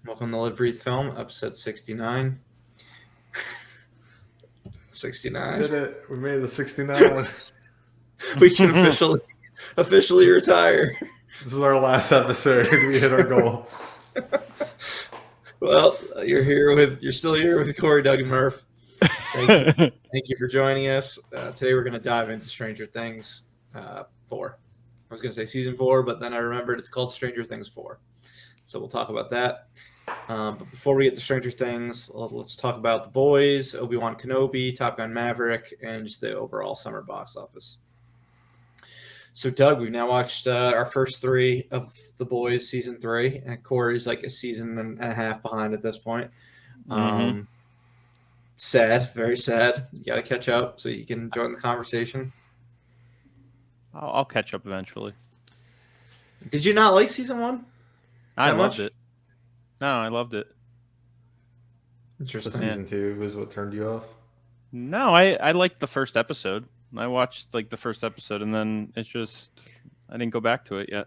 Welcome to Live Breathe Film, episode 69. 69. We did it. We made the 69. We can officially retire. This is our last episode. We hit our goal. Well, you're still here with Corey, Doug, and Murph. Thank you for joining us. Today we're going to dive into Stranger Things 4. I was going to say season 4, but then I remembered it's called Stranger Things 4. So we'll talk about that. But before we get to Stranger Things, let's talk about The Boys, Obi-Wan Kenobi, Top Gun Maverick, and just the overall summer box office. So, Doug, we've now watched our first 3 of The Boys season 3, and Corey's like a season and a half behind at this point. Sad, very sad. You got to catch up so you can join the conversation. I'll catch up eventually. Did you not like season 1? I loved it. No, I loved it. Interesting. So season 2 was what turned you off? No, I liked the first episode. I watched like the first episode, and then it's just I didn't go back to it yet.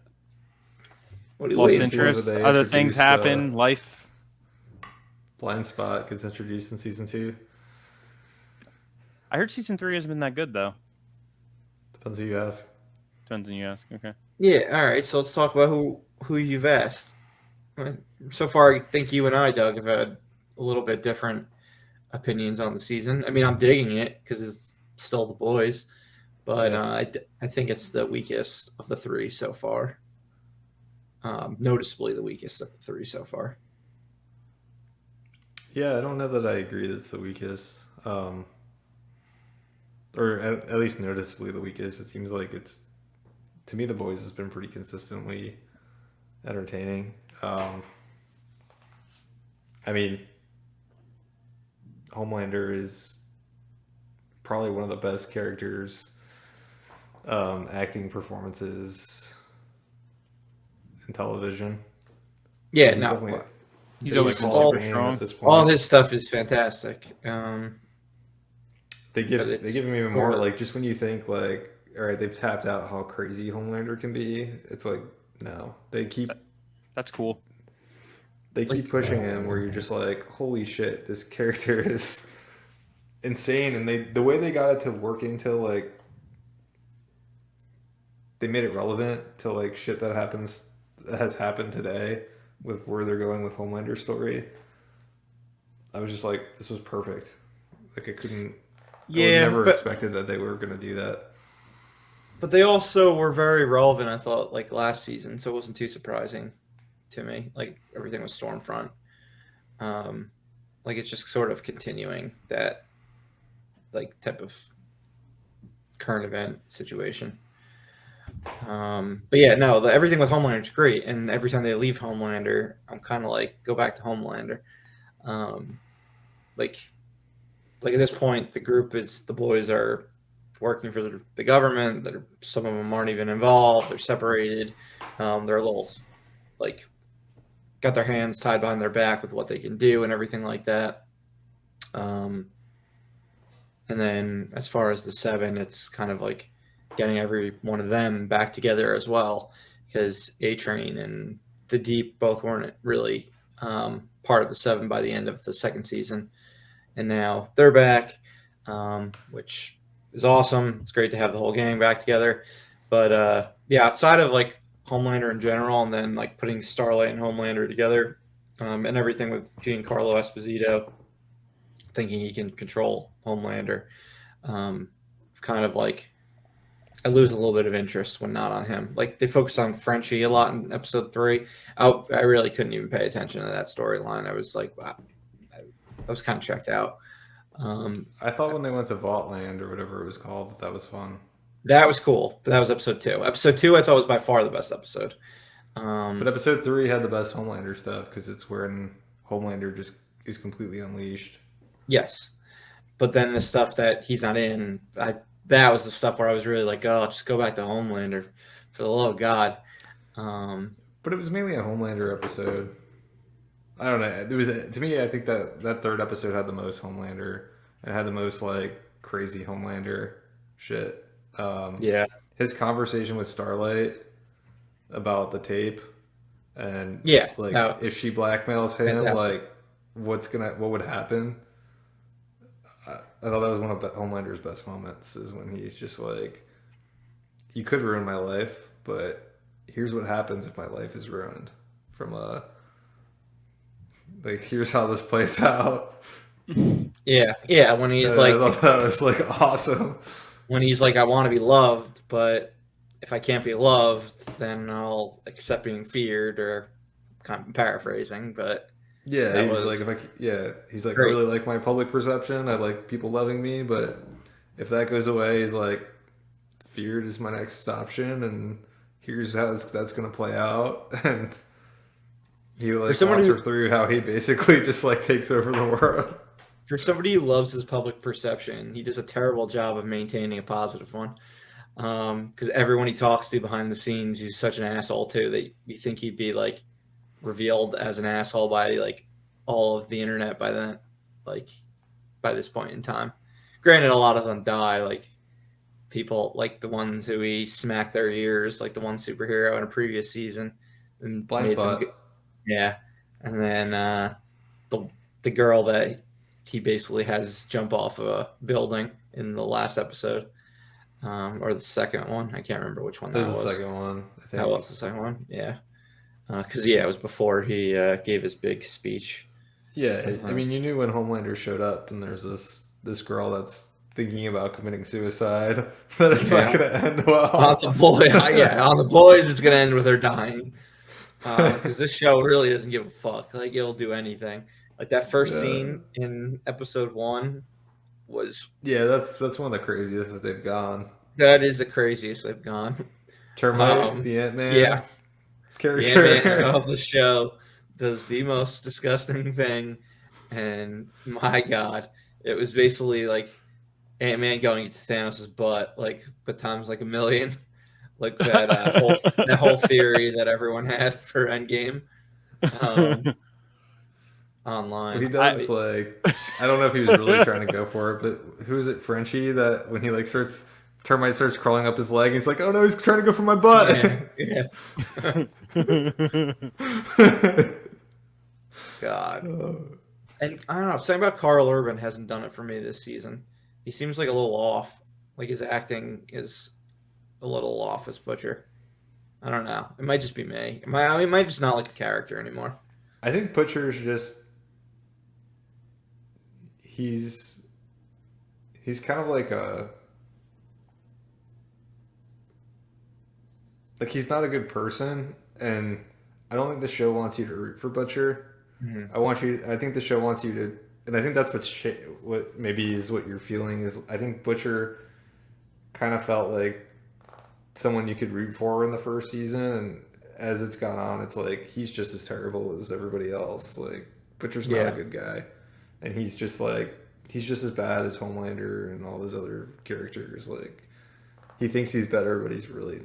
Lost interest. Other things happen. Life. Blind Spot gets introduced in season 2. I heard season 3 hasn't been that good though. Depends who you ask. Depends who you ask. Okay. Yeah. All right. So let's talk about who you've asked. So far, I think you and I, Doug, have had a little bit different opinions on the season. I mean, I'm digging it because it's still The Boys, but I think it's the weakest of the 3 so far. Noticeably the weakest of the 3 so far. Yeah, I don't know that I agree that it's the weakest. Or at least noticeably the weakest. It seems like to me, The Boys has been pretty consistently entertaining. I mean, Homelander is probably one of the best characters, acting performances in television. Yeah, he's always strong. At this point. All his stuff is fantastic. They give him even more. Like, just when you think like, all right, they've tapped out how crazy Homelander can be. It's like, no, they keep. That's cool. They keep pushing him where you're just like, holy shit, this character is insane. And the way they got it to work into like, they made it relevant to like shit that has happened today with where they're going with Homelander's story. I was just like, this was perfect. Like I never expected that they were going to do that. But they also were very relevant, I thought, like last season, so it wasn't too surprising to me. Like everything was Stormfront. Like it's just sort of continuing that like type of current event situation. But yeah, no, everything with Homelander is great, and every time they leave Homelander, I'm kind of like, go back to Homelander. Like at this point, the boys are working for the government. Some of them aren't even involved. They're separated. They're a little like got their hands tied behind their back with what they can do and everything like that. And then as far as the 7, it's kind of like getting every one of them back together as well, because A-Train and The Deep both weren't really part of the 7 by the end of the 2nd season. And now they're back, which is awesome. It's great to have the whole gang back together. But yeah, outside of like Homelander in general, and then like putting Starlight and Homelander together, and everything with Giancarlo Esposito thinking he can control Homelander, kind of like I lose a little bit of interest when not on him. Like they focus on Frenchie a lot in episode 3. I really couldn't even pay attention to that storyline. I was like, wow, I was kind of checked out. I thought when they went to Vaultland or whatever it was called, that was fun. That was cool, but that was episode 2. Episode 2 I thought was by far the best episode. But episode 3 had the best Homelander stuff because it's when Homelander just is completely unleashed. Yes, but then the stuff that he's not in, that was the stuff where I was really like, oh, just go back to Homelander, for the love of God. But it was mainly a Homelander episode. I don't know. To me, I think that 3rd episode had the most Homelander. It had the most like crazy Homelander shit. Yeah, his conversation with Starlight about the tape, And Yeah, like no, if she blackmails him, fantastic. like what would happen? I thought that was one of Homelander's best moments is when he's just like, you could ruin my life, but here's what happens if my life is ruined. From like here's how this plays out. Yeah. When he's I like, thought that was like awesome. when he's like, I want to be loved, but if I can't be loved, then I'll accept being feared, or kind of paraphrasing, but Yeah, that he was was like, he's like, I great. really like my public perception. I like people loving me, but if that goes away, he's like, feared is my next option, and here's how that's gonna play out. And he For like someone walks her who, through how he basically just like takes over the world. for somebody who loves his public perception, he does a terrible job of maintaining a positive one. Because everyone he talks to behind the scenes, he's such an asshole too that you think he'd be like revealed as an asshole by like all of the internet by then, like by this point in time. Granted, a lot of them die, like people like the ones who he smacked their ears, like the one superhero in a previous season, and Blind made spot. them, yeah, and then the the girl that he basically has jump off of a building in the last episode, or the second one. I can't remember which one There's that the was. second one, I think. That was the second one, yeah. Because it was before he gave his big speech. Yeah, I mean, you knew when Homelander showed up, and there's this girl that's thinking about committing suicide, that it's not going to end well. On the boy, on the boys, it's gonna end with her dying. Because this show really doesn't give a fuck. Like it'll do anything. Like that first scene in episode 1 was. Yeah, that's one of the craziest that they've gone. That is the craziest they've gone. Termite, the Ant-Man. Yeah. Character. The Ant-Man of the show does the most disgusting thing, and my god, it was basically like Ant-Man going into Thanos' butt, like but times like a million, like that whole theory that everyone had for Endgame online. He does I don't know if he was really trying to go for it, but who is it, Frenchie, that when he like Termite starts crawling up his leg, he's like, oh no, he's trying to go for my butt. Yeah. God. And I don't know, something about Carl Urban hasn't done it for me this season. He seems like a little off. Like his acting is a little off as Butcher. I don't know. It might just be me. I might just not like the character anymore. I think Butcher's just he's kind of like he's not a good person, and I don't think the show wants you to root for Butcher. Mm-hmm. I think the show wants you to, and I think that's what maybe is what you're feeling is. I think Butcher kind of felt like someone you could root for in the first season, and as it's gone on, it's like he's just as terrible as everybody else. Like Butcher's not a good guy, and he's just as bad as Homelander and all those other characters. Like he thinks he's better, but he's really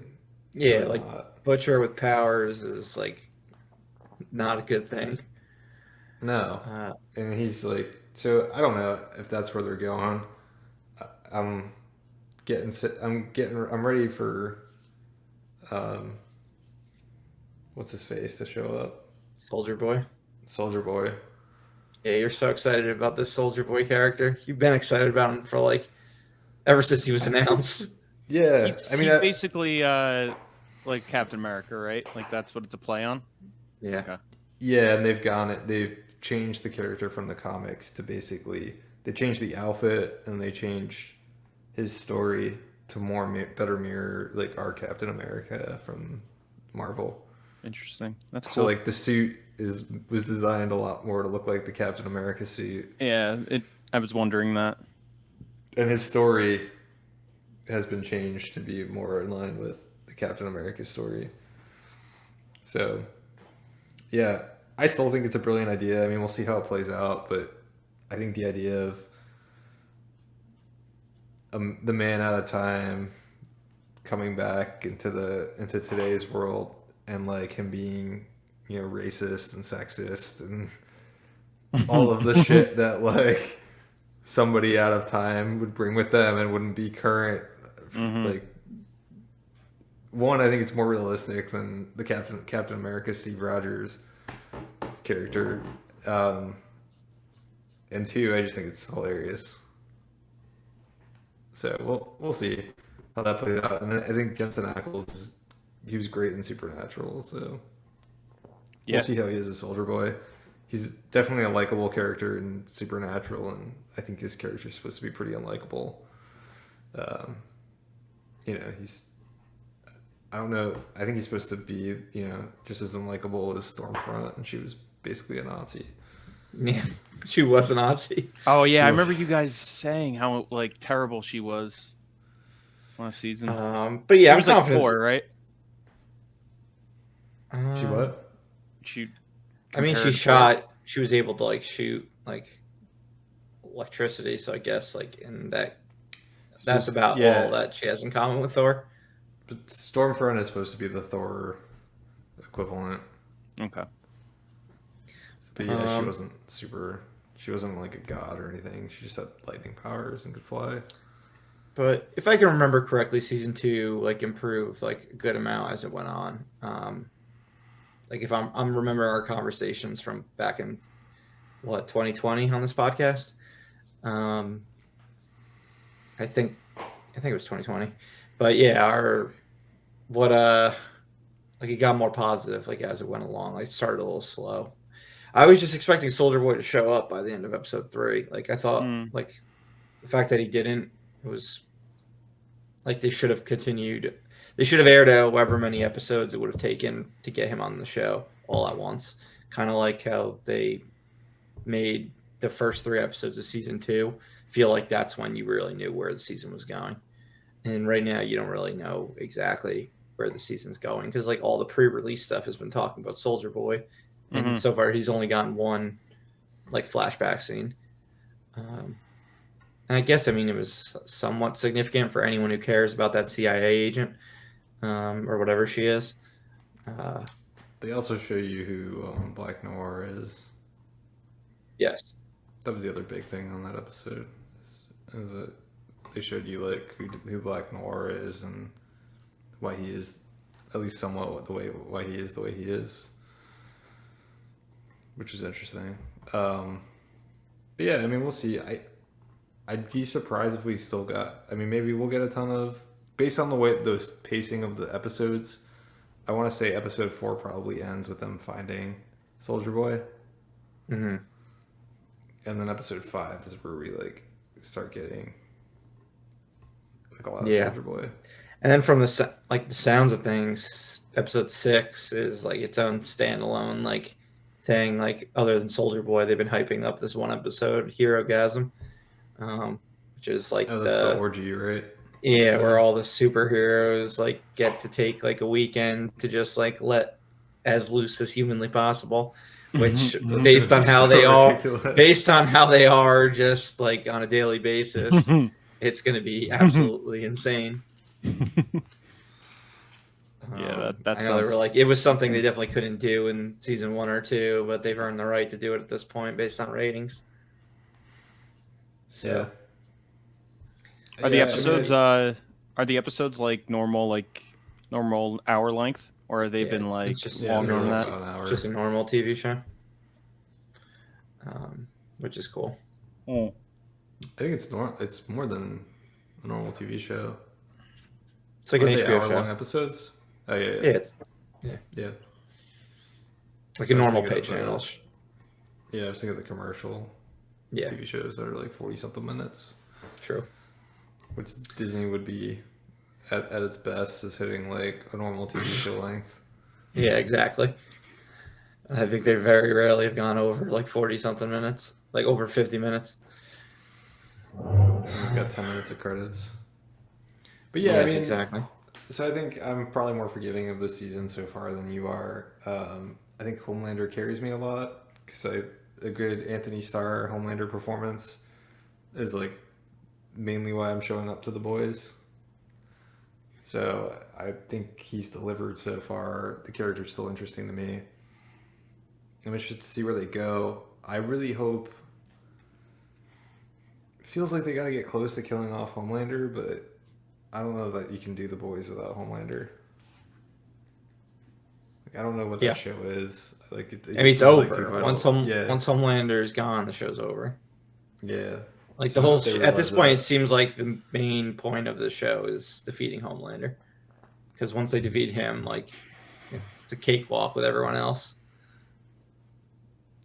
like not. Butcher with powers is like not a good thing. No, and he's like, so I don't know if that's where they're going. I'm ready for, what's his face to show up? Soldier Boy. Yeah, you're so excited about this Soldier Boy character. You've been excited about him for like ever since he was announced. Yeah, he's basically like Captain America, right? Like that's what it's a play on. Yeah. Okay. Yeah, and they've changed the character from the comics to basically they changed the outfit and they changed his story to better mirror like our Captain America from Marvel. Interesting. That's cool. So like the suit was designed a lot more to look like the Captain America suit. Yeah, I was wondering that. And his story has been changed to be more in line with the Captain America story. So, yeah, I still think it's a brilliant idea. I mean, we'll see how it plays out, but I think the idea of the man out of time coming back into today's world and like him being, racist and sexist and all of the shit that like somebody out of time would bring with them and wouldn't be current, like one, I think it's more realistic than the Captain America Steve Rogers character, and two, I just think it's hilarious. So we'll see how that plays out. And then I think Jensen Ackles he was great in Supernatural, so we'll see how he is as Soldier Boy. He's definitely a likable character in Supernatural, and I think his character is supposed to be pretty unlikable. I don't know. I think he's supposed to be, just as unlikable as Stormfront, and she was basically a Nazi. Yeah, she was a Nazi. Oh yeah, I remember you guys saying how terrible she was last season. But yeah, she was like 4, right? She what? She. I mean, she shot. She was able to shoot electricity. So I guess in that's about all that she has in common with Thor. But Stormfront is supposed to be the Thor equivalent. Okay. But yeah, she wasn't like a god or anything. She just had lightning powers and could fly. But if I can remember correctly, season 2 improved a good amount as it went on. If I'm remembering our conversations from back in 2020 on this podcast. I think it was 2020. But yeah, it got more positive as it went along. It started a little slow. I was just expecting Soldier Boy to show up by the end of episode 3. I thought the fact that he didn't was they should have continued. They should have aired however many episodes it would have taken to get him on the show all at once. Kind of like how they made the first 3 episodes of season 2 feel like that's when you really knew where the season was going. And right now you don't really know exactly where the season's going because all the pre-release stuff has been talking about Soldier Boy. And so far, he's only gotten one flashback scene. And I guess, it was somewhat significant for anyone who cares about that CIA agent or whatever she is. They also show you who Black Noir is. Yes. That was the other big thing on that episode. Is that they showed you who Black Noir is and why he is, at least somewhat why he is the way he is. Which is interesting. But yeah, we'll see. I'd be surprised if we still got. Maybe we'll get a ton of, based on the way those pacing of the episodes. I want to say episode 4 probably ends with them finding Soldier Boy. Mm-hmm. And then episode 5 is where we start getting a lot of Soldier Boy. And then from the sounds of things, episode 6 is its own standalone thing. Other than Soldier Boy, they've been hyping up this one episode, Herogasm, which is that's the orgy, right? Yeah, where all the superheroes get to take a weekend to just let as loose as humanly possible. Which based on how they are just on a daily basis, it's going to be absolutely insane. Yeah, that I know they were it was something they definitely couldn't do in season 1 or 2, but they've earned the right to do it at this point based on ratings. So, are the episodes normal hour length, or have they been longer than that? It's just a normal TV show, which is cool. I think it's more than a normal TV show. It's an HBO show. Long episodes. Oh yeah. Yeah. A normal pay channel. Yeah, I was thinking of the commercial TV shows that are 40-something minutes. True. Which Disney would be at its best is hitting a normal TV show length. Yeah, exactly. I think they very rarely have gone over 40-something minutes, over 50 minutes. We've got 10 minutes of credits. But yeah, exactly. So I think I'm probably more forgiving of this season so far than you are. I think Homelander carries me a lot because a good Anthony Starr Homelander performance is mainly why I'm showing up to The Boys. So I think he's delivered so far. The character's still interesting to me. I'm interested to see where they go. I really hope. It feels like they got to get close to killing off Homelander, but I don't know that you can do The Boys without Homelander. I don't know what that show is. Like, it's over. Once Homelander is gone, the show's over. Yeah. Like the whole at this point, it seems like the main point of the show is defeating Homelander, because once they defeat him, like it's a cakewalk with everyone else.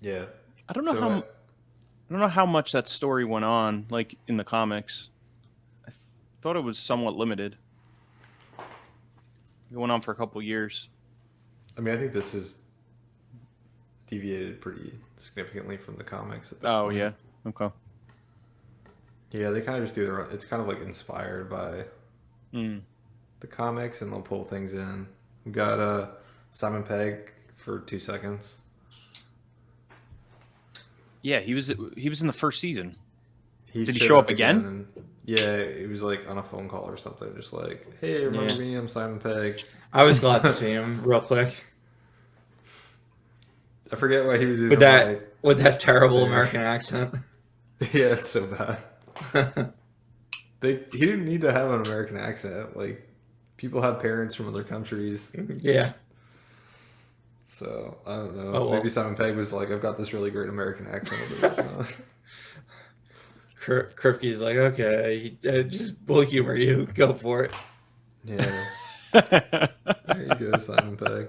Yeah. I don't know how much that story went on, like in the comics. I thought it was somewhat limited. It went on for a couple years. I mean, I think this is deviated pretty significantly from the comics at this point. Oh, yeah. Okay. Yeah, they kind of just do their own. It's kind of like inspired by the comics, and they'll pull things in. We got Simon Pegg for 2 seconds. Yeah, he was in the first season. Did he show up again? Yeah, he was like on a phone call or something, just like, "Hey, remember me? I'm Simon Pegg." I was glad to see him real quick. I forget why he was with that terrible American accent. Yeah, it's so bad. He didn't need to have an American accent. Like, people have parents from other countries. Yeah. So I don't know. Maybe Simon Pegg was like, "I've got this really great American accent." Kripke's like, "Okay, just we'll humor you. Go for it." Yeah. There you go, Simon Pegg.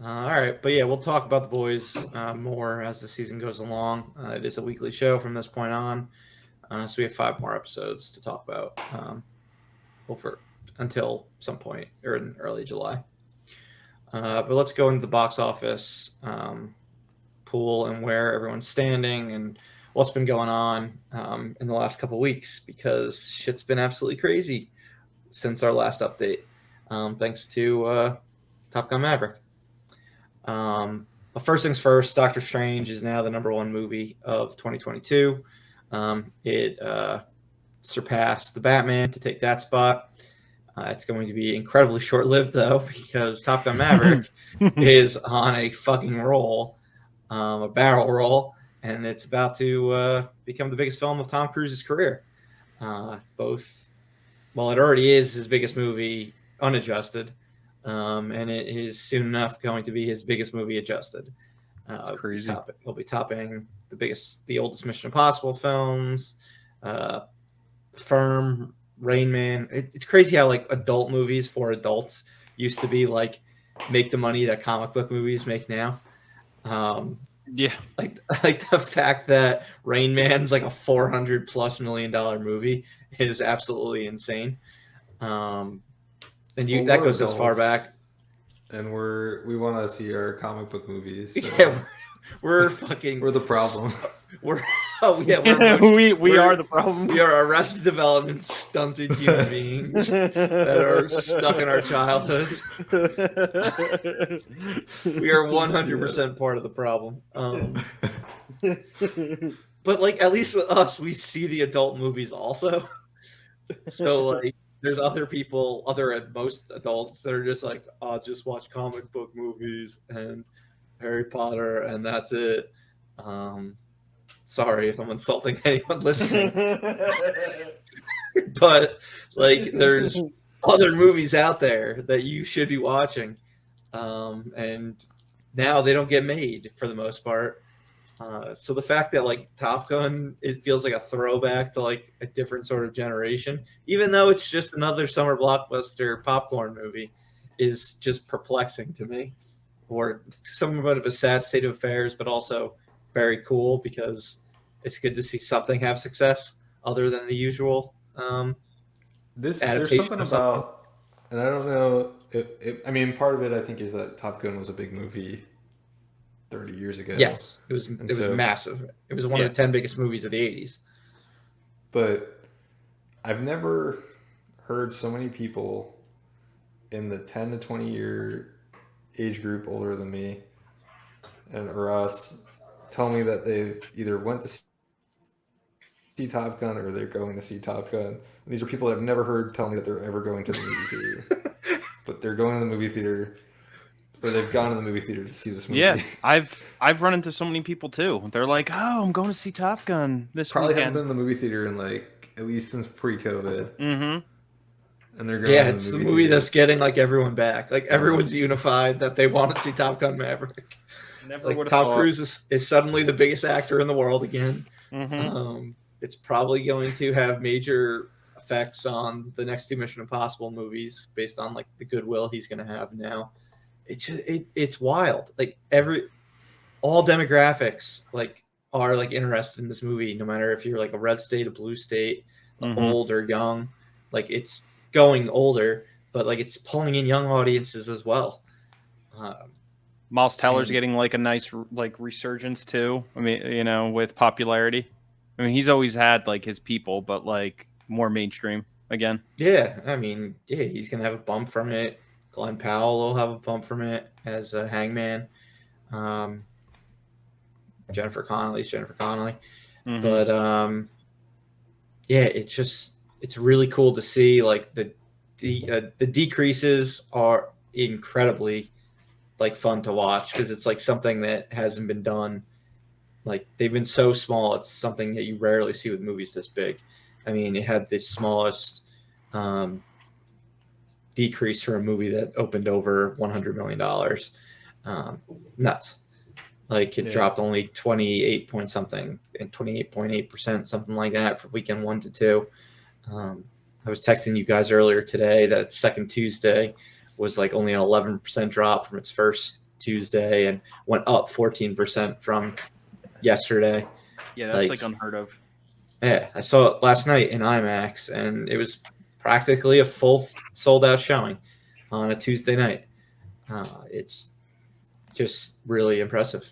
All right, but yeah, we'll talk about the boys more as the season goes along. It is a weekly show from this point on, so we have 5 more episodes to talk about. Until some point or in early July. But let's go into the box office pool and where everyone's standing and what's been going on in the last couple of weeks, because shit's been absolutely crazy since our last update, thanks to Top Gun Maverick. But first things first, Doctor Strange is now the #1 movie of 2022. It surpassed the Batman to take that spot. It's going to be incredibly short-lived, though, because Top Gun Maverick is on a fucking roll, a barrel roll, and it's about to become the biggest film of Tom Cruise's career. It already is his biggest movie unadjusted, and it is soon enough going to be his biggest movie adjusted. That's crazy. He'll be topping the oldest Mission Impossible films, Firm, Rain Man. It's crazy how like adult movies for adults used to be like make the money that comic book movies make now. Yeah, like the fact that Rain Man's like a $400+ million movie is absolutely insane. That goes adults, as far back. And we want to see our comic book movies. So. Yeah, we're the problem. We are the problem. We are Arrested Development stunted human beings that are stuck in our childhoods. We are 100% part of the problem. But like at least with us, we see the adult movies also. So like there's other people, most adults that are just like, I'll just watch comic book movies and Harry Potter and that's it. Sorry if I'm insulting anyone listening. But like there's other movies out there that you should be watching. And now they don't get made for the most part. So the fact that like Top Gun, it feels like a throwback to like a different sort of generation, even though it's just another summer blockbuster popcorn movie, is just perplexing to me. Or somewhat of a sad state of affairs, but also very cool because it's good to see something have success other than the usual. There's something about, and I don't know. I mean, part of it I think is that Top Gun was a big movie 30 years ago. Yes, it was massive. It was one of the 10 biggest movies of the 80s. But I've never heard so many people in the 10 to 20 year age group older than me or us tell me that they either went to see Top Gun or they're going to see Top Gun. And these are people that I've never heard tell me that they're ever going to the movie theater. But they're going to the movie theater, or they've gone to the movie theater to see this movie. Yeah, I've run into so many people too. They're like, "Oh, I'm going to see Top Gun this Probably weekend." haven't been in the movie theater in like at least since pre-COVID. Mm-hmm. and they're going. Yeah, to it's the movie movie theaters. that's getting like everyone back. Like everyone's unified that they want to see Top Gun Maverick. Never Like would have Tom thought. Cruise is suddenly the biggest actor in the world again. Mm-hmm. It's probably going to have major effects on the next two Mission Impossible movies based on like the goodwill he's going to have now. It's wild. Like all demographics like are like interested in this movie, no matter if you're like a red state, a blue state, old or young. Like it's going older, but like it's pulling in young audiences as well. Miles Teller's getting like a nice like resurgence too. I mean, you know, with popularity. I mean, he's always had like his people, but like more mainstream again. Yeah, I mean, yeah, he's gonna have a bump from it. Glenn Powell will have a bump from it as a Hangman. Jennifer Connelly's Jennifer Connelly, but yeah, it's really cool to see like the decreases are incredibly like fun to watch because it's like something that hasn't been done. Like they've been so small, it's something that you rarely see with movies this big. I mean, it had the smallest decrease for a movie that opened over $100 million. Nuts. Like it dropped only 28 point something and 28.8%, something like that for weekend 1 to 2. I was texting you guys earlier today that second Tuesday was like only an 11% drop from its first Tuesday and went up 14% from yesterday. Yeah, that's like unheard of. Yeah, I saw it last night in IMAX, and it was practically a full sold out showing on a Tuesday night. It's just really impressive.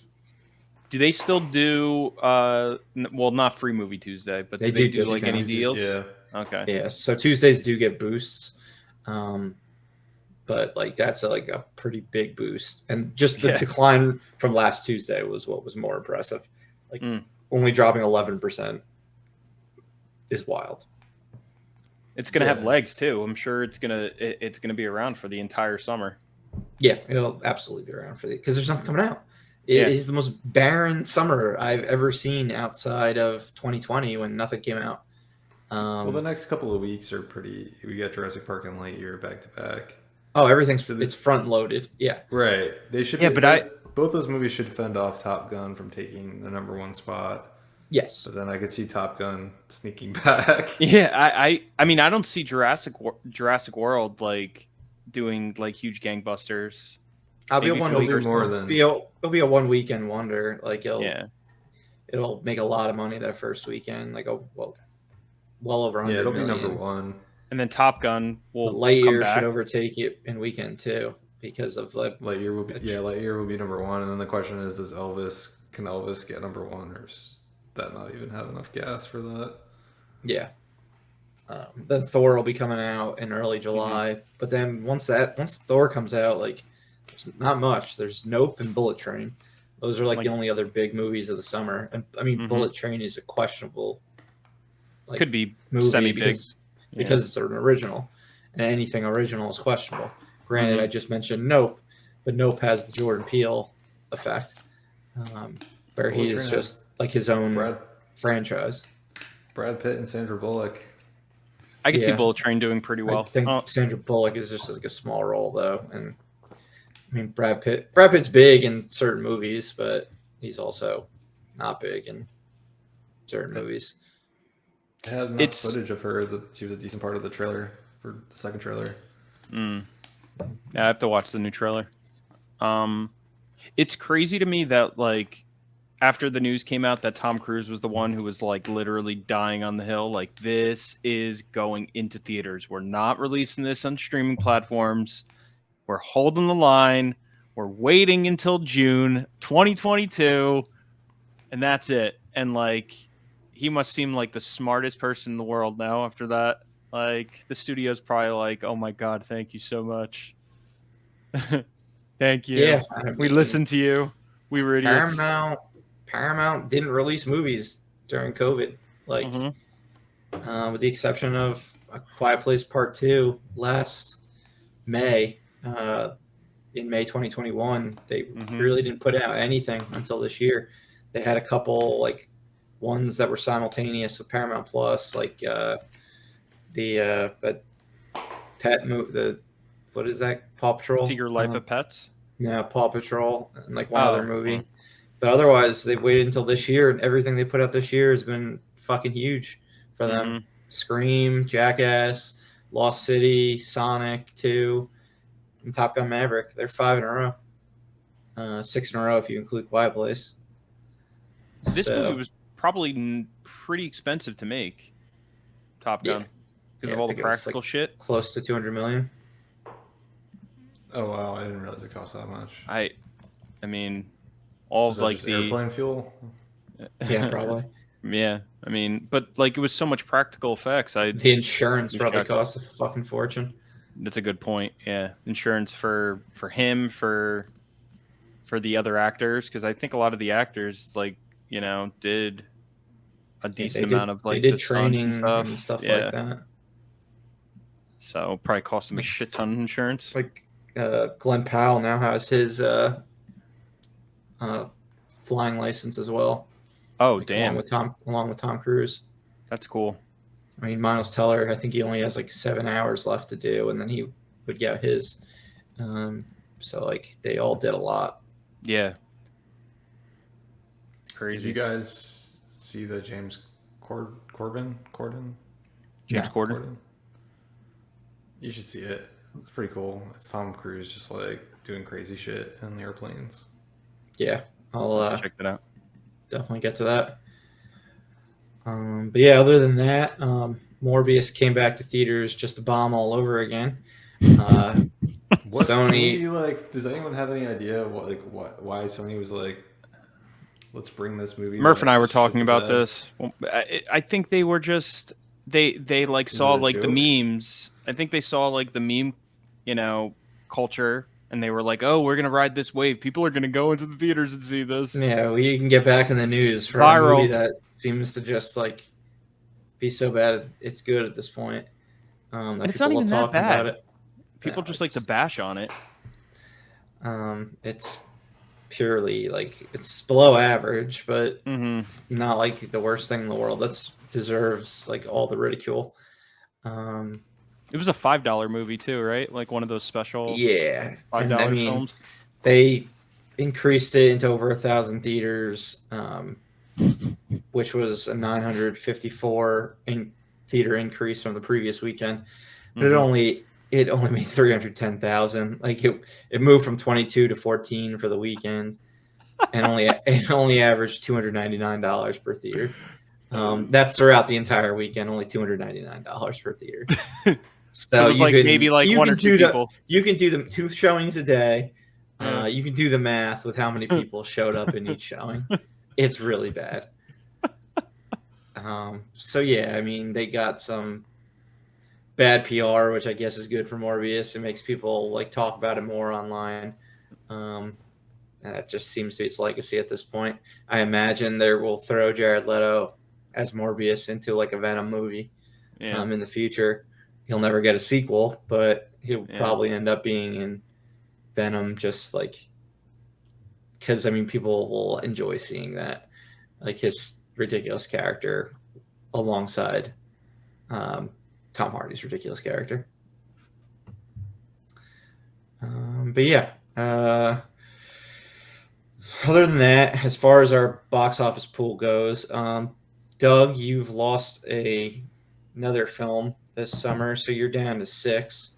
Do they still do well, not Free Movie Tuesday, but do they do like any deals? Yeah. Okay. Yeah, so Tuesdays do get boosts. But like that's like a pretty big boost. And just the decline from last Tuesday was what was more impressive. Like only dropping 11% is wild. It's gonna have legs too. I'm sure it's gonna be around for the entire summer. Yeah, it'll absolutely be around for because there's nothing coming out. It is the most barren summer I've ever seen outside of 2020 when nothing came out. Well, the next couple of weeks are pretty. We got Jurassic Park and Lightyear back to back. Oh, it's front loaded. Yeah, right. They should. Yeah, but both those movies should fend off Top Gun from taking the #1 spot. Yes, but then I could see Top Gun sneaking back. Yeah, I mean, I don't see Jurassic World like doing like huge gangbusters. It'll be a 1 weekend wonder. Like it'll make a lot of money that first weekend. Like well over 100 it'll million. be #1. And then Top Gun will Lightyear should overtake it in weekend too because of like Lightyear will be Lightyear will be #1, and then the question is, can Elvis get #1, or does that not even have enough gas for that? Yeah. Then Thor will be coming out in early July, but then once Thor comes out, like there's not much. There's Nope and Bullet Train. Those are like the only other big movies of the summer. And I mean, Bullet Train is a questionable, could be semi-big because it's an original, and anything original is questionable. Granted, I just mentioned Nope, but Nope has the Jordan Peele effect, where he is just like his own franchise. Brad Pitt and Sandra Bullock. I could see Bullet Train doing pretty well. I think Sandra Bullock is just like a small role though, and I mean Brad Pitt's big in certain movies, but he's also not big in certain movies. I had enough footage of her that she was a decent part of the trailer for the second trailer. Yeah, I have to watch the new trailer. It's crazy to me that like after the news came out that Tom Cruise was the one who was like literally dying on the hill, like this is going into theaters. We're not releasing this on streaming platforms. We're holding the line. We're waiting until June 2022, and that's it. And like, he must seem like the smartest person in the world now after that. Like, the studio's probably like, oh my God, thank you so much. Thank you. Yeah. We listened to you. We were idiots. Paramount didn't release movies during COVID. Like, with the exception of A Quiet Place Part 2 last May, in May 2021, they really didn't put out anything until this year. They had a couple like ones that were simultaneous with Paramount Plus, like but what is that? Paw Patrol. Secret Life of Pets. Yeah, Paw Patrol, and like one other movie. But otherwise, they've waited until this year, and everything they put out this year has been fucking huge for them. Scream, Jackass, Lost City, Sonic 2, and Top Gun Maverick. They're 5 in a row. 6 in a row if you include Quiet Place. This movie was probably pretty expensive to make. Top Gun, because of all the practical shit. Close to $200 million. Oh wow! I didn't realize it cost that much. I mean, all of like the airplane fuel. Yeah, probably. Yeah, I mean, but like it was so much practical effects. The insurance probably cost a fucking fortune. That's a good point. Yeah, insurance for him, for the other actors, because I think a lot of the actors, like, you know, did a decent amount of like they did training and stuff like that. So probably cost them a shit ton of insurance. Like Glenn Powell now has his flying license as well. Oh, like, damn! Along with Tom Cruise. That's cool. I mean, Miles Teller, I think he only has like 7 hours left to do, and then he would get his. So like they all did a lot. Yeah. Crazy. Did you guys see the James Corden? James Corden? You should see it. It's pretty cool. It's Tom Cruise just like doing crazy shit in airplanes. Yeah, I'll check that out. Definitely get to that. But yeah, other than that, Morbius came back to theaters just to bomb all over again. What Sony like? Does anyone have any idea why Sony was like, let's bring this movie? Murph and I were talking about this. I think they were just they like saw like the memes. I think they saw like the meme, you know, culture, and they were like, "Oh, we're gonna ride this wave. People are gonna go into the theaters and see this." Yeah, we can get back in the news for a movie that seems to just like be so bad it's good at this point. And it's not even that bad. About it. People just like to bash on it. It's purely like it's below average, but it's not like the worst thing in the world. That deserves like all the ridicule. It was a $5 movie too, right? Like one of those special $5 films. They increased it into over 1,000 theaters, which was a 954 theater increase from the previous weekend. But it only made 310,000. Like it moved from 22 to 14 for the weekend, and it only averaged $299 per theater. That's throughout the entire weekend, only $299 per theater. So it was like maybe like one or two people. You can do the 2 showings a day. You can do the math with how many people showed up in each showing. It's really bad. So yeah, I mean, they got some bad PR, which I guess is good for Morbius. It makes people like talk about it more online. And that just seems to be its legacy at this point. I imagine they will throw Jared Leto as Morbius into like a Venom movie in the future. He'll never get a sequel, but he'll probably end up being in Venom, just like because I mean people will enjoy seeing that, like his ridiculous character alongside Tom Hardy's ridiculous character. But yeah, other than that, as far as our box office pool goes, Doug, you've lost another film this summer, so you're down to 6.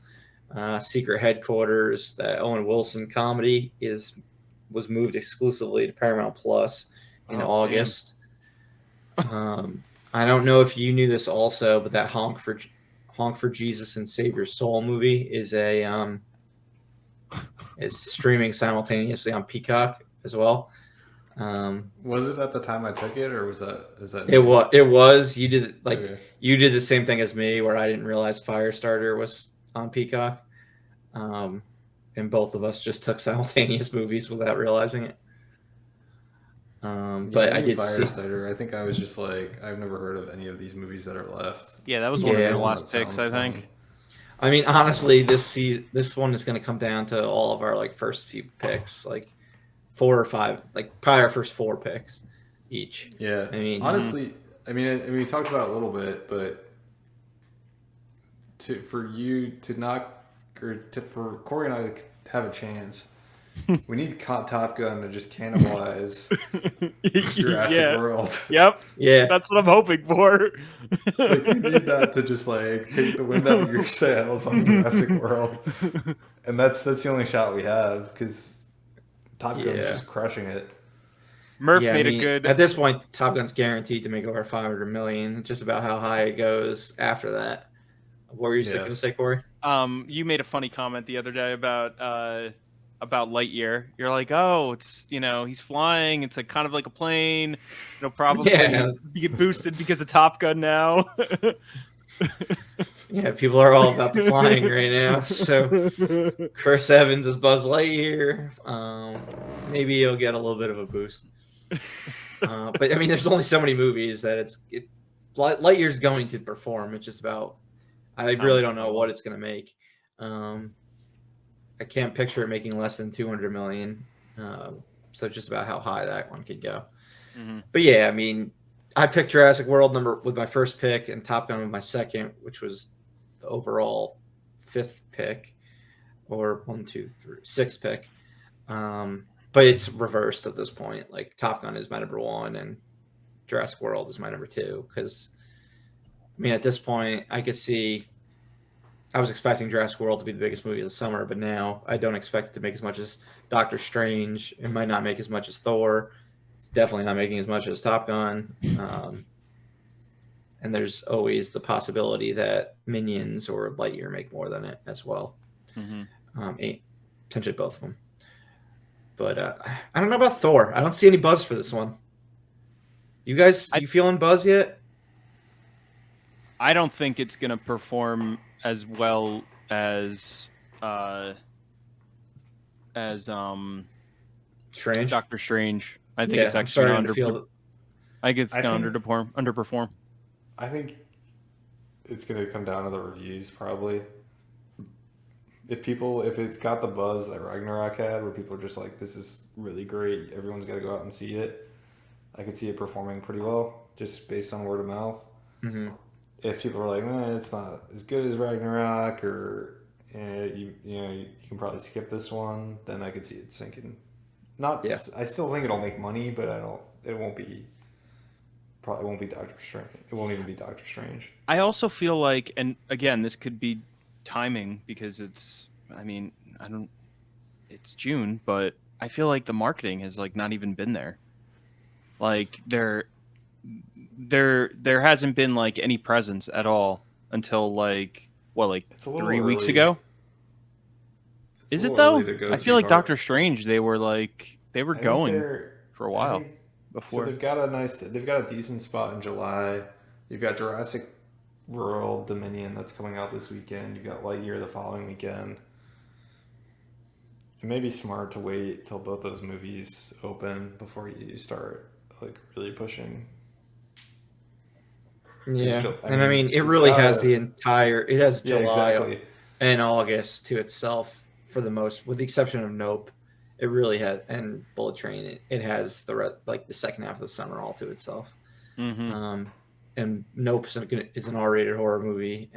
Secret Headquarters, that Owen Wilson comedy, was moved exclusively to Paramount Plus in August. I don't know if you knew this also, but that Honk for Jesus and Save Your Soul movie is streaming simultaneously on Peacock as well. Was it at the time I took it, or is that it was you did You did the same thing as me, where I didn't realize Firestarter was on Peacock, and both of us just took simultaneous movies without realizing it. But I did Firestarter. I think I was just like, I've never heard of any of these movies that are left. Yeah, that was one of the last picks, I think. I mean, honestly, this one is going to come down to all of our like first few picks, like 4 or 5, like probably our first 4 picks each. Yeah, I mean, honestly, I mean, we talked about it a little bit, but for you to not, for Corey and I to have a chance, we need Top Gun to just cannibalize Jurassic World. Yep. Yeah. That's what I'm hoping for. Like, we need that to just like take the wind out of your sails on Jurassic World. And that's the only shot we have, because Top Gun's just crushing it. Murph made a good. At this point, Top Gun's guaranteed to make over $500 million. Just about how high it goes after that. What were you going to say, Corey? You made a funny comment the other day about Lightyear. You're like, oh, it's he's flying. It's like kind of like a plane. It'll probably get boosted because of Top Gun now. Yeah, people are all about the flying right now. So Chris Evans is Buzz Lightyear. Maybe he'll get a little bit of a boost. But I mean, there's only so many movies that Lightyear's going to perform. It's just about, I really don't know what it's going to make. I can't picture it making less than $200 million. So just about how high that one could go. Mm-hmm. But yeah, I mean, I picked Jurassic World with my first pick and Top Gun with my second, which was the overall fifth pick, or 6th pick. But it's reversed at this point. Like, Top Gun is my number 1 and Jurassic World is my number 2. Because, I mean, at this point, I could see, I was expecting Jurassic World to be the biggest movie of the summer, but now I don't expect it to make as much as Doctor Strange. It might not make as much as Thor. It's definitely not making as much as Top Gun. And there's always the possibility that Minions or Lightyear make more than it as well. Mm-hmm. Potentially both of them. But I don't know about Thor. I don't see any buzz for this one. You guys, you feeling buzz yet? I don't think it's going to perform as well as Strange. Doctor Strange. I think it's actually going to underperform. I think it's going to come down to the reviews, probably. If it's got the buzz that Ragnarok had, where people are just like, this is really great, everyone's got to go out and see it, I could see it performing pretty well, just based on word of mouth. Mm-hmm. If people are like, it's not as good as Ragnarok, or you can probably skip this one, then I could see it sinking. I still think it'll make money, but it won't be Doctor Strange. It won't even be Doctor Strange. I also feel like, and again, this could be timing, because it's June, but I feel like the marketing has like not even been there. Like there hasn't been like any presence at all until like 3 weeks ago. Is it though? I feel like Doctor Strange, they were going for a while before. So they've got a decent spot in July. You've got Jurassic World Dominion that's coming out this weekend. You've got Lightyear the following weekend. It may be smart to wait till both those movies open before you start like really pushing. Yeah, I mean, it really has it has July and August to itself for the most, with the exception of Nope. It really has, and Bullet Train. It has the second half of the summer all to itself. Mm-hmm. And Nope is an R-rated horror movie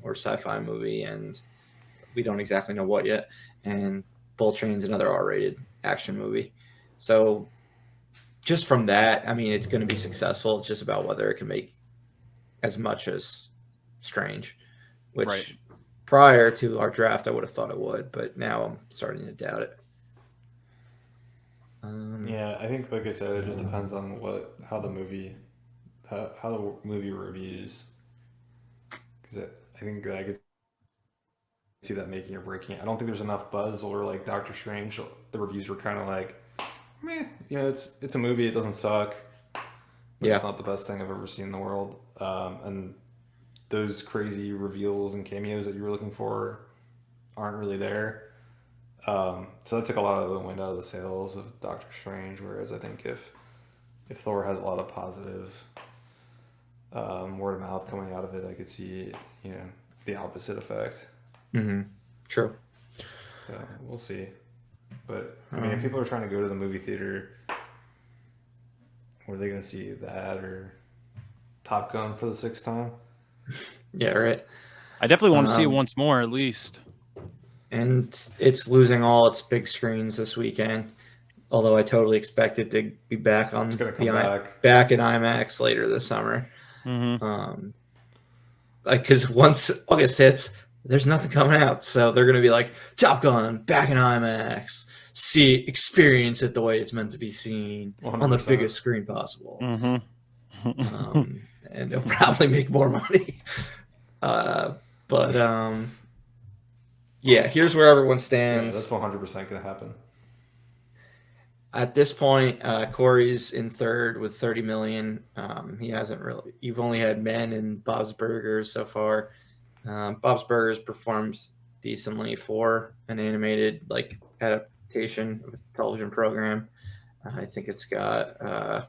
or sci-fi movie, and we don't exactly know what yet. And Bullet Train's another R-rated action movie. So just from that, I mean, it's going to be successful. It's just about whether it can make as much as Strange, which prior to our draft, I would have thought it would, but now I'm starting to doubt it. I think, like I said, it just depends on how the movie reviews. Because I think that I could see that making or breaking it. I don't think there's enough buzz, or like Doctor Strange, the reviews were kind of like, meh. It's a movie. It doesn't suck. But it's not the best thing I've ever seen in the world. And those crazy reveals and cameos that you were looking for aren't really there. So that took a lot of the wind out of the sails of Doctor Strange. Whereas I think if Thor has a lot of positive word of mouth coming out of it, I could see the opposite effect. Mm-hmm. True. So we'll see. But I mean, if people are trying to go to the movie theater, what are they going to see? That or Top Gun for the 6th time? Yeah, right. I definitely want to see it once more, at least. And it's losing all its big screens this weekend. Although I totally expect it to be back on back in IMAX later this summer. Mm-hmm. Like, because once August hits, there's nothing coming out, so they're gonna be like, Top Gun back in IMAX. Experience it the way it's meant to be seen 100%. On the biggest screen possible. Mm-hmm. And it'll probably make more money. Yeah, here's where everyone stands. Yeah, that's 100% gonna happen. At this point, Corey's in third with 30 million. He hasn't really. You've only had Men and Bob's Burgers so far. Bob's Burgers performs decently for an animated adaptation of a television program. I think it's got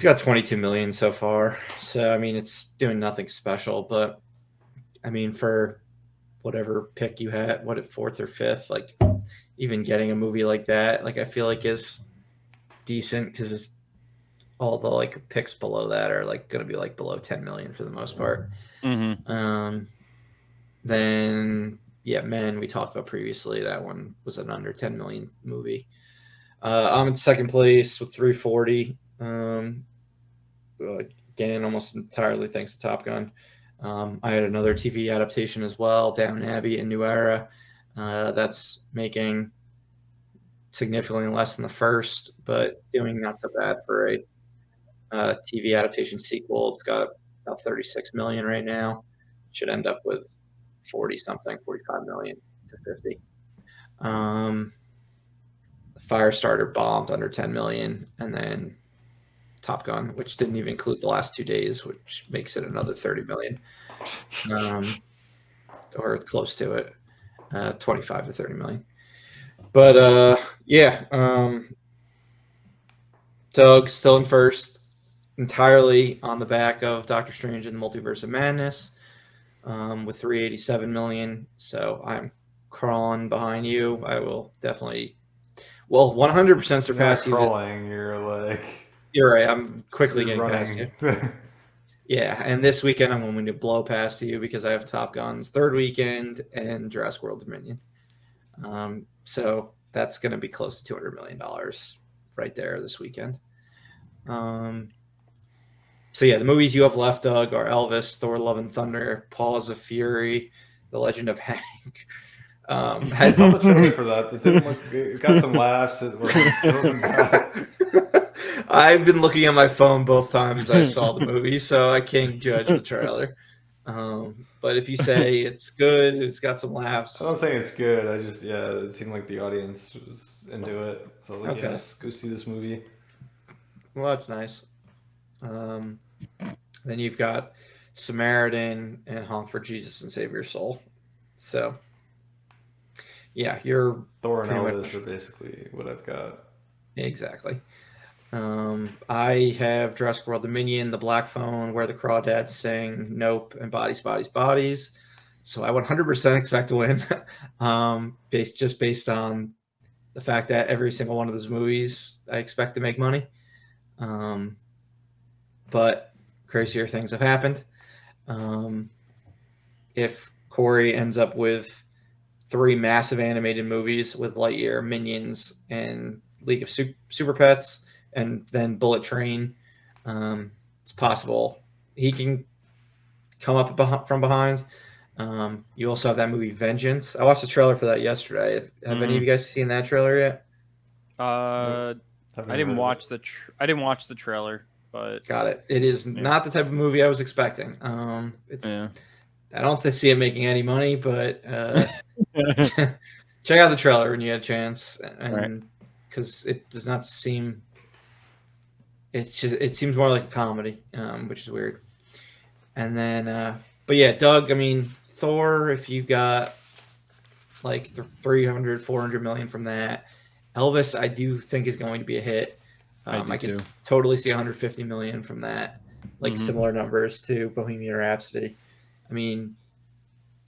22 million so far. So I mean, it's doing nothing special, but I mean, for whatever pick you had, fourth or fifth, even getting a movie like that, I feel like is decent because it's all the picks below that are going to be below 10 million for the most part. Mm-hmm. Then Men we talked about previously. That one was an under 10 million movie. I'm in second place with 340. Again, almost entirely thanks to Top Gun. I had another TV adaptation as well, Downton Abbey and New Era. That's making significantly less than the first, but doing not so bad for a TV adaptation sequel. It's got about 36 million right now. Should end up with 45 million to 50. Firestarter bombed under 10 million, and then Top Gun, which didn't even include the last 2 days, which makes it another 30 million, or close to it, 25 to 30 million. But Doug still in first, entirely on the back of Doctor Strange and the Multiverse of Madness, with 387 million. So I'm crawling behind you. I will definitely, 100% surpass you. You're right. I'm quickly getting past you. Yeah, and this weekend I'm going to blow past you because I have Top Gun's third weekend and Jurassic World Dominion. So that's going to be close to $200 million right there this weekend. So yeah, the movies you have left, Doug, are Elvis, Thor: Love and Thunder, Paws of Fury, The Legend of Hank. I saw the trailer for that. It didn't look. It got some laughs. It wasn't bad. I've been looking at my phone both times I saw the movie, so I can't judge the trailer. But if you say it's good, it's got some laughs. I'm not saying it's good. I just it seemed like the audience was into it. So I was like, yes, go see this movie. Well, that's nice. Then you've got Samaritan and Honk for Jesus and Save Your Soul. So yeah, you're Thor and Elvis are basically what I've got. Exactly. I have Jurassic World Dominion, The Black Phone, Where the Crawdads Sing, Nope, and Bodies, Bodies, Bodies. So I 100% expect to win, based on the fact that every single one of those movies I expect to make money. But crazier things have happened. If Corey ends up with 3 massive animated movies with Lightyear, Minions, and League of Super Pets, and then Bullet Train, it's possible he can come up from behind. You also have that movie Vengeance. I watched the trailer for that yesterday. Have any of you guys seen that trailer yet? I didn't watch the trailer, but got it. It is not the type of movie I was expecting. I don't see it making any money, but check out the trailer when you get a chance, and because it does not seem. It seems more like a comedy, which is weird. And then, but yeah, Doug. I mean, Thor. If you got 300, 400 million from that, Elvis, I do think is going to be a hit. I can totally see 150 million from that. Similar numbers to Bohemian Rhapsody. I mean,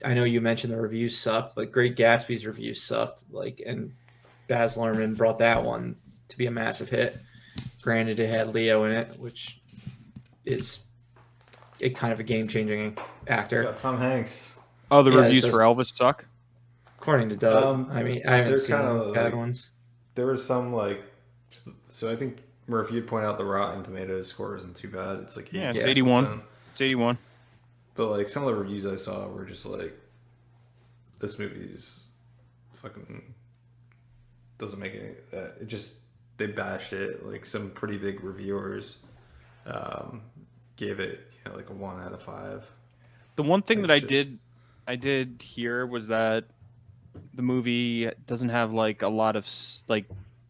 I know you mentioned the reviews sucked. Great Gatsby's reviews sucked. And Baz Luhrmann brought that one to be a massive hit. Granted, it had Leo in it, which is a kind of a game-changing actor. Got Tom Hanks. Oh, the reviews for Elvis suck? According to Doug. I mean, I haven't seen bad ones. There was some, like... So I think, Murph, you'd point out the Rotten Tomatoes score isn't too bad. It's like... Yeah, it's 81. Something. It's 81. But, like, some of the reviews I saw were just like, this movie's fucking... doesn't make any... it just... They bashed it. Like, some pretty big reviewers gave it, like a 1 out of 5. The one thing that I did hear was that the movie doesn't have like a lot of like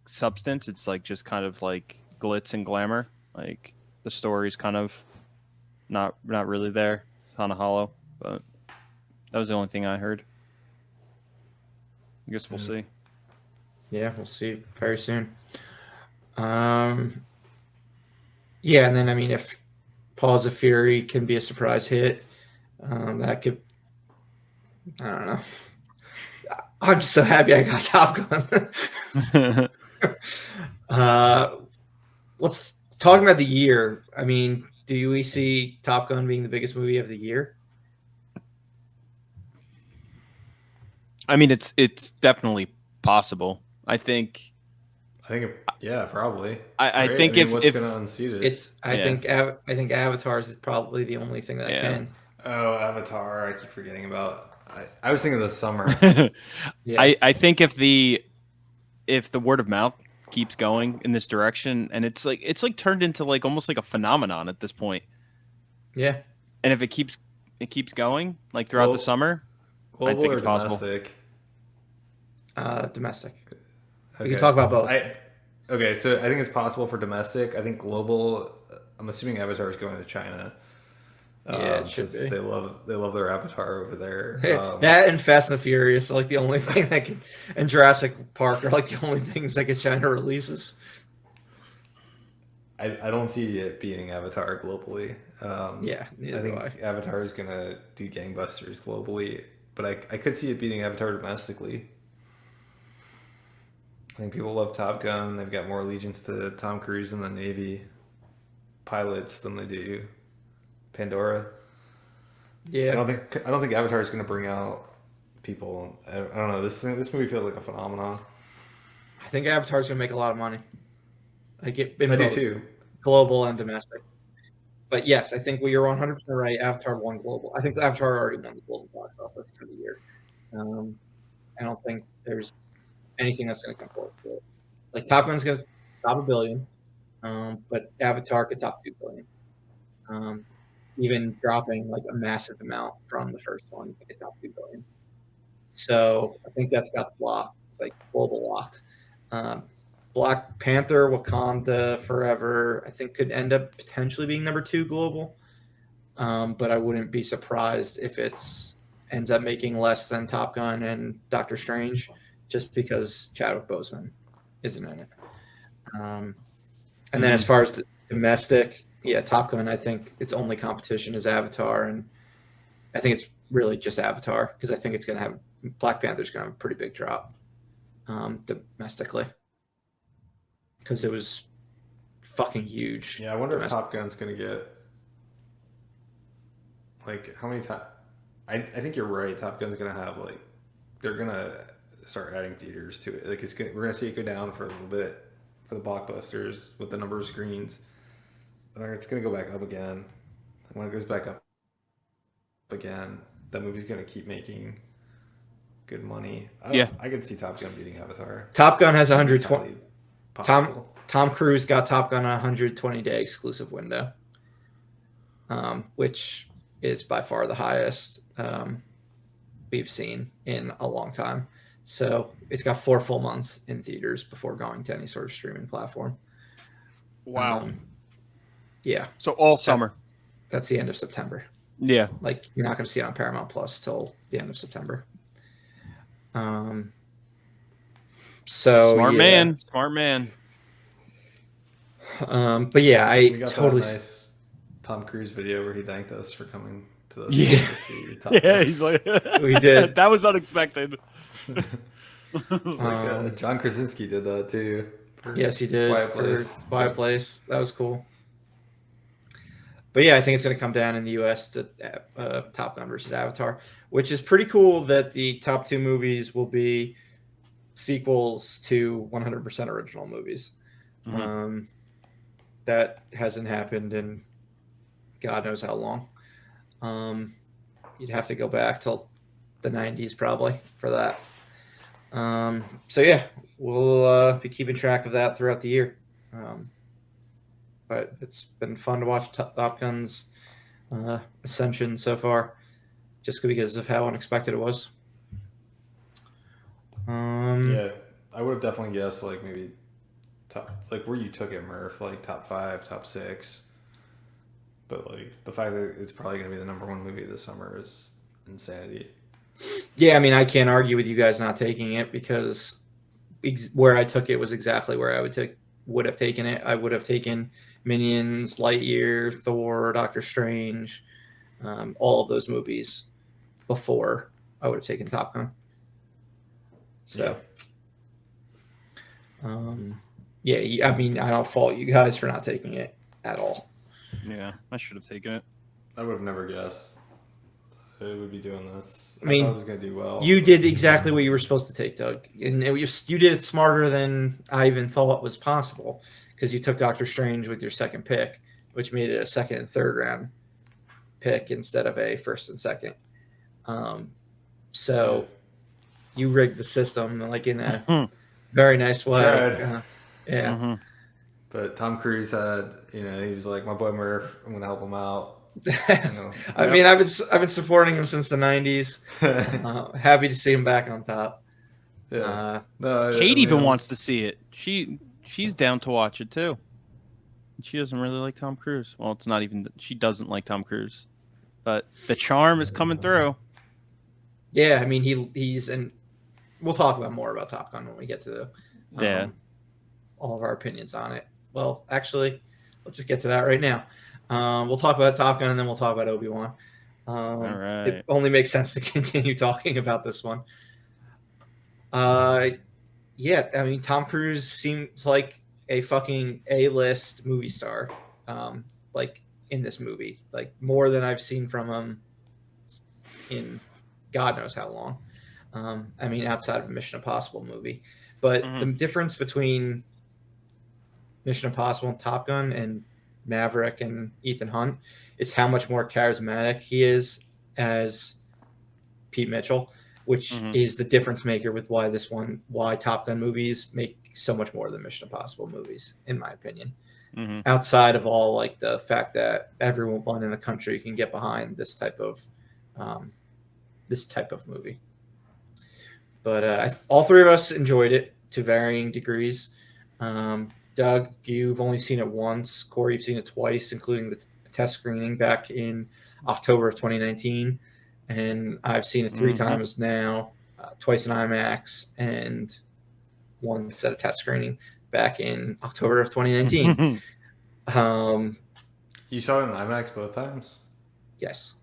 substance. It's like just kind of like glitz and glamour. Like the story's kind of not really there. It's kind of hollow. But that was the only thing I heard. I guess we'll see. Yeah, we'll see very soon. Yeah, and then I mean, if Paws of Fury can be a surprise hit, that could. I don't know. I'm just so happy I got Top Gun. Let's talk about the year. I mean, do we see Top Gun being the biggest movie of the year? I mean, it's definitely possible. I think, yeah, probably. I think if what's going to unseat it? I think Avatar's is probably the only thing that can. Oh, Avatar! I keep forgetting about. I was thinking of the summer. I think if the word of mouth keeps going in this direction, and it's like turned into like almost like a phenomenon at this point. Yeah. And if it keeps going like throughout the summer, global I think or it's possible. domestic? Domestic. Okay. We can talk about both. Okay, so I think it's possible for domestic. I think global. I'm assuming Avatar is going to China. Yeah, it should be. They love their Avatar over there. That and Fast and the Furious are like the only thing that can, and Jurassic Park are like the only things that get China releases. I don't see it beating Avatar globally. Yeah, I think Avatar is gonna do gangbusters globally, but I could see it beating Avatar domestically. I think people love Top Gun. They've got more allegiance to Tom Cruise and the Navy pilots than they do Pandora. Yeah, I don't think Avatar is going to bring out people. I don't know. This movie feels like a phenomenon. I think Avatar is going to make a lot of money. I do too, global and domestic. But yes, I think you're 100% right. Avatar won global. I think Avatar already won the global box office for the year. I don't think there's anything that's going to come close to it. Like Top Gun's going to top $1 billion, but Avatar could top $2 billion. Even dropping like a massive amount from the first one, it could top $2 billion. So I think that's got locked, like global locked. Black Panther, Wakanda Forever, I think could end up potentially being number 2 global. But I wouldn't be surprised if it's ends up making less than Top Gun and Doctor Strange, just because Chadwick Boseman isn't in it. And then as far as domestic, yeah, Top Gun, I think its only competition is Avatar, and I think it's really just Avatar because I think it's going to have Black Panther's going to have a pretty big drop domestically because it was fucking huge. Yeah, I wonder if Top Gun's going to get like how many times. I think you're right. Top Gun's going to have like they're going to start adding theaters to it. Like we're going to see it go down for a little bit for the blockbusters with the number of screens. It's going to go back up again. And when it goes back up again, that movie's going to keep making good money. I could see Top Gun beating Avatar. Top Gun has 120. Tom Cruise got Top Gun a 120-day exclusive window, which is by far the highest we've seen in a long time. So it's got 4 full months in theaters before going to any sort of streaming platform. Wow. Yeah. So all summer. That's the end of September. Yeah. Like you're not going to see it on Paramount Plus till the end of September. So smart man. But yeah, we got that nice Tom Cruise video where he thanked us for coming to the to see Top Gun. He's like we did. That was unexpected. John Krasinski did that too. Yes, he did. Quiet Place. That was cool. But yeah, I think it's going to come down in the U.S. to Top Gun versus Avatar, which is pretty cool that the top two movies will be sequels to 100% original movies. Mm-hmm. That hasn't happened in God knows how long. You'd have to go back till the 90s probably for that. So yeah, we'll be keeping track of that throughout the year. But it's been fun to watch Top Gun's ascension so far, just because of how unexpected it was. Yeah, I would have definitely guessed like maybe top, like where you took it, Murph, like top 5, top 6. But like the fact that it's probably going to be the number 1 movie this summer is insanity. Yeah, I mean, I can't argue with you guys not taking it because where I took it was exactly where I would have taken it. I would have taken Minions, Lightyear, Thor, Doctor Strange, all of those movies before I would have taken Top Gun. So, yeah, I mean, I don't fault you guys for not taking it at all. Yeah, I should have taken it. I would have never guessed it would be doing this. I mean, thought it was going to do well. You did exactly what you were supposed to take, Doug. And you did it smarter than I even thought was possible because you took Doctor Strange with your second pick, which made it a second and third round pick instead of a first and second. So you rigged the system like in a very nice way. Yeah. Mm-hmm. But Tom Cruise had, he was like, my boy Murph, I'm going to help him out. I mean, I've been supporting him since the 90s. Happy to see him back on top. Yeah. Kate even wants to see it. She's down to watch it too. She doesn't really like Tom Cruise. Well, it's not even that she doesn't like Tom Cruise, but the charm is coming through. Yeah, I mean he's and we'll talk about more about Top Gun when we get to all of our opinions on it. Well, actually, let's just get to that right now. We'll talk about Top Gun and then we'll talk about Obi-Wan. All right. It only makes sense to continue talking about this one. Yeah, I mean, Tom Cruise seems like a fucking A-list movie star, like in this movie, like more than I've seen from him in God knows how long. I mean, outside of a Mission Impossible movie, but the difference between Mission Impossible and Top Gun and Maverick and Ethan Hunt is how much more charismatic he is as Pete Mitchell, which is the difference maker with why Top Gun movies make so much more than Mission Impossible movies, in my opinion. Outside of all like the fact that everyone in the country can get behind this type of movie. But all three of us enjoyed it to varying degrees. Doug, you've only seen it once. Corey, you've seen it twice, including the test screening back in October of 2019. And I've seen it 3 times now, twice in IMAX and one set of test screening back in October of 2019. You saw it in IMAX both times? Yes.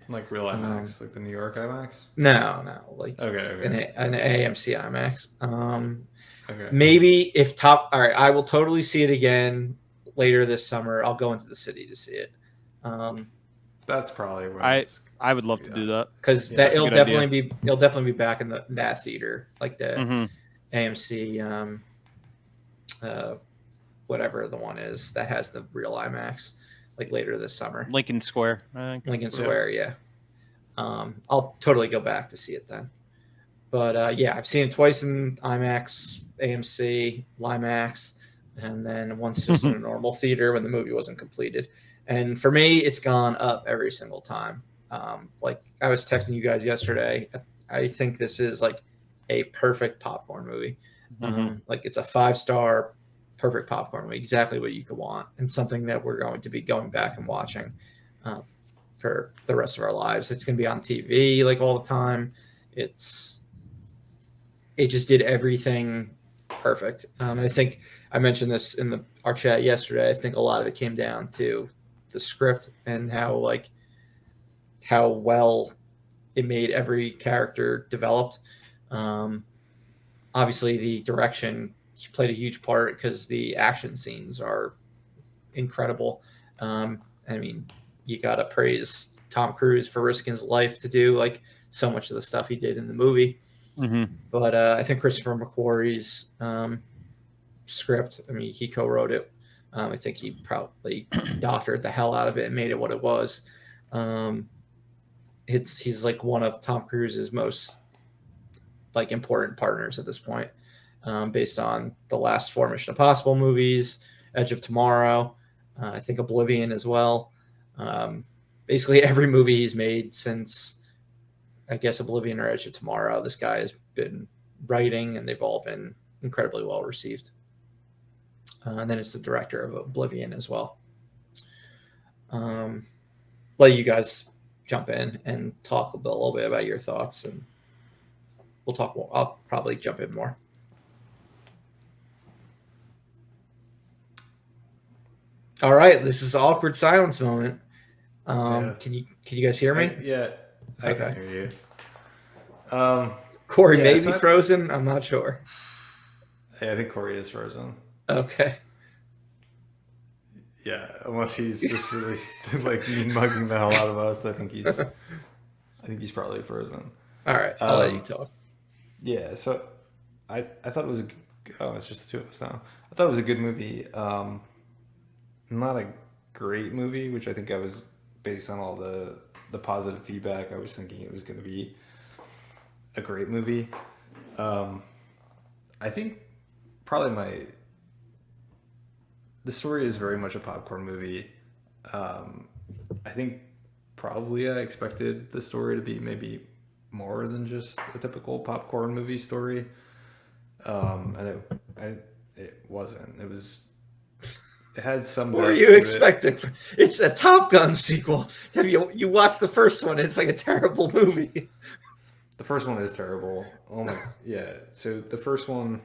Like real IMAX, like the New York IMAX? No, like okay. An AMC IMAX. Okay. Maybe if all right, I will totally see it again later this summer. I'll go into the city to see it. That's probably when I would love to do that because it'll definitely be back in that theater, like the AMC, whatever the one is that has the real IMAX, like later this summer. Lincoln Square, I think. Lincoln Square, yeah. I'll totally go back to see it then. But yeah, I've seen it twice in IMAX, AMC, LIMAX, and then once just in a normal theater when the movie wasn't completed. And for me, it's gone up every single time. Like I was texting you guys yesterday, I think this is like a perfect popcorn movie. Like it's a 5-star perfect popcorn movie, exactly what you could want, and something that we're going to be going back and watching for the rest of our lives. It's going to be on TV like all the time. It just did everything perfect. I think I mentioned this in our chat yesterday. I think a lot of it came down to the script and how well it made every character developed. Obviously, the direction played a huge part because the action scenes are incredible. I mean, you gotta praise Tom Cruise for risking his life to do like so much of the stuff he did in the movie. Mm-hmm. But I think Christopher McQuarrie's script, I mean, he co-wrote it. I think he probably doctored the hell out of it and made it what it was. He's like one of Tom Cruise's most like important partners at this point, based on the last 4 Mission Impossible movies, Edge of Tomorrow, I think Oblivion as well. Basically every movie he's made since, I guess, Oblivion or Edge of Tomorrow, this guy has been writing, and they've all been incredibly well received. And then it's the director of Oblivion as well. Let you guys jump in and talk a little bit about your thoughts, and we'll talk more. I'll probably jump in more. All right, this is awkward silence moment. Can you guys hear me? I can hear you. Corey may be frozen. I'm not sure. Yeah, I think Corey is frozen. Okay. Yeah, unless he's just really like mugging the hell out of us, I think he's probably frozen. All right, I'll let you talk. Yeah, so I thought it was it's just the two of us now. I thought it was a good movie. Not a great movie, which I think I was based on all the positive feedback. I was thinking it was going to be a great movie. I think probably the story is very much a popcorn movie. I think probably I expected the story to be maybe more than just a typical popcorn movie story. And it wasn't. It had some. What are you expecting? It's a Top Gun sequel. Have you watched the first one? It's like a terrible movie. The first one is terrible. Oh my, yeah. So the first one,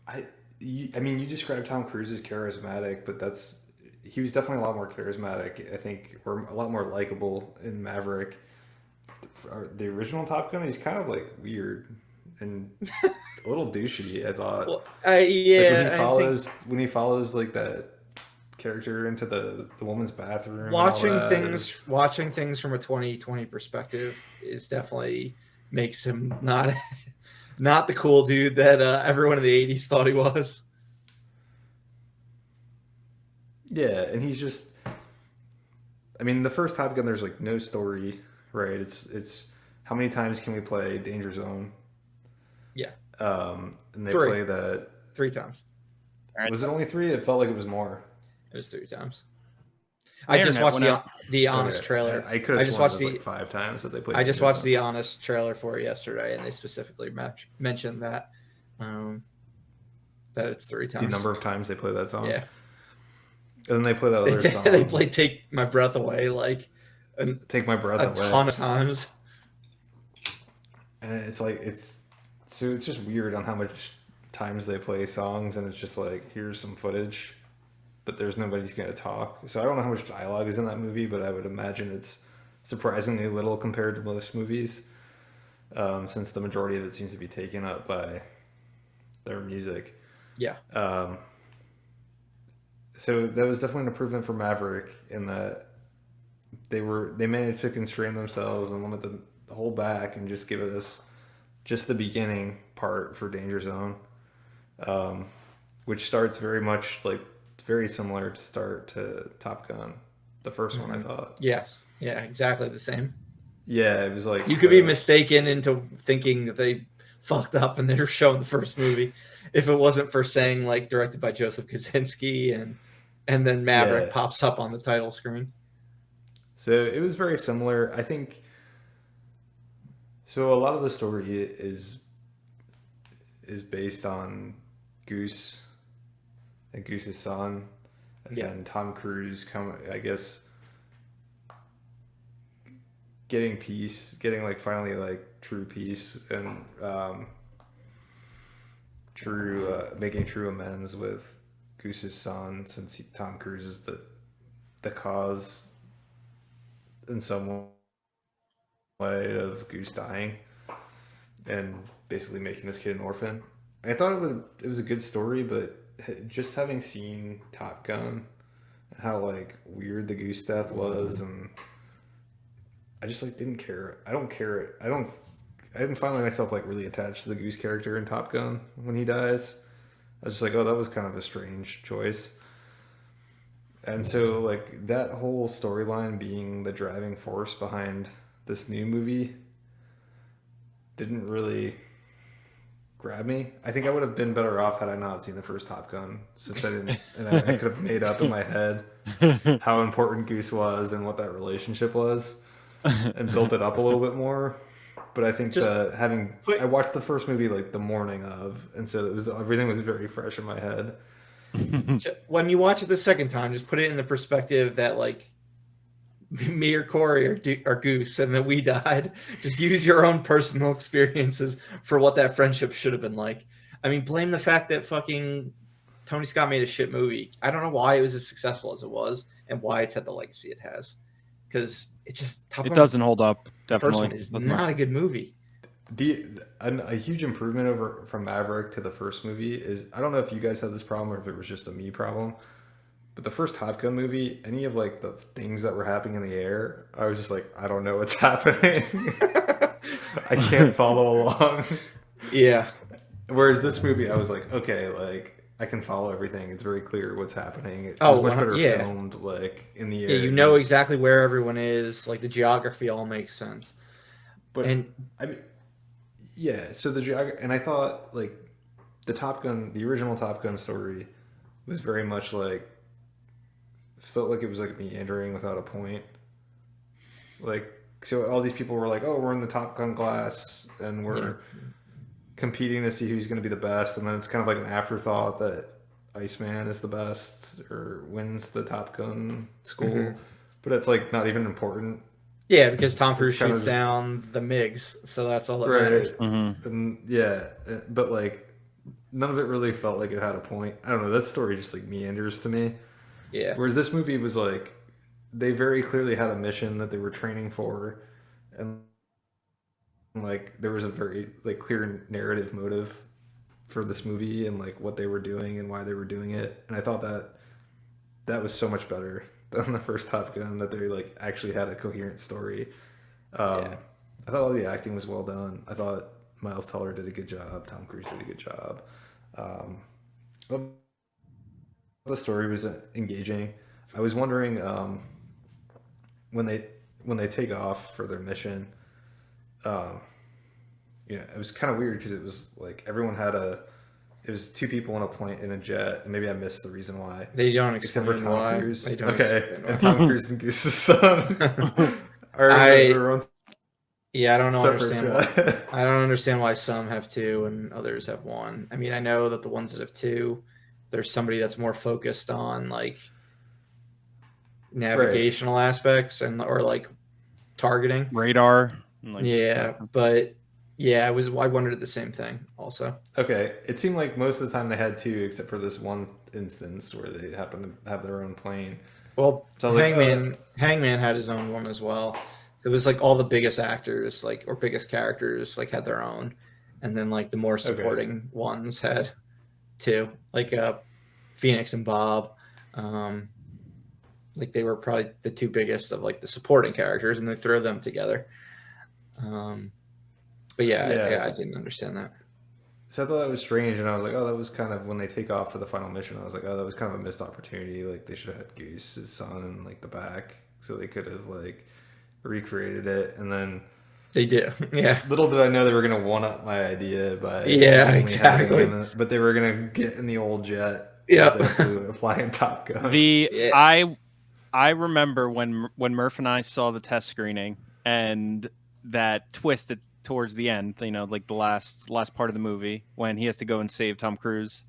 I mean, you described Tom Cruise as charismatic, but he was definitely a lot more charismatic, I think, or a lot more likable in Maverick. The original Top Gun, he's kind of like weird and a little douchey, I thought. Well, yeah. Like when he follows like that character into the woman's bathroom. Watching things from a 2020 perspective is definitely makes him not the cool dude that everyone in the 80s thought he was. Yeah, and he's just, I mean, the first Top Gun, there's like no story, right? It's how many times can we play Danger Zone? Yeah. And they play that 3 times. Was it only 3? It felt like it was more. It was 3 times. I just watched the Honest trailer. I could have watched like 5 times that they played. I just watched the Honest trailer for it yesterday, and they specifically mentioned that it's 3 times. The number of times they play that song. Yeah. And then they play that other song. They play "Take My Breath Away" "Take My Breath Away" a ton of times. And it's like it's just weird on how much times they play songs, and it's just like, here's some footage, but there's nobody's gonna talk. So I don't know how much dialogue is in that movie, but I would imagine it's surprisingly little compared to most movies, since the majority of it seems to be taken up by their music. Yeah. So that was definitely an improvement for Maverick in that they managed to constrain themselves and limit the whole back and just give us just the beginning part for Danger Zone, which starts very much like very similar to Top Gun, the first one, I thought. Yes. Yeah, exactly the same. Yeah, it was like you could be mistaken into thinking that they fucked up and they were showing the first movie if it wasn't for saying like directed by Joseph Kosinski and then Maverick pops up on the title screen. So it was very similar, I think. So a lot of the story is based on Goose and Goose's son, and Tom Cruise getting finally like true peace and making true amends with Goose's son, since Tom Cruise is the cause in some way of Goose dying and basically making this kid an orphan. I thought it was a good story, but just having seen Top Gun how like weird the Goose death was, and I just like didn't care. I don't care. I didn't find myself like really attached to the Goose character in Top Gun when he dies. I was just like, oh, that was kind of a strange choice. And so like that whole storyline being the driving force behind this new movie didn't really grab me. I think I would have been better off had I not seen the first Top Gun, since I didn't, and I could have made up in my head how important Goose was and what that relationship was, and built it up a little bit more. But I think I watched the first movie like the morning of, and so everything was very fresh in my head. When you watch it the second time, just put it in the perspective that like me or Corey or Goose and that we died. Just use your own personal experiences for what that friendship should have been like. I mean, blame the fact that fucking Tony Scott made a shit movie. I don't know why it was as successful as it was and why it's had the legacy it has. Because it just it doesn't hold up. Definitely, first one is not a good movie. A huge improvement over from Maverick to the first movie is, I don't know if you guys had this problem or if it was just a me problem, but the first Top Gun movie, any of like the things that were happening in the air, I was just like, I don't know what's happening. I can't follow along. Yeah. Whereas this movie, I was like, okay, like I can follow everything. It's very clear what's happening. It was much better filmed, like in the air. Yeah, you know exactly where everyone is. Like the geography all makes sense. But I mean, yeah. So the geography, and I thought like the original Top Gun story was very much like, felt like it was like meandering without a point. Like, so all these people were like, oh, we're in the Top Gun class and we're competing to see who's going to be the best, and then it's kind of like an afterthought that Iceman is the best or wins the Top Gun school, but it's like not even important. Yeah, because Tom Cruise shoots down the MiGs, so that's all that matters. And yeah, but like none of it really felt like it had a point. I don't know, that story just like meanders to me. Yeah. Whereas this movie was like, they very clearly had a mission that they were training for, and like there was a very like clear narrative motive for this movie and like what they were doing and why they were doing it. And I thought that was so much better than the first Top Gun, that they like actually had a coherent story. I thought all the acting was well done. I thought Miles Teller did a good job. Tom Cruise did a good job. The story was engaging. I was wondering when they take off for their mission. It was kind of weird because it was like everyone had it was two people in a plane in a jet, and maybe I missed the reason why. They don't explain except for Tom why. Cruise. They don't okay, and Tom Cruise and Goose's son are their own. Yeah, I don't understand. I don't understand why some have two and others have one. I mean, I know that the ones that have two, there's somebody that's more focused on like navigational aspects or like targeting radar. But yeah, I wondered the same thing also. Okay, it seemed like most of the time they had two, except for this one instance where they happened to have their own plane. Well, so Hangman had his own one as well. So it was like all the biggest actors, like or biggest characters, like had their own, and then like the more supporting ones had two, like Phoenix and Bob. Like they were probably the two biggest of like the supporting characters, and they throw them together. But I didn't understand that. So I thought that was strange, and I was like, oh, that was kind of when they take off for the final mission. I was like, oh, that was kind of a missed opportunity. Like they should have had Goose's son in like the back, so they could have like recreated it, and then they do. Yeah. Little did I know they were gonna one up my idea by exactly. But they were gonna get in the old jet. Yeah. Flying Top Gun. I remember when Murph and I saw the test screening and that twist towards the end, like the last part of the movie when he has to go and save Tom Cruise.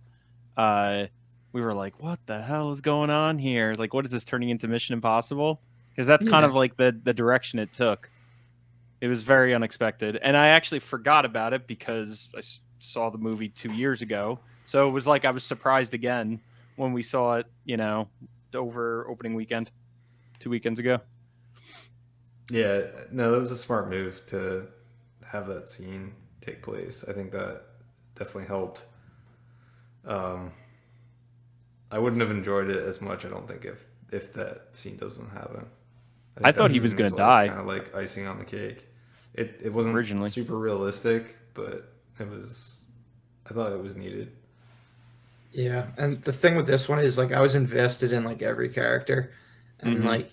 We were like, what the hell is going on here? Like, what is this turning into Mission Impossible? Because that's kind of like the direction it took. It was very unexpected. And I actually forgot about it because I saw the movie 2 years ago. So it was like I was surprised again when we saw it, over opening weekend 2 weekends ago. Yeah, no, that was a smart move to have that scene take place. I think that definitely helped. I wouldn't have enjoyed it as much. I don't think if that scene doesn't happen. I think thought that he was scene gonna like, die. kind of like icing on the cake. It wasn't Originally. super realistic, but it was. I thought it was needed. Yeah, and the thing with this one is like I was invested in like every character, and like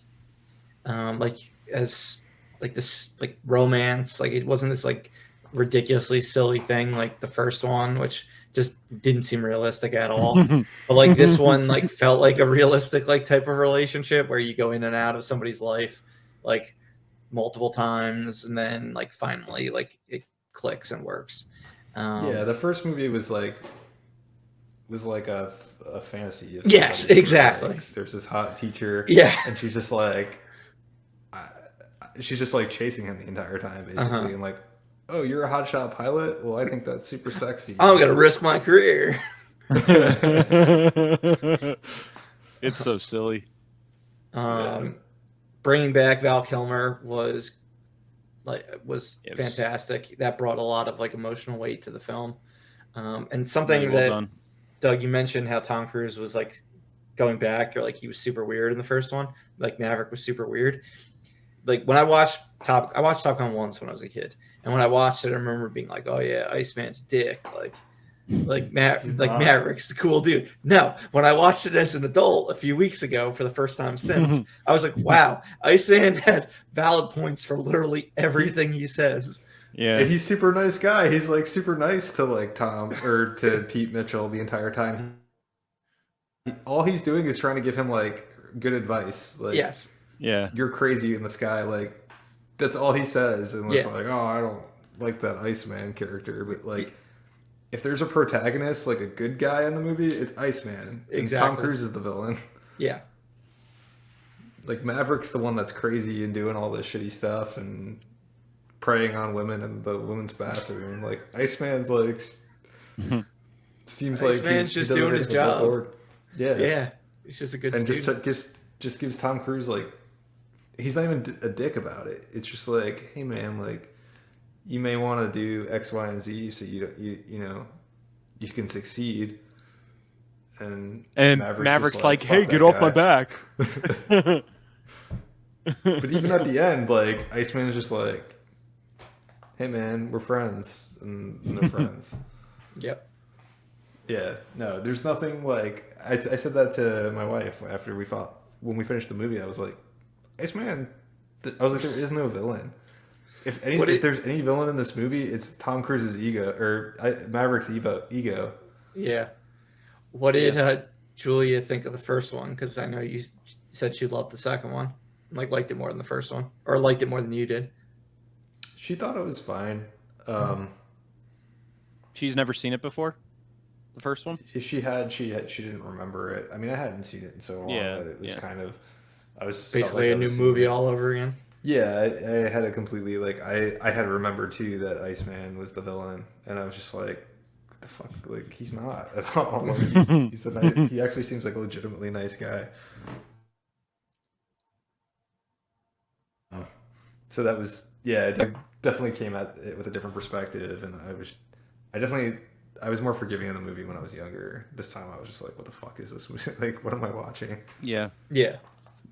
as like this like romance, like it wasn't this like ridiculously silly thing like the first one, which just didn't seem realistic at all. But like this one like felt like a realistic like type of relationship where you go in and out of somebody's life like multiple times, and then like finally like it clicks and works. Yeah, the first movie was like a fantasy of Yes, somebody where, exactly. like, there's this hot teacher, Yeah, and she's just like chasing him the entire time, basically, and like, oh, you're a hotshot pilot? Well, I think that's super sexy. I'm gonna risk my career. It's so silly. Bringing back Val Kilmer was It fantastic. That brought a lot of like emotional weight to the film. And was something really well that done. Doug, you mentioned how Tom Cruise was like going back, or like he was super weird in the first one. Like Maverick was super weird. Like when I watched Top Gun once when I was a kid, and when I watched it, I remember being like, "Oh yeah, Iceman's dick." Like Maverick's the cool dude. No, when I watched it as an adult a few weeks ago for the first time since, I was like, "Wow, Iceman had valid points for literally everything he says." Yeah, and he's super nice guy. He's like super nice to like Tom or to Pete Mitchell the entire time. All he's doing is trying to give him like good advice. Like, yes, yeah, you're crazy in the sky. Like, that's all he says. And it's Yeah. like, oh, I don't like that Iceman character. But like, if there's a protagonist, like a good guy in the movie, it's Iceman. And Exactly. Tom Cruise is the villain. yeah, Like, Maverick's the one that's crazy and doing all this shitty stuff and preying on women in the women's bathroom. Like, Iceman's like seems like Iceman's he just does doing his everything above job. board. Yeah. yeah. He's just a good And student. just gives Tom Cruise like, he's not even a dick about it. It's just like, hey man, like, you may want to do X, Y, and Z so you know you can succeed. And Maverick's like, "Fuck "Hey, that get off my guy." back." But even at the end, like, Iceman is just like, hey man, we're friends, and they're friends. Yep. Yeah, no, there's nothing like I said that to my wife after when we finished the movie. I was like, Iceman, I was like, there is no villain. If there's any villain in this movie, it's Tom Cruise's ego or Maverick's ego. Yeah. What did Julia think of the first one? Because I know you said she loved the second one, like liked it more than the first one, or liked it more than you did. She thought it was fine. She's never seen it before. The first one. She didn't remember it. I mean, I hadn't seen it in so long that it was kind of. I was basically a new movie all over again. Yeah, I had a completely like I had remembered too that Iceman was the villain, and I was just like, what the fuck? Like, he's not at all. Like, he actually seems like a legitimately nice guy. So that was it definitely came at it with a different perspective, and I was more forgiving of the movie when I was younger. This time I was just like, what the fuck is this movie? Like, what am I watching? Yeah.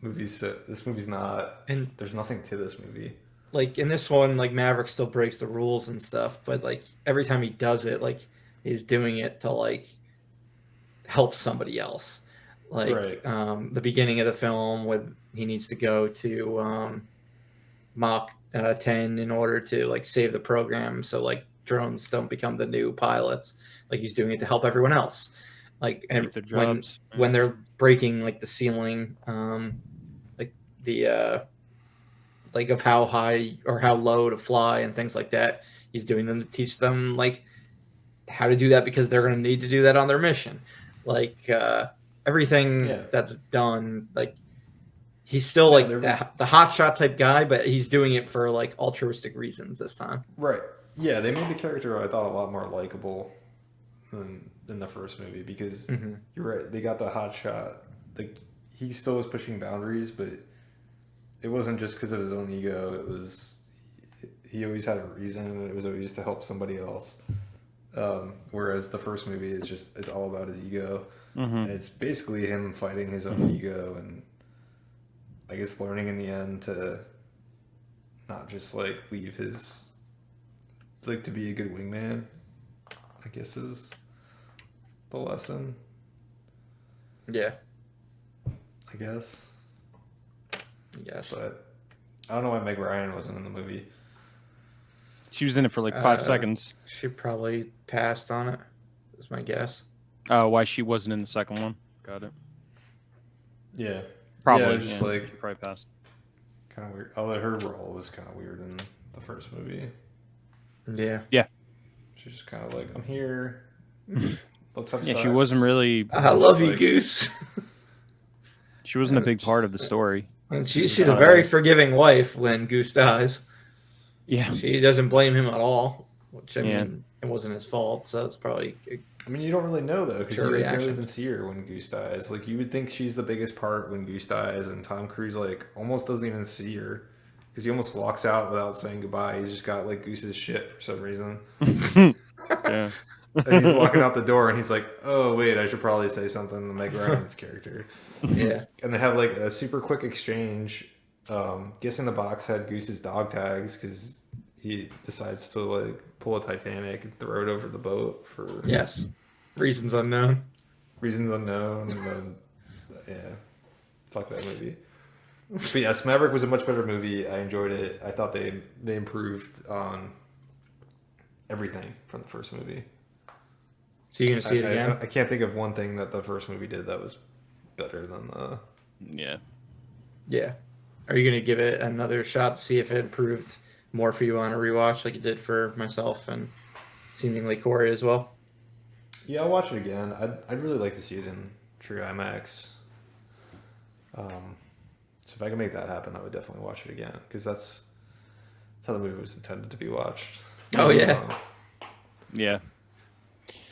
This movie's not, and there's nothing to this movie. Like in this one, like Maverick still breaks the rules and stuff, but like every time he does it, like he's doing it to like help somebody else. Like the beginning of the film when he needs to go to Mach 10 in order to like save the program, so like drones don't become the new pilots. Like he's doing it to help everyone else. Like when they're breaking like the ceiling, like the like of how high or how low to fly and things like that, he's doing them to teach them like how to do that because they're going to need to do that on their mission. Like everything that's done, like he's still like the hotshot type guy, but he's doing it for like altruistic reasons this time. Right. Yeah, they made the character, I thought, a lot more likable than the first movie because you're right. They got the hotshot. Like, he still was pushing boundaries, but it wasn't just because of his own ego. It was he always had a reason, and it was always to help somebody else. Whereas the first movie is it's all about his ego. And it's basically him fighting his own ego and I guess learning in the end to not just like leave his like to be a good wingman, I guess is the lesson. Yeah. I guess. Yes. But I don't know why Meg Ryan wasn't in the movie. She was in it for like 5 seconds. She probably passed on it, is my guess. Oh, why she wasn't in the second one. Got it. Yeah. Probably. Yeah, it was just like she probably passed. kind of weird. Although her role was kind of weird in the first movie. Yeah. Yeah. She's just kind of like, I'm here. Let's have Yeah, sex. she wasn't really. I love you, Goose. She wasn't a big part of the story. And she's a very forgiving wife when Goose dies. Yeah. She doesn't blame him at all, which I mean, it wasn't his fault, so it's probably. I mean, you don't really know though, because Sure you reaction. barely even see her when Goose dies. Like, you would think she's the biggest part when Goose dies, and Tom Cruise like almost doesn't even see her because he almost walks out without saying goodbye. He's just got like Goose's shit for some reason. Yeah. And he's walking out the door, and he's like, "Oh wait, I should probably say something to Meg Ryan's character." Yeah. And they have like a super quick exchange. Guess in the Box had Goose's dog tags because he decides to like pull a Titanic and throw it over the boat for Reasons unknown. reasons unknown. And then, yeah, fuck that movie. But yes, Maverick was a much better movie. I enjoyed it. I thought they improved on everything from the first movie. So you're gonna see it again? I can't think of one thing that the first movie did that was better than the. Yeah. Yeah. Are you gonna give it another shot to see if it improved more for you on a rewatch, like it did for myself and seemingly Corey as well? Yeah, I'll watch it again. I'd really like to see it in true IMAX. So if I can make that happen, I would definitely watch it again because that's how the movie was intended to be watched. Oh yeah. Yeah.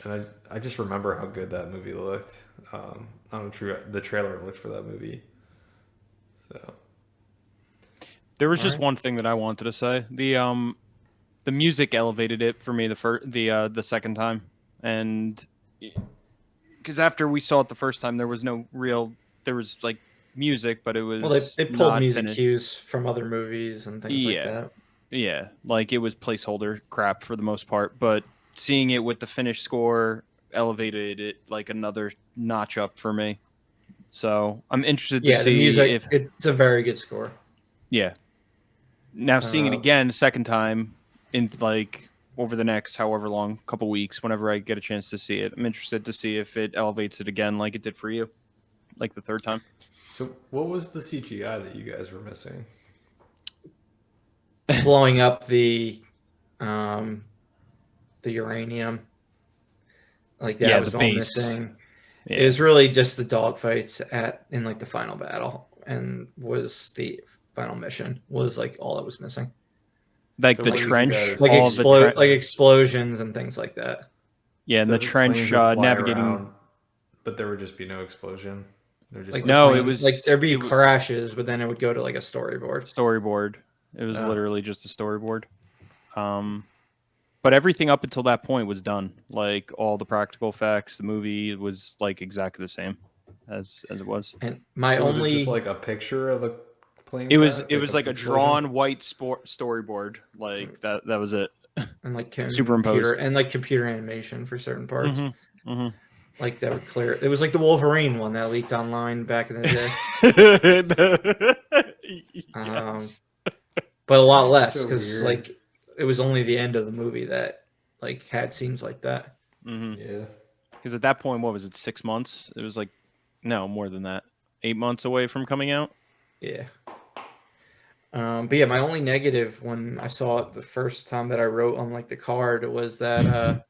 And I just remember how good that movie looked. On the trailer looked for that movie. So there was just one thing that I wanted to say. The music elevated it for me the second time, and because after we saw it the first time, there was like music, but it was they pulled music finished. cues from other movies and things like that. Yeah, like it was placeholder crap for the most part, but seeing it with the finished score elevated it like another notch up for me. So I'm interested to see the music, if it's a very good score. Yeah. Now seeing it again a second time in like over the next however long, couple weeks, whenever I get a chance to see it, I'm interested to see if it elevates it again like it did for you, like the third time. So what was the CGI that you guys were missing? Blowing up the uranium, like that was all missing. Yeah. It was really just the dogfights in like the final battle, and was the final mission was like all that was missing. Like the trench, like explosions and things like that. Yeah, and the trench navigating. Around, but there would just be no explosion. Just like no, it was like there'd be crashes, but then it would go to like a storyboard. It was literally just a storyboard. But everything up until that point was done. Like all the practical effects, the movie was like exactly the same as it was. And was it just like a picture of a plane? It was like a drawn white storyboard. Like that was it. And like superimposed and like computer animation for certain parts. Mm-hmm. Mm-hmm. Like that would clear. It was like the Wolverine one that leaked online back in the day. Yes. But a lot less because like it was only the end of the movie that like had scenes like that. Mm-hmm. Yeah. Because at that point, what was it? 6 months? It was like no more than that. 8 months away from coming out. Yeah. But yeah, my only negative when I saw it the first time that I wrote on like the card was that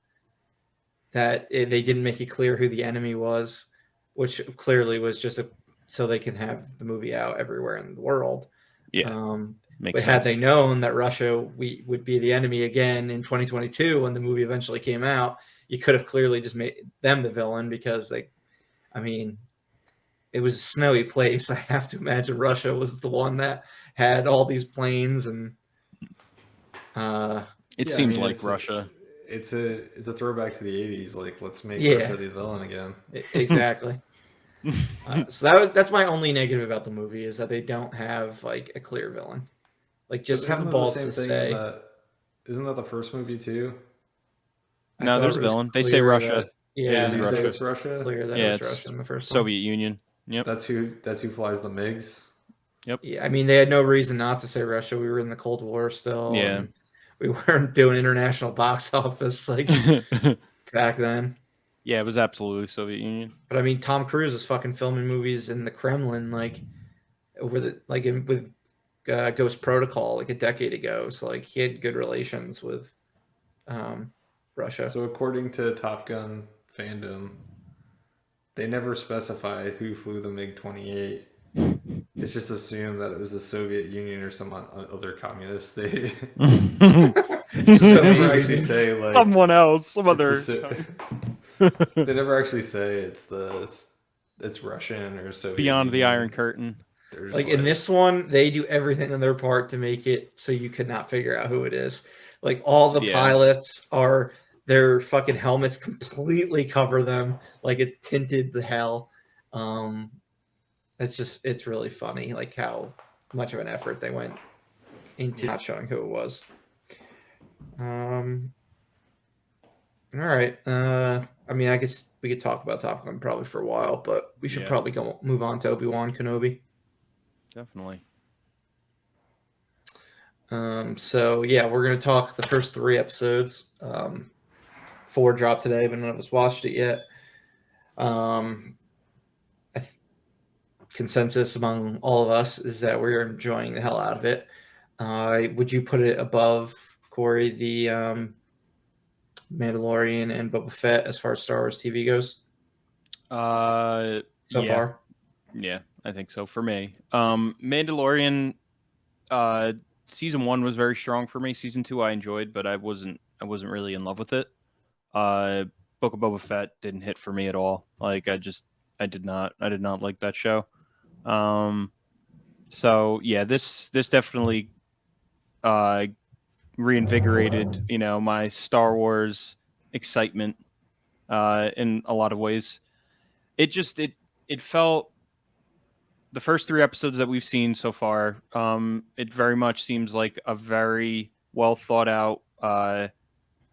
they didn't make it clear who the enemy was, which clearly was just so they can have the movie out everywhere in the world. Yeah. But had they known that Russia would be the enemy again in 2022 when the movie eventually came out, you could have clearly just made them the villain because it was a snowy place. I have to imagine Russia was the one that had all these planes and it seemed like Russia. it's a throwback to the 80s. Like, let's make Russia the villain again. Exactly. So that's my only negative about the movie, is that they don't have like a clear villain. Like, just have the balls to say. Isn't that the first movie too? No, there's a villain. They say Russia. Yeah, it is Russia. It's Russia. Clear that it was Russia in the first Soviet Union. Yep. That's who flies the MiGs. Yep. Yeah, I mean, they had no reason not to say Russia. We were in the Cold War still. Yeah. And we weren't doing international box office like back then. Yeah, it was absolutely Soviet Union. But I mean, Tom Cruise was fucking filming movies in the Kremlin, like with Ghost Protocol, like a decade ago. So like he had good relations with Russia. So according to Top Gun fandom, they never specified who flew the MiG-28. It's just assumed that it was the Soviet Union or some other communist state. They never actually say like someone else, some other. They never actually say it's Russian or Soviet. Beyond Union. the Iron Curtain. Like in this one, they do everything on their part to make it so you could not figure out who it is. Like all the pilots are, their fucking helmets completely cover them, like it's tinted the hell. It's really funny, like how much of an effort they went into not showing who it was. All right. I mean, we could talk about Top Gun probably for a while, but we should probably move on to Obi-Wan Kenobi. Definitely. So yeah, we're gonna talk the first 3 episodes. 4 dropped today, but none of us watched it yet. Consensus among all of us is that we're enjoying the hell out of it. Would you put it above, Corey, the Mandalorian and Boba Fett as far as Star Wars TV goes? So far? Yeah, I think so for me. Mandalorian season 1 was very strong for me. Season 2 I enjoyed, but I wasn't really in love with it. Book of Boba Fett didn't hit for me at all. Like I did not like that show. So yeah, this definitely reinvigorated, my Star Wars excitement in a lot of ways. It felt, the first 3 episodes that we've seen so far, it very much seems like a very well thought out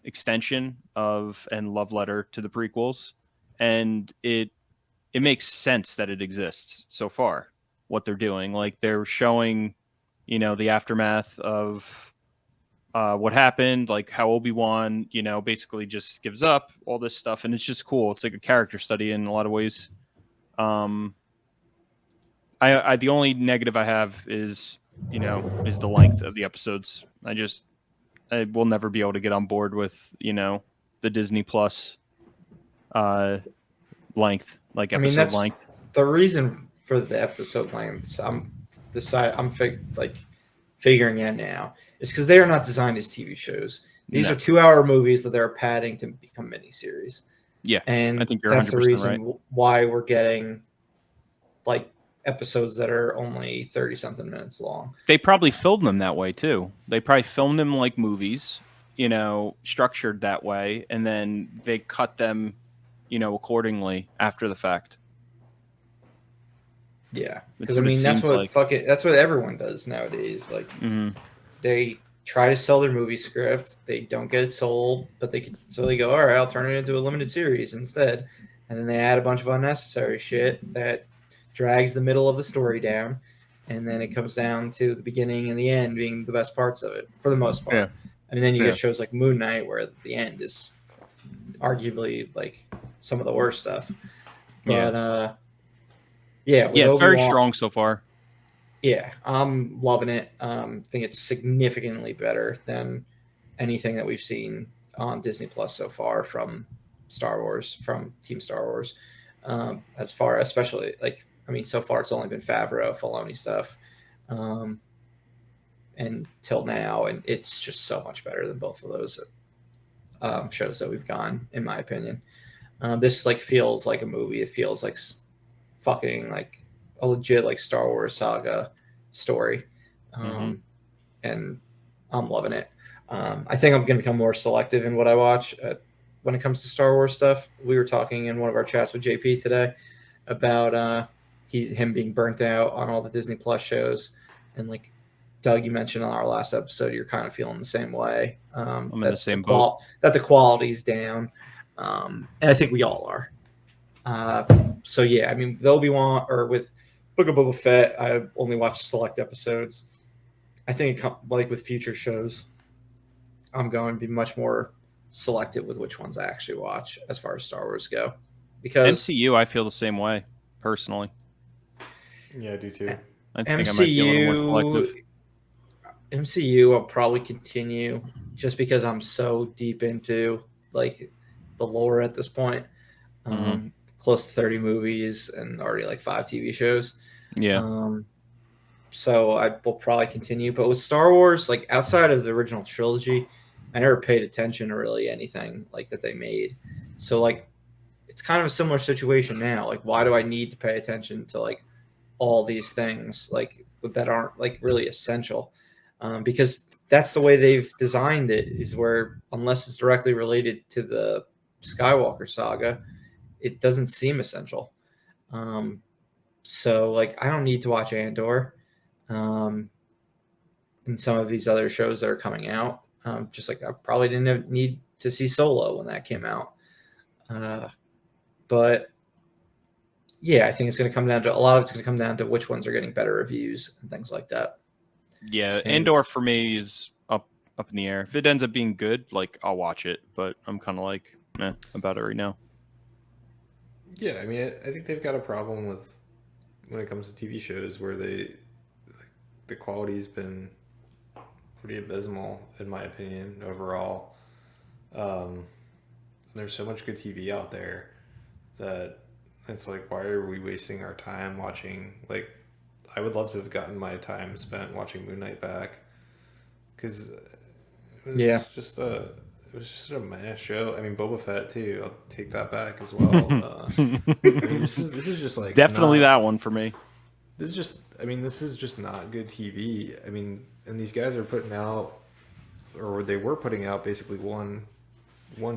extension of and love letter to the prequels, and it makes sense that it exists so far. What they're doing, like they're showing, the aftermath of what happened, like how Obi-Wan, basically just gives up all this stuff, and it's just cool. It's like a character study in a lot of ways. The only negative I have is the length of the episodes. I will never be able to get on board with, the Disney Plus length, like episode length. The reason for the episode lengths, figuring it now, is because they are not designed as TV shows. These are 2-hour movies that they're padding to become miniseries. Yeah, and I think you're that's 100% the reason right. Why we're getting like episodes that are only 30-something minutes long. They probably filmed them that way too. They probably filmed them like movies, structured that way, and then they cut them, accordingly after the fact. Yeah, because I mean that's what everyone does nowadays. Like they try to sell their movie script, they don't get it sold, but they go, all right, I'll turn it into a limited series instead, and then they add a bunch of unnecessary shit that drags the middle of the story down, and then it comes down to the beginning and the end being the best parts of it for the most part. Yeah. I mean, then you get shows like Moon Knight where the end is arguably like some of the worst stuff. But it's very strong so far. Yeah, I'm loving it. I think it's significantly better than anything that we've seen on Disney Plus so far from Star Wars, from Team Star Wars. As far, especially so far it's only been Favreau, Filoni stuff, and till now, and it's just so much better than both of those shows that we've gone, in my opinion. This feels like a movie. It feels like fucking like a legit Star Wars saga story, and I'm loving it. I think I'm going to become more selective in what I watch when it comes to Star Wars stuff. We were talking in one of our chats with JP today about him being burnt out on all the Disney Plus shows, and like Doug, you mentioned on our last episode, you're kind of feeling the same way. I'm in the same boat. That the quality's down, and I think we all are. So yeah, I mean, with Obi-Wan or with Book of Boba Fett, I only watched select episodes. I think like with future shows, I'm going to be much more selective with which ones I actually watch as far as Star Wars go. Because MCU, I feel the same way personally. Yeah, I do too. I think I might be a little more selective. MCU will probably continue just because I'm so deep into like the lore at this point. Close to 30 movies and already like 5 TV shows. Yeah. So I will probably continue. But with Star Wars, like outside of the original trilogy, I never paid attention to really anything like that they made. So like it's kind of a similar situation now. Like why do I need to pay attention to like all these things like that aren't like really essential? Because that's the way they've designed it, is where unless it's directly related to the Skywalker saga, it doesn't seem essential. So like I don't need to watch Andor and some of these other shows that are coming out. Just like I probably didn't need to see Solo when that came out. But yeah, I think it's going to come down to a lot of it's going to come down to which ones are getting better reviews and things like that. Yeah, Andor for me is up in the air. If it ends up being good, like I'll watch it, but I'm kind of like about it right now. Yeah, I mean, I think they've got a problem with when it comes to TV shows where the quality's been pretty abysmal in my opinion overall. There's so much good TV out there that it's like, why are we wasting our time watching? Like, I would love to have gotten my time spent watching Moon Knight back, because it was just a meh show. I mean, Boba Fett too. I'll take that back as well. I mean, this is just like definitely that one for me. This is just not good TV. I mean, and these guys are putting out, or they were putting out basically one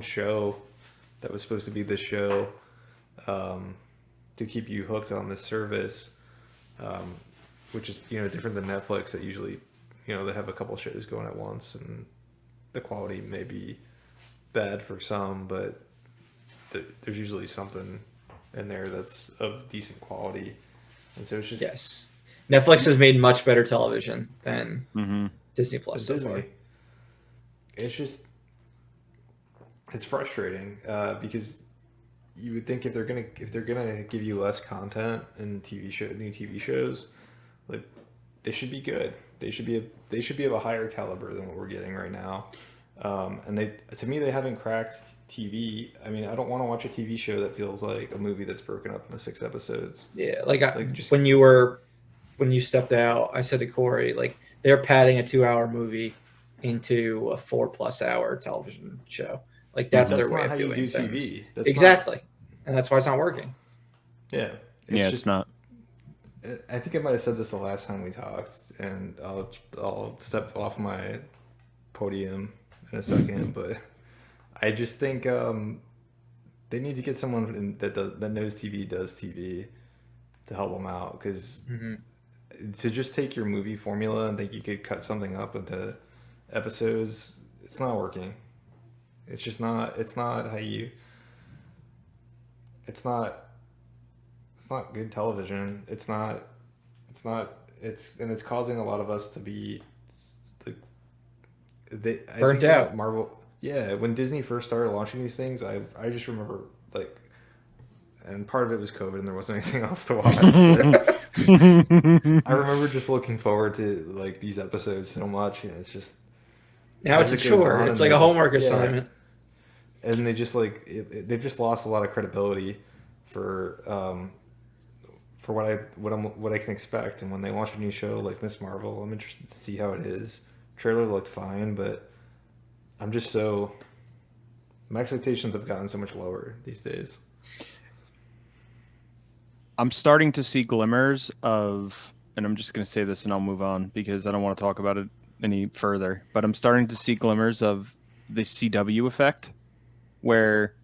show that was supposed to be the show to keep you hooked on this service, which is different than Netflix that usually they have a couple shows going at once and the quality may be bad for some, but there's usually something in there that's of decent quality. And so it's just... Yes. Netflix has made much better television than Disney Plus so far. It's frustrating because you would think if they're gonna give you less content in new TV shows, like they should be good. They should be of a higher caliber than what we're getting right now. And they haven't cracked TV. I mean, I don't want to watch a TV show that feels like a movie that's broken up into 6 episodes. Yeah, when you stepped out, I said to Corey, like they're padding a 2-hour movie into a 4+ hour television show. Like that's their way of doing things. TV. Exactly, and that's why it's not working. Yeah, it's not. I think I might have said this the last time we talked, and I'll step off my podium in a second, but I just think they need to get someone that knows TV, does TV, to help them out, because to just take your movie formula and think you could cut something up into episodes, it's not working. It's just not. It's not how you. It's not good television. It's causing a lot of us to be burnt out. Marvel, yeah. When Disney first started launching these things, I just remember like, and part of it was COVID and there wasn't anything else to watch. I remember just looking forward to like these episodes so much, and it's just now it's a chore. It's like a homework assignment. And they just they've just lost a lot of credibility for what I can expect. And when they launch a new show like Miss Marvel, I'm interested to see how it is. Trailer looked fine, but my expectations have gotten so much lower these days. I'm starting to see glimmers of, and I'm just going to say this and I'll move on because I don't want to talk about it any further, but I'm starting to see glimmers of the CW effect, where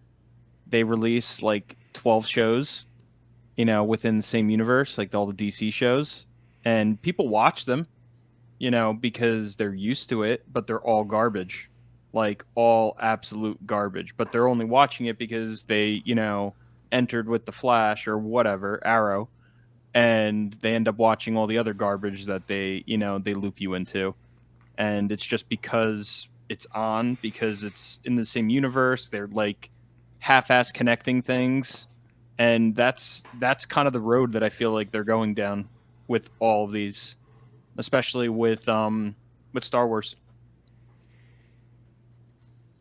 they release like 12 shows, within the same universe, like all the DC shows, and people watch them, because they're used to it, but they're all garbage, like all absolute garbage. But they're only watching it because they, entered with the Flash or whatever, Arrow, and they end up watching all the other garbage that they loop you into. And it's just because it's on, because it's in the same universe. They're like half-ass connecting things, and that's kind of the road that I feel like they're going down with all of these, especially with Star Wars.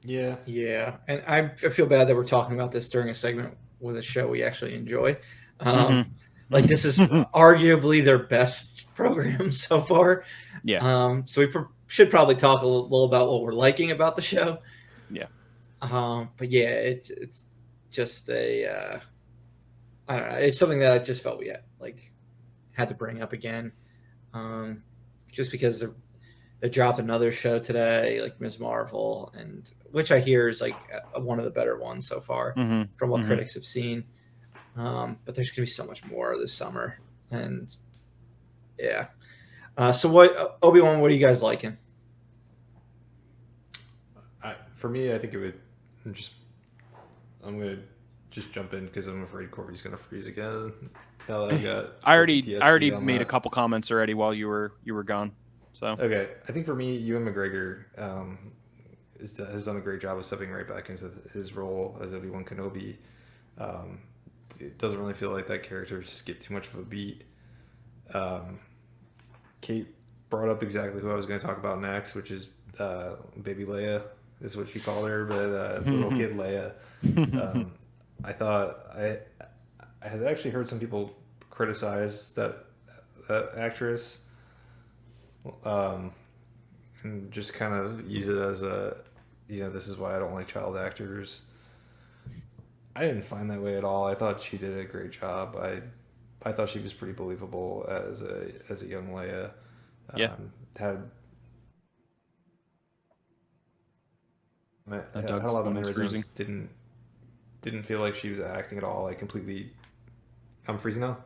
Yeah, and I feel bad that we're talking about this during a segment with a show we actually enjoy. Like, this is arguably their best program so far. Yeah. So we should probably talk a little about what we're liking about the show. Yeah. But yeah, it's just I don't know. It's something that I just felt we had to bring up again. Just because they dropped another show today, like Ms. Marvel, and which I hear is like one of the better ones so far from what critics have seen. But there's gonna be so much more this summer, and yeah. So what, Obi-Wan? What are you guys liking? For me, I think it would I'm gonna just jump in because I'm afraid Corey's gonna freeze again. Now that I already made a couple comments already while you were gone. So okay, I think for me, Ewan McGregor has done a great job of stepping right back into his role as Obi-Wan Kenobi. It doesn't really feel like that character skipped too much of a beat. Kate brought up exactly who I was going to talk about next, which is Baby Leia, is what she called her, but little kid Leia. I thought I had actually heard some people criticize that actress, and just kind of use it as this is why I don't like child actors. I didn't find that way at all. I thought she did a great job. I thought she was pretty believable as a young Leia. Yeah. Had a lot of mannerisms. Didn't feel like she was acting at all. I'm freezing now.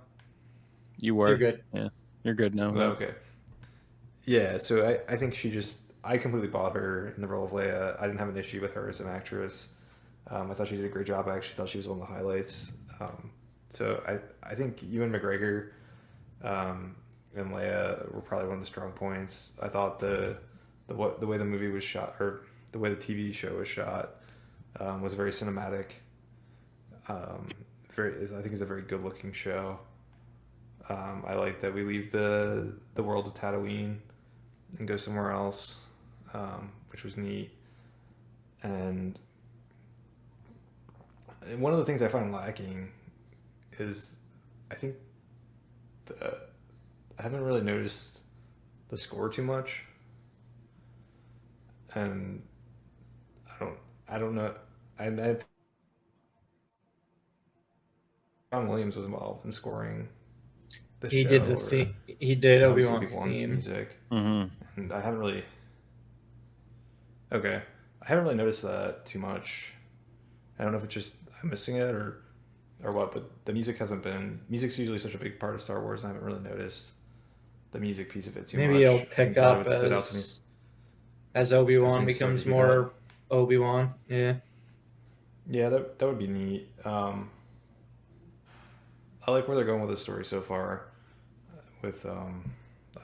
You were. You're good. Yeah, you're good now. Oh, okay. Yeah, so I think I completely bought her in the role of Leia. I didn't have an issue with her as an actress. I thought she did a great job. I actually thought she was one of the highlights. So I think Ewan McGregor and Leia were probably one of the strong points. I thought the way the movie was shot, or the way the TV show was shot, was very cinematic. I think it's a very good looking show. I like that we leave the world of Tatooine and go somewhere else, which was neat. And one of the things I find lacking is, I think I haven't really noticed the score too much, and I don't know. I John Williams was involved in scoring the show. He did the theme. He did Obi-Wan's theme. Music, and I haven't really. Okay, I haven't really noticed that too much. I don't know if it's just I'm missing it or what, but the music hasn't been. Music's usually such a big part of Star Wars, and I haven't really noticed the music piece of it too much. Maybe it'll pick up as Obi-Wan becomes more Obi-Wan. Yeah. Yeah, that would be neat. I like where they're going with the story so far. With I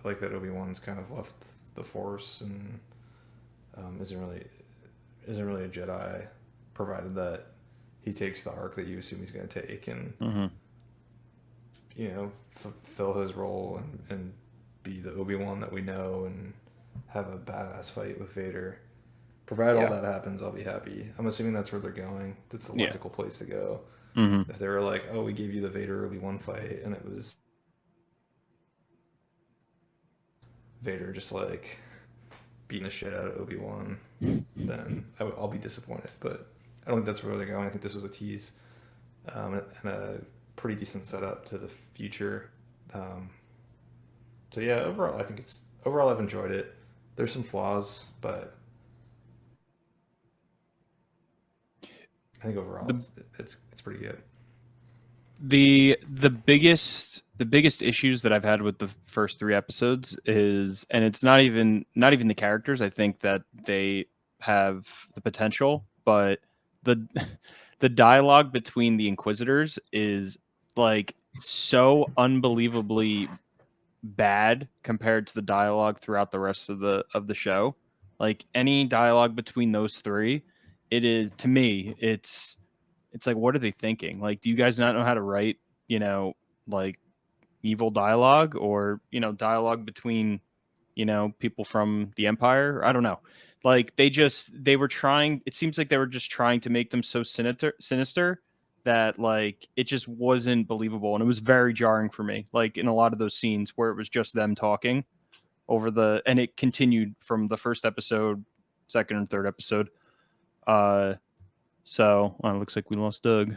like that Obi-Wan's kind of left the Force and isn't really a Jedi, provided that he takes the arc that you assume he's going to take and fulfill his role and be the Obi-Wan that we know and have a badass fight with Vader. Provided all that happens, I'll be happy. I'm assuming that's where they're going. That's the logical place to go. If they were like, oh, we gave you the Vader Obi-Wan fight, and it was Vader just like beating the shit out of Obi-Wan, then I'll be disappointed. But I don't think that's where they're going. I think this was a tease and a pretty decent setup to the future. So yeah, overall I've enjoyed it. There's some flaws, but I think overall it's pretty good. The biggest issues that I've had with the first 3 episodes is, and it's not even the characters. I think that they have the potential, but the the dialogue between the Inquisitors is like so unbelievably bad compared to the dialogue throughout the rest of the show. Like any dialogue between those 3, it is, to me, it's like, what are they thinking? Like, do you guys not know how to write, like evil dialogue, or, dialogue between, people from the Empire? I don't know. Like they were trying, it seems like they were just trying to make them so sinister that like it just wasn't believable. And it was very jarring for me, like in a lot of those scenes where it was just them talking and it continued from the first episode, second and third episode. So it looks like we lost Doug.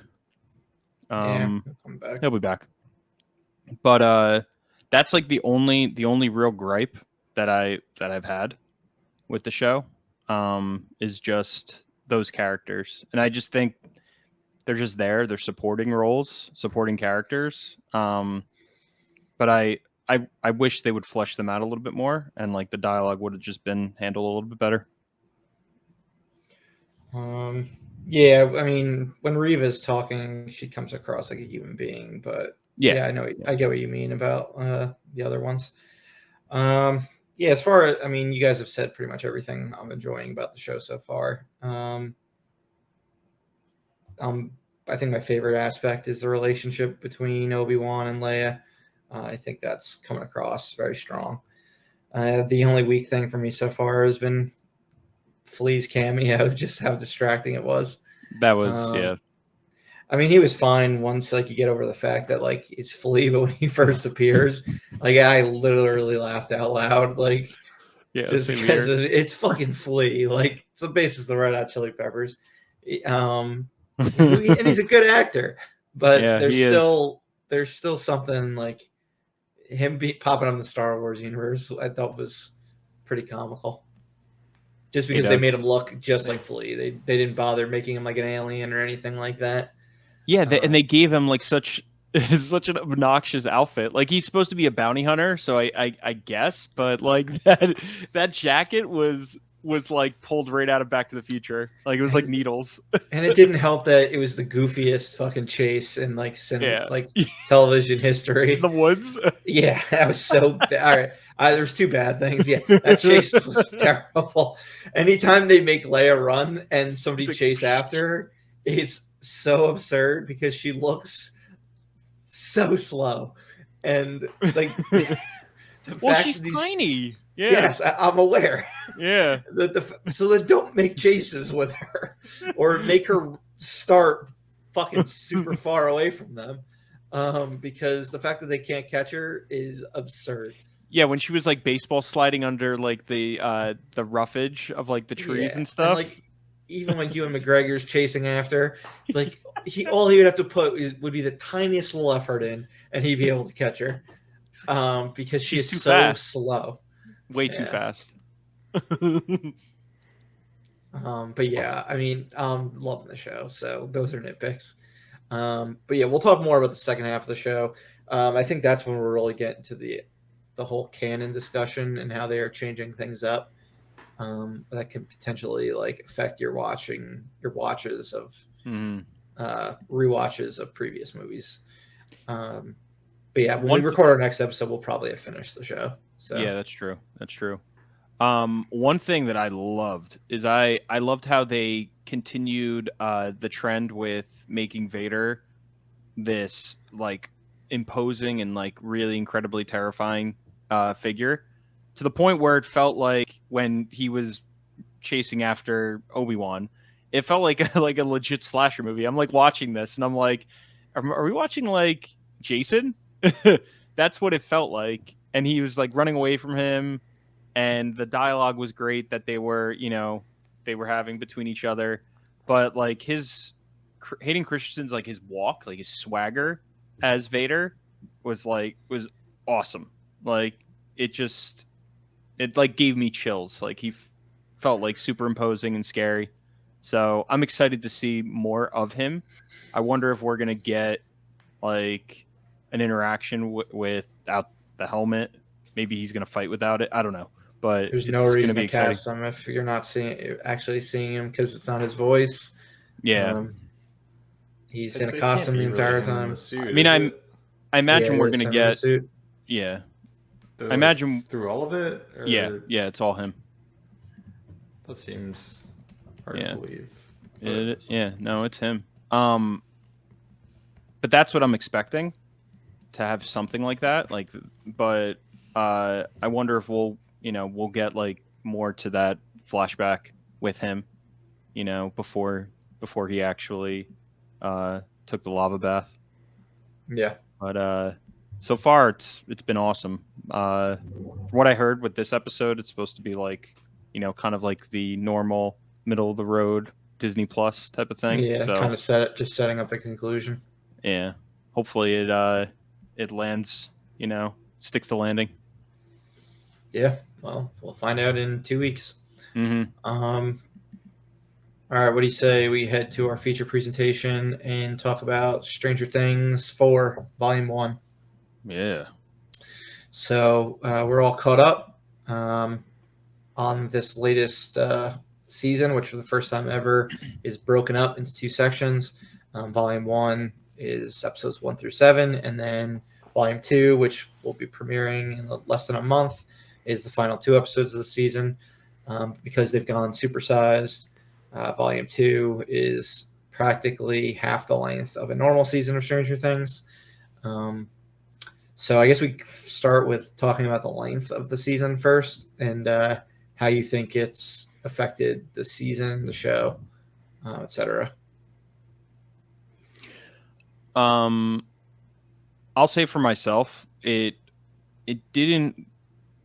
He'll come back. He'll be back. But that's like the only real gripe that I've had with the show, is just those characters. And I just think they're just there. They're supporting roles, supporting characters. But I wish they would flesh them out a little bit more, and like the dialogue would have just been handled a little bit better. Yeah, I mean, when Reva's talking, she comes across like a human being, but yeah, I get what you mean about the other ones. Yeah, as far as, I mean, you guys have said pretty much everything I'm enjoying about the show so far. I think my favorite aspect is the relationship between Obi-Wan and Leia. I think that's coming across very strong. The only weak thing for me so far has been Flea's cameo, just how distracting it was. That was, yeah. I mean, he was fine once like you get over the fact that like it's Flea, but when he first appears, like I literally laughed out loud, like just because it's fucking Flea. Like it's the basis of the Red Hot Chili Peppers, and he's a good actor, but there's still something like him popping up in the Star Wars universe. I thought was pretty comical. Just because they made him look just like Flea. They didn't bother making him like an alien or anything like that. Yeah, and they gave him like such an obnoxious outfit. Like he's supposed to be a bounty hunter, so I guess, but like that jacket was like pulled right out of Back to the Future. Like it was like needles. And it didn't help that it was the goofiest fucking chase in like television history. The woods. Yeah, that was so bad. All right. There's 2 bad things. Yeah, that chase was terrible. Anytime they make Leia run and somebody chase after her, it's so absurd because she looks so slow. And like well, she's tiny. Yeah. Yes, I'm aware. Yeah. So then don't make chases with her or make her start fucking super far away from them. Because the fact that they can't catch her is absurd. Yeah, when she was like baseball sliding under like the roughage of like the trees and stuff. And, like even when Ewan McGregor's chasing after, like all he would have to put would be the tiniest little effort in, and he'd be able to catch her. Because she's so fast. Slow. Way too fast. But yeah, I mean, loving the show. So those are nitpicks. But yeah, we'll talk more about the second half of the show. I think that's when we're really getting to the whole canon discussion and how they are changing things up. That could potentially like affect your watches of rewatches of previous movies. But yeah, when we record our next episode, we'll probably have finished the show. So yeah, that's true. One thing that I loved is I loved how they continued the trend with making Vader this like imposing and like really incredibly terrifying figure, to the point where it felt like when he was chasing after Obi-Wan, it felt like a legit slasher movie. I'm like watching this and I'm like, are we watching like Jason? That's what it felt like. And he was like running away from him, and the dialogue was great that they were having between each other. But like his Hayden Christensen's like his walk, like his swagger as Vader was awesome. Like it it like gave me chills. Like he felt like super imposing and scary. So I'm excited to see more of him. I wonder if we're gonna get like an interaction without the helmet. Maybe he's gonna fight without it. I don't know, but there's no it's gonna reason be to exciting. cast him if you're not actually seeing him because it's not his voice. Yeah, he's in a costume the entire time. The suit, I mean, I imagine we're gonna get. Suit. Yeah, I imagine through all of it. Or... Yeah, it's all him. That seems hard to believe. No, it's him. But that's what I'm expecting, to have something like that. Like, but I wonder if we'll get like more to that flashback with him, before he actually took the lava bath. Yeah. But so far it's been awesome. From what I heard with this episode, it's supposed to be like, kind of like the normal middle of the road Disney Plus type of thing. Yeah, so, kind of setting up the conclusion. Yeah, hopefully it lands, sticks to landing. Yeah, well, we'll find out in 2 weeks. Mm-hmm. All right, what do you say we head to our feature presentation and talk about Stranger Things 4, Volume 1? Yeah. So we're all caught up on this latest season, which for the first time ever is broken up into 2 sections. Volume 1 is episodes 1 through 7, and then Volume 2, which will be premiering in less than a month, is the final 2 episodes of the season. Because they've gone supersized, Volume 2 is practically half the length of a normal season of Stranger Things. So I guess we start with talking about the length of the season first, and how you think it's affected the season, the show, etc. I'll say for myself, it didn't.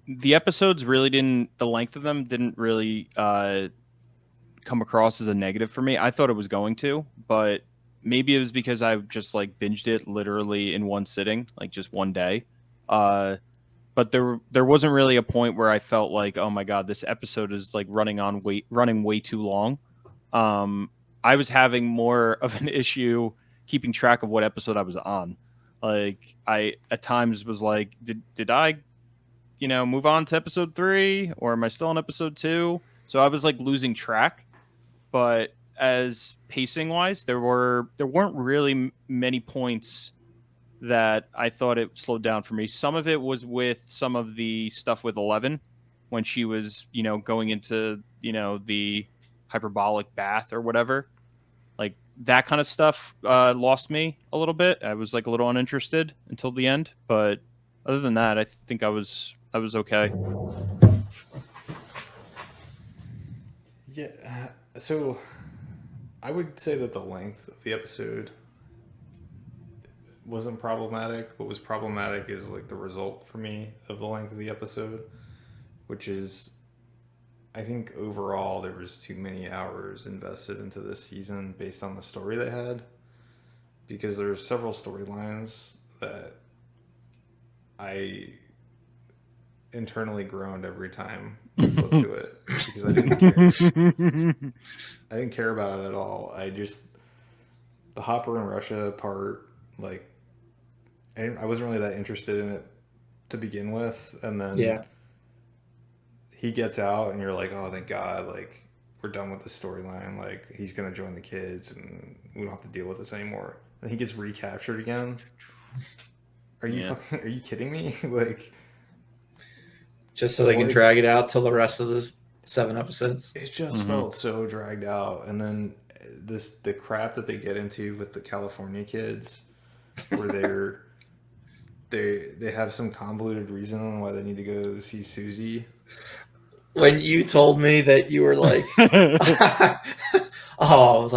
The episodes really didn't. The length of them didn't really come across as a negative for me. I thought it was going to, but maybe it was because I just like binged it literally in one sitting, like just one day. But there wasn't really a point where I felt like, oh my god, this episode is like running way too long. I was having more of an issue keeping track of what episode I was on. Like I at times was like, did I move on to episode 3, or am I still on episode 2? So I was like losing track. But as pacing wise, there weren't really many points that I thought it slowed down for me. Some of it was with some of the stuff with 11 when she was, going into, the hyperbolic bath or whatever. Like that kind of stuff lost me a little bit. I was like a little uninterested until the end. But other than that, I think I was okay. Yeah. So I would say that the length of the episode wasn't problematic. What was problematic is like the result for me of the length of the episode, which is, I think overall there was too many hours invested into this season based on the story they had, because there's several storylines that I internally groaned every time I flipped to it because I didn't care. I didn't care about it at all. The Hopper and Russia part, like, I wasn't really that interested in it to begin with, and then he gets out, and you're like, oh, thank God, like, we're done with the storyline. Like, he's gonna join the kids, and we don't have to deal with this anymore. And he gets recaptured again. Are you kidding me? Like, just so they can drag it out till the rest of the 7 episodes. It just felt so dragged out. And then the crap that they get into with the California kids, where they have some convoluted reason on why they need to go see Susie. When you told me that you were like, oh,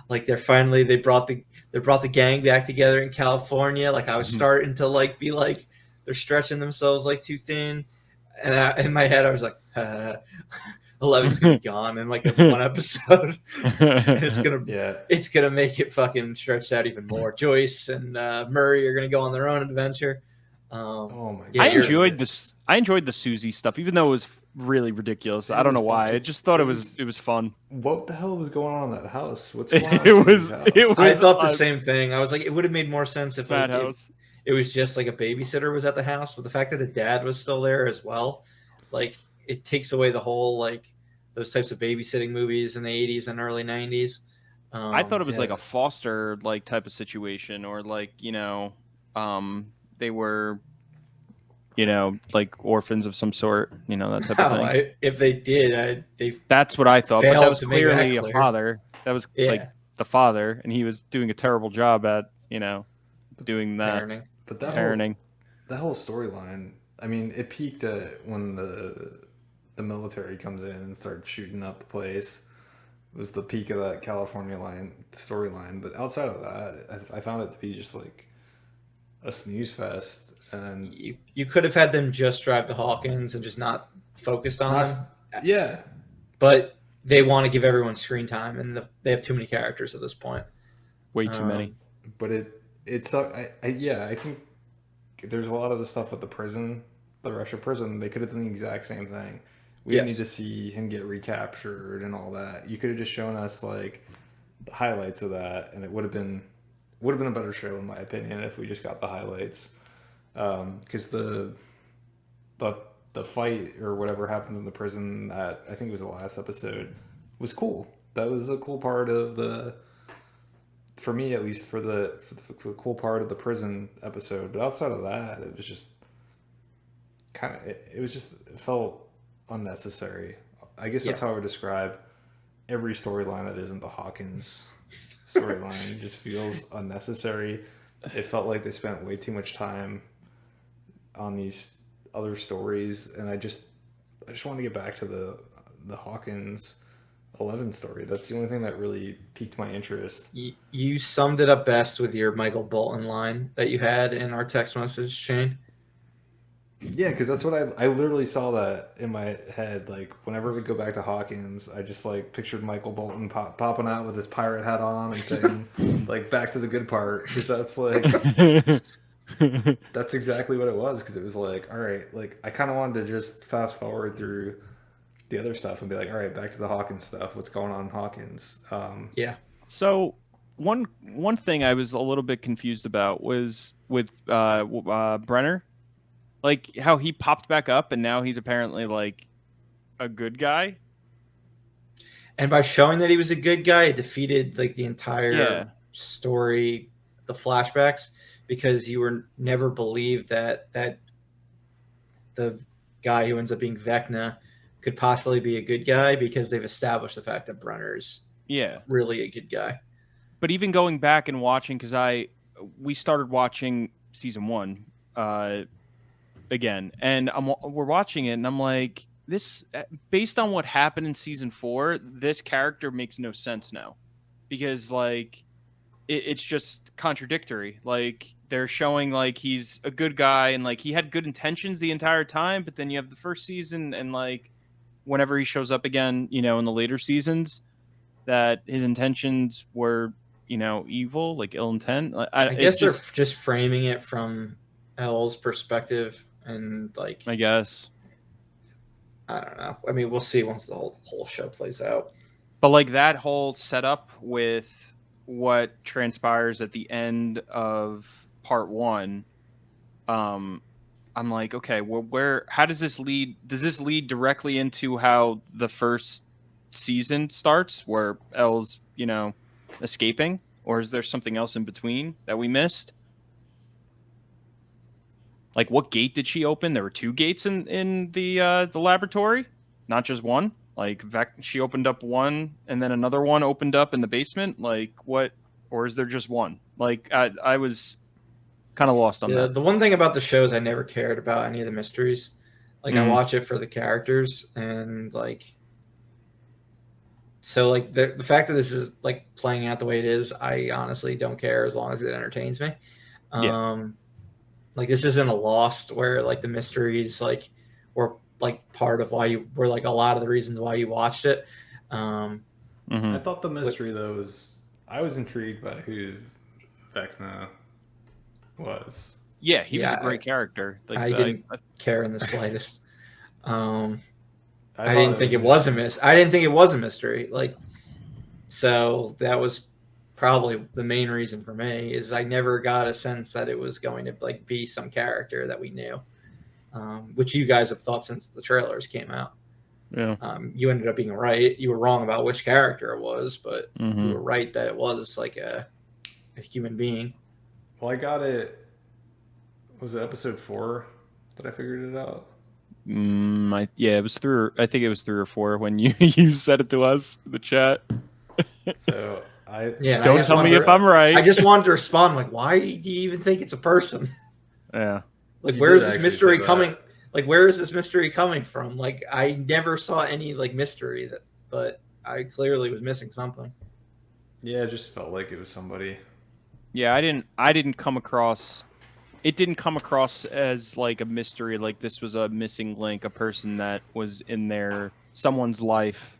like they brought the gang back together in California. Like I was starting to like be like they're stretching themselves like too thin, and in my head I was like, 11's gonna be gone in like one episode, and it's gonna make it fucking stretched out even more. Joyce and Murray are gonna go on their own adventure. Oh my god! I enjoyed this. I enjoyed the Susie stuff, even though it was really ridiculous. I don't know why. I just thought it was fun. What the hell was going on in that house? What's going on It in Susie's was. house? It was. I thought the same thing. I was like, it would have made more sense if it was just like a babysitter was at the house, but the fact that the dad was still there as well, like it takes away the whole like those types of babysitting movies in the 80s and early 90s. I thought it was like a foster like type of situation, or like they were like orphans of some sort, that type of thing. If they did, that's what I thought. But that was clearly a father. That was like the father, and he was doing a terrible job at doing that parenting. But that whole storyline, I mean, it peaked when the military comes in and starts shooting up the place. It was the peak of that California storyline. But outside of that, I found it to be just like a snooze fest. And you could have had them just drive the Hawkins and just not focused on them. Yeah. But they want to give everyone screen time, and they have too many characters at this point. Way too many. But I think there's a lot of the stuff with the prison, the Russia prison. They could have done the exact same thing. We didn't need to see him get recaptured and all that. You could have just shown us like the highlights of that, and it would have been a better show in my opinion if we just got the highlights. Because the fight or whatever happens in the prison, that I think it was the last episode, was cool. That was a cool part of for me at least, for the cool part of the prison episode. But outside of that, it was just it felt unnecessary. I guess that's how I would describe every storyline that isn't the Hawkins storyline. It just feels unnecessary. It felt like they spent way too much time on these other stories, and I just want to get back to the Hawkins 11 story. That's the only thing that really piqued my interest. You summed it up best with your Michael Bolton line that you had in our text message chain. Yeah, because that's what I literally saw that in my head. Like, whenever we go back to Hawkins, I just like pictured Michael Bolton popping out with his pirate hat on and saying like, back to the good part, because that's like that's exactly what it was. Because it was like, all right, like I kind of wanted to just fast forward through the other stuff and be like, all right, back to the Hawkins stuff. What's going on in Hawkins? Yeah. So one thing I was a little bit confused about was with Brenner. Like how he popped back up and now he's apparently like a good guy. And by showing that he was a good guy, it defeated like the entire story, the flashbacks, because you were never believed that the guy who ends up being Vecna could possibly be a good guy, because they've established the fact that Brenner's really a good guy. But even going back and watching, because we started watching season 1 again, and we're watching it, and I'm like, this, based on what happened in season 4, this character makes no sense now, because like it's just contradictory. Like they're showing like he's a good guy and like he had good intentions the entire time, but then you have the first season and like whenever he shows up again, in the later seasons, that his intentions were, evil, like ill intent. I guess they're just framing it from Elle's perspective, and like, I guess, I don't know. I mean, we'll see once the whole show plays out. But like that whole setup with what transpires at the end of part 1, I'm like, okay, well, how does this lead? Does this lead directly into how the first season starts, where Elle's, escaping, or is there something else in between that we missed? Like, what gate did she open? There were 2 gates in the laboratory, not just one. Like, she opened up one, and then another one opened up in the basement. Like, what? Or is there just one? Like, I was kind of lost on that. The one thing about the show is I never cared about any of the mysteries. Like, I watch it for the characters, and like, so like the fact that this is like playing out the way it is, I honestly don't care as long as it entertains me. Like, this isn't a Lost where like the mysteries like were like part of why you were like a lot of the reasons why you watched it. I thought the mystery though was, I was intrigued by who Vecna was. Yeah, he was a great character. Like I didn't care in the slightest. I didn't think it was a mystery. Like, so that was probably the main reason for me is I never got a sense that it was going to like be some character that we knew, which you guys have thought since the trailers came out. Yeah. You ended up being right. You were wrong about which character it was, but you were right that it was like a human being. Well, I got it. Was it episode 4 that I figured it out? It was through. I think it was 3 or 4 when you said it to us in the chat. So don't tell me if I'm right. I just wanted to respond like, why do you even think it's a person? Yeah. Like, where is this mystery coming? Like, where is this mystery coming from? Like, I never saw any like mystery but I clearly was missing something. Yeah, it just felt like it was somebody. Yeah, I didn't come across. It didn't come across as like a mystery. Like this was a missing link, a person that was in someone's life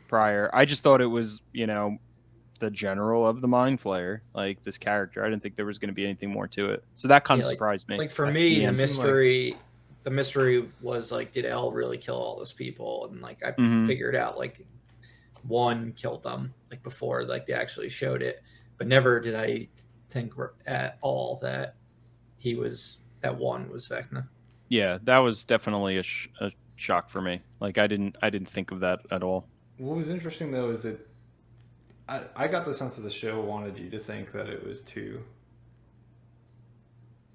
prior. I just thought it was, the general of the Mind Flayer, like this character. I didn't think there was going to be anything more to it. So that kind of surprised me. Like for me, the mystery was like, did Elle really kill all those people? And like I figured out like one killed them like before like they actually showed it, but never did I think at all that one was Vecna. Yeah, that was definitely a shock for me. Like I didn't think of that at all. What was interesting though is that I got the sense that the show wanted you to think that it was two.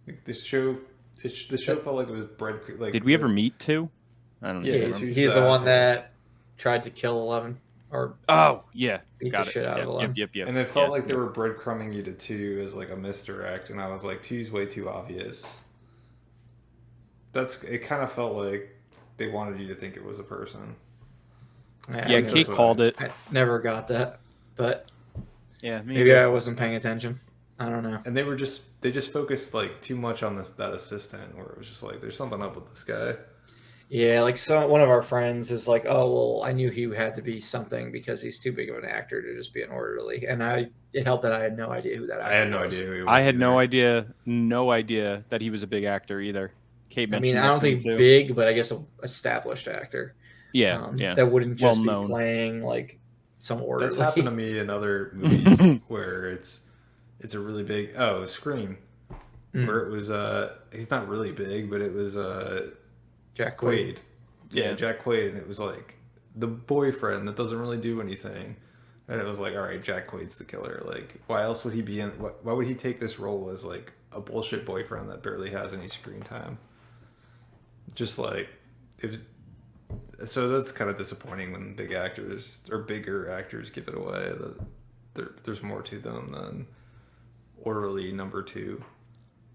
Like the show felt like it was bread. Like, did we ever meet two? I don't know. Yeah, he's the one that tried to kill 11. Or beat the shit out of 11. Yep. And it felt like they were breadcrumbing you to 2 as like a misdirect, and I was like, 2's way too obvious. It kind of felt like they wanted you to think it was a person. Yeah, Kate called it. I never got that, but maybe I wasn't paying attention. I don't know. And they just focused like too much on that assistant, where it was just like, there's something up with this guy. Yeah, like one of our friends is like, oh well, I knew he had to be something because he's too big of an actor to just be an orderly, and it helped that I had no idea who that actor was. I had no idea who he was. I had no idea that he was a big actor either. Kate mentioned I don't think big, but I guess an established actor. Yeah. That wouldn't just be playing like some orderly. That's happened to me in other movies where it's a really big. Oh, Scream, where it was he's not really big, but it was Jack Quaid. Yeah, Jack Quaid, and it was like the boyfriend that doesn't really do anything, and it was like, all right, Jack Quaid's the killer. Like, why else would he be in? Why would he take this role as like a bullshit boyfriend that barely has any screen time? Just like so that's kind of disappointing when big actors or bigger actors give it away. That there's more to them than orderly number 2.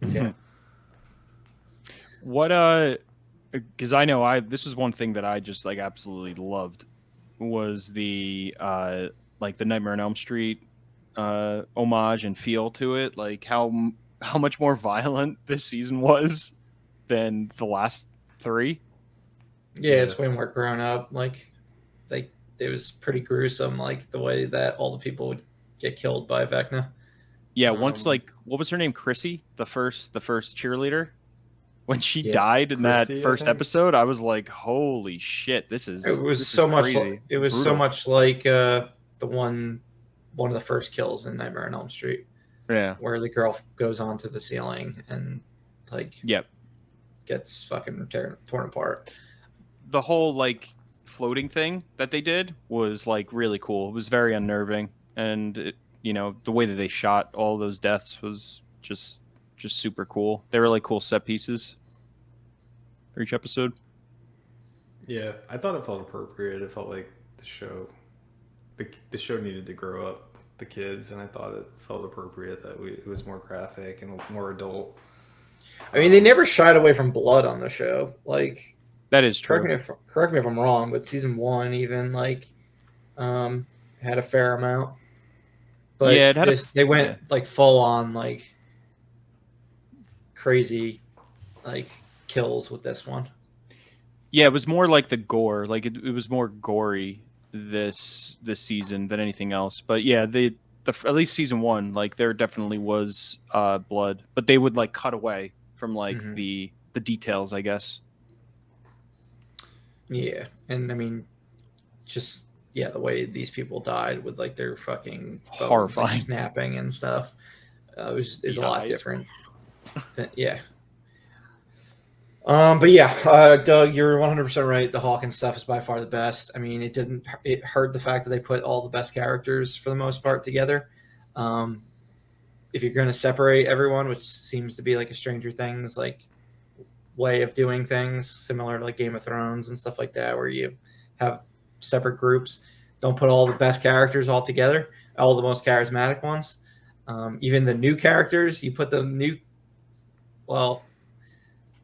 Yeah. What because I know this was one thing that I just like absolutely loved was the like the Nightmare on Elm Street homage and feel to it, like how much more violent this season was than the last 3. Yeah, it's way more grown up. Like it was pretty gruesome, like the way that all the people would get killed by Vecna. Yeah, once like what was her name? Chrissy, the first cheerleader. When she died in that first episode, I was like, "Holy shit! This is." It was so much. It was so much like the one of the first kills in Nightmare on Elm Street. Yeah, where the girl goes onto the ceiling and like gets fucking torn apart. The whole like floating thing that they did was like really cool. It was very unnerving, and the way that they shot all those deaths was just super cool. They were like cool set pieces for each episode. Yeah, I thought it felt appropriate. It felt like the show needed to grow up with the kids, and I thought it felt appropriate that it was more graphic and more adult. I mean, they never shied away from blood on the show. Like, that is true. Correct me if I'm wrong, but season 1 even like had a fair amount. But yeah, they went like full on like crazy like kills with this one. Yeah, it was more like the gore. Like it was more gory this season than anything else. But yeah, at least season 1, like there definitely was blood, but they would like cut away from like the details, I guess. Yeah, and I mean, just the way these people died with like their fucking bones, horrifying, like, snapping and stuff, is a lot different. Yeah. But yeah, Doug, you're 100% right. The Hawkins stuff is by far the best. I mean, it hurt the fact that they put all the best characters for the most part together. If you're going to separate everyone, which seems to be like a Stranger Things like way of doing things, similar to like Game of Thrones and stuff like that, where you have separate groups, don't put all the best characters all together, all the most charismatic ones. Even the new characters, you put the new,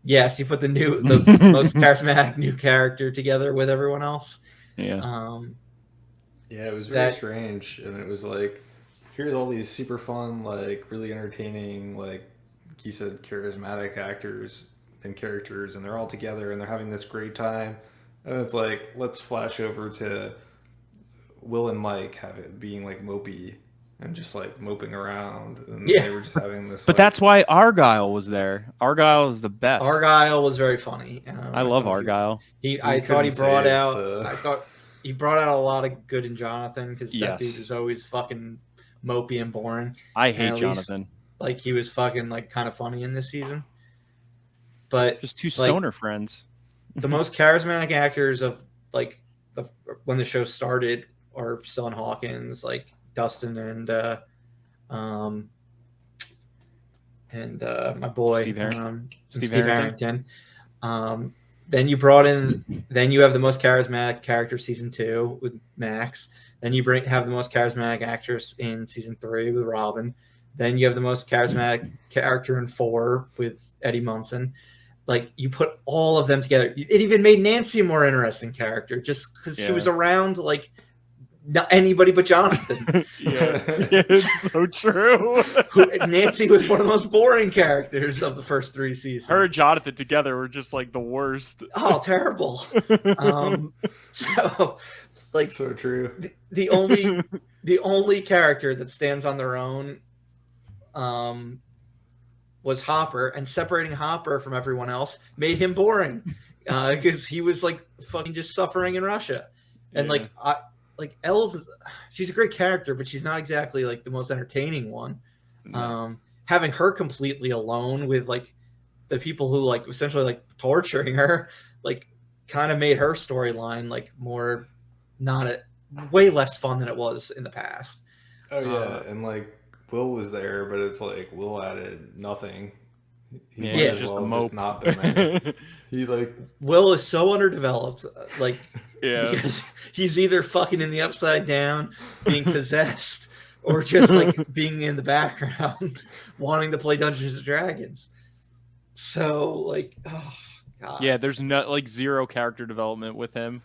yes, you put the most charismatic new character together with everyone else. Yeah. Yeah, it was very strange, and it was like, here's all these super fun, like really entertaining, like you said, charismatic actors and characters, and they're all together and they're having this great time. And it's like, let's flash over to Will and Mike being like mopey and just like moping around, and they were just having this. But that's why Argyle was there. Argyle is the best. Argyle was very funny. I love Argyle. I thought he brought out a lot of good in Jonathan, because that dude was always fucking mopey and boring. I hate Jonathan. Like, he was fucking like kind of funny in this season. But just two stoner friends. The most charismatic actors of like when the show started are still in Hawkins, like Dustin and my boy Steve Harrington. Then you brought in. Then you have the most charismatic character season 2 with Max. Then you have the most charismatic actress in season 3 with Robin. Then you have the most charismatic character in 4 with Eddie Munson. Like, you put all of them together. It even made Nancy a more interesting character, just because she was around like not anybody but Jonathan. It's so true. Nancy was one of the most boring characters of the first 3 seasons. Her and Jonathan together were just like the worst. Oh, terrible. So, like, so true. The only character that stands on their own was Hopper, and separating Hopper from everyone else made him boring, because he was like fucking just suffering in Russia. And like Elle's, she's a great character, but she's not exactly like the most entertaining one. Having her completely alone with like the people who like essentially like torturing her, like, kind of made her storyline like more way less fun than it was in the past. Oh yeah, and like Will was there, but it's like Will added nothing. He might as well just not been there. He like Will is so underdeveloped, like because he's either fucking in the Upside Down, being possessed, or just like being in the background, wanting to play Dungeons and Dragons. So like, oh god, yeah, there's not like zero character development with him.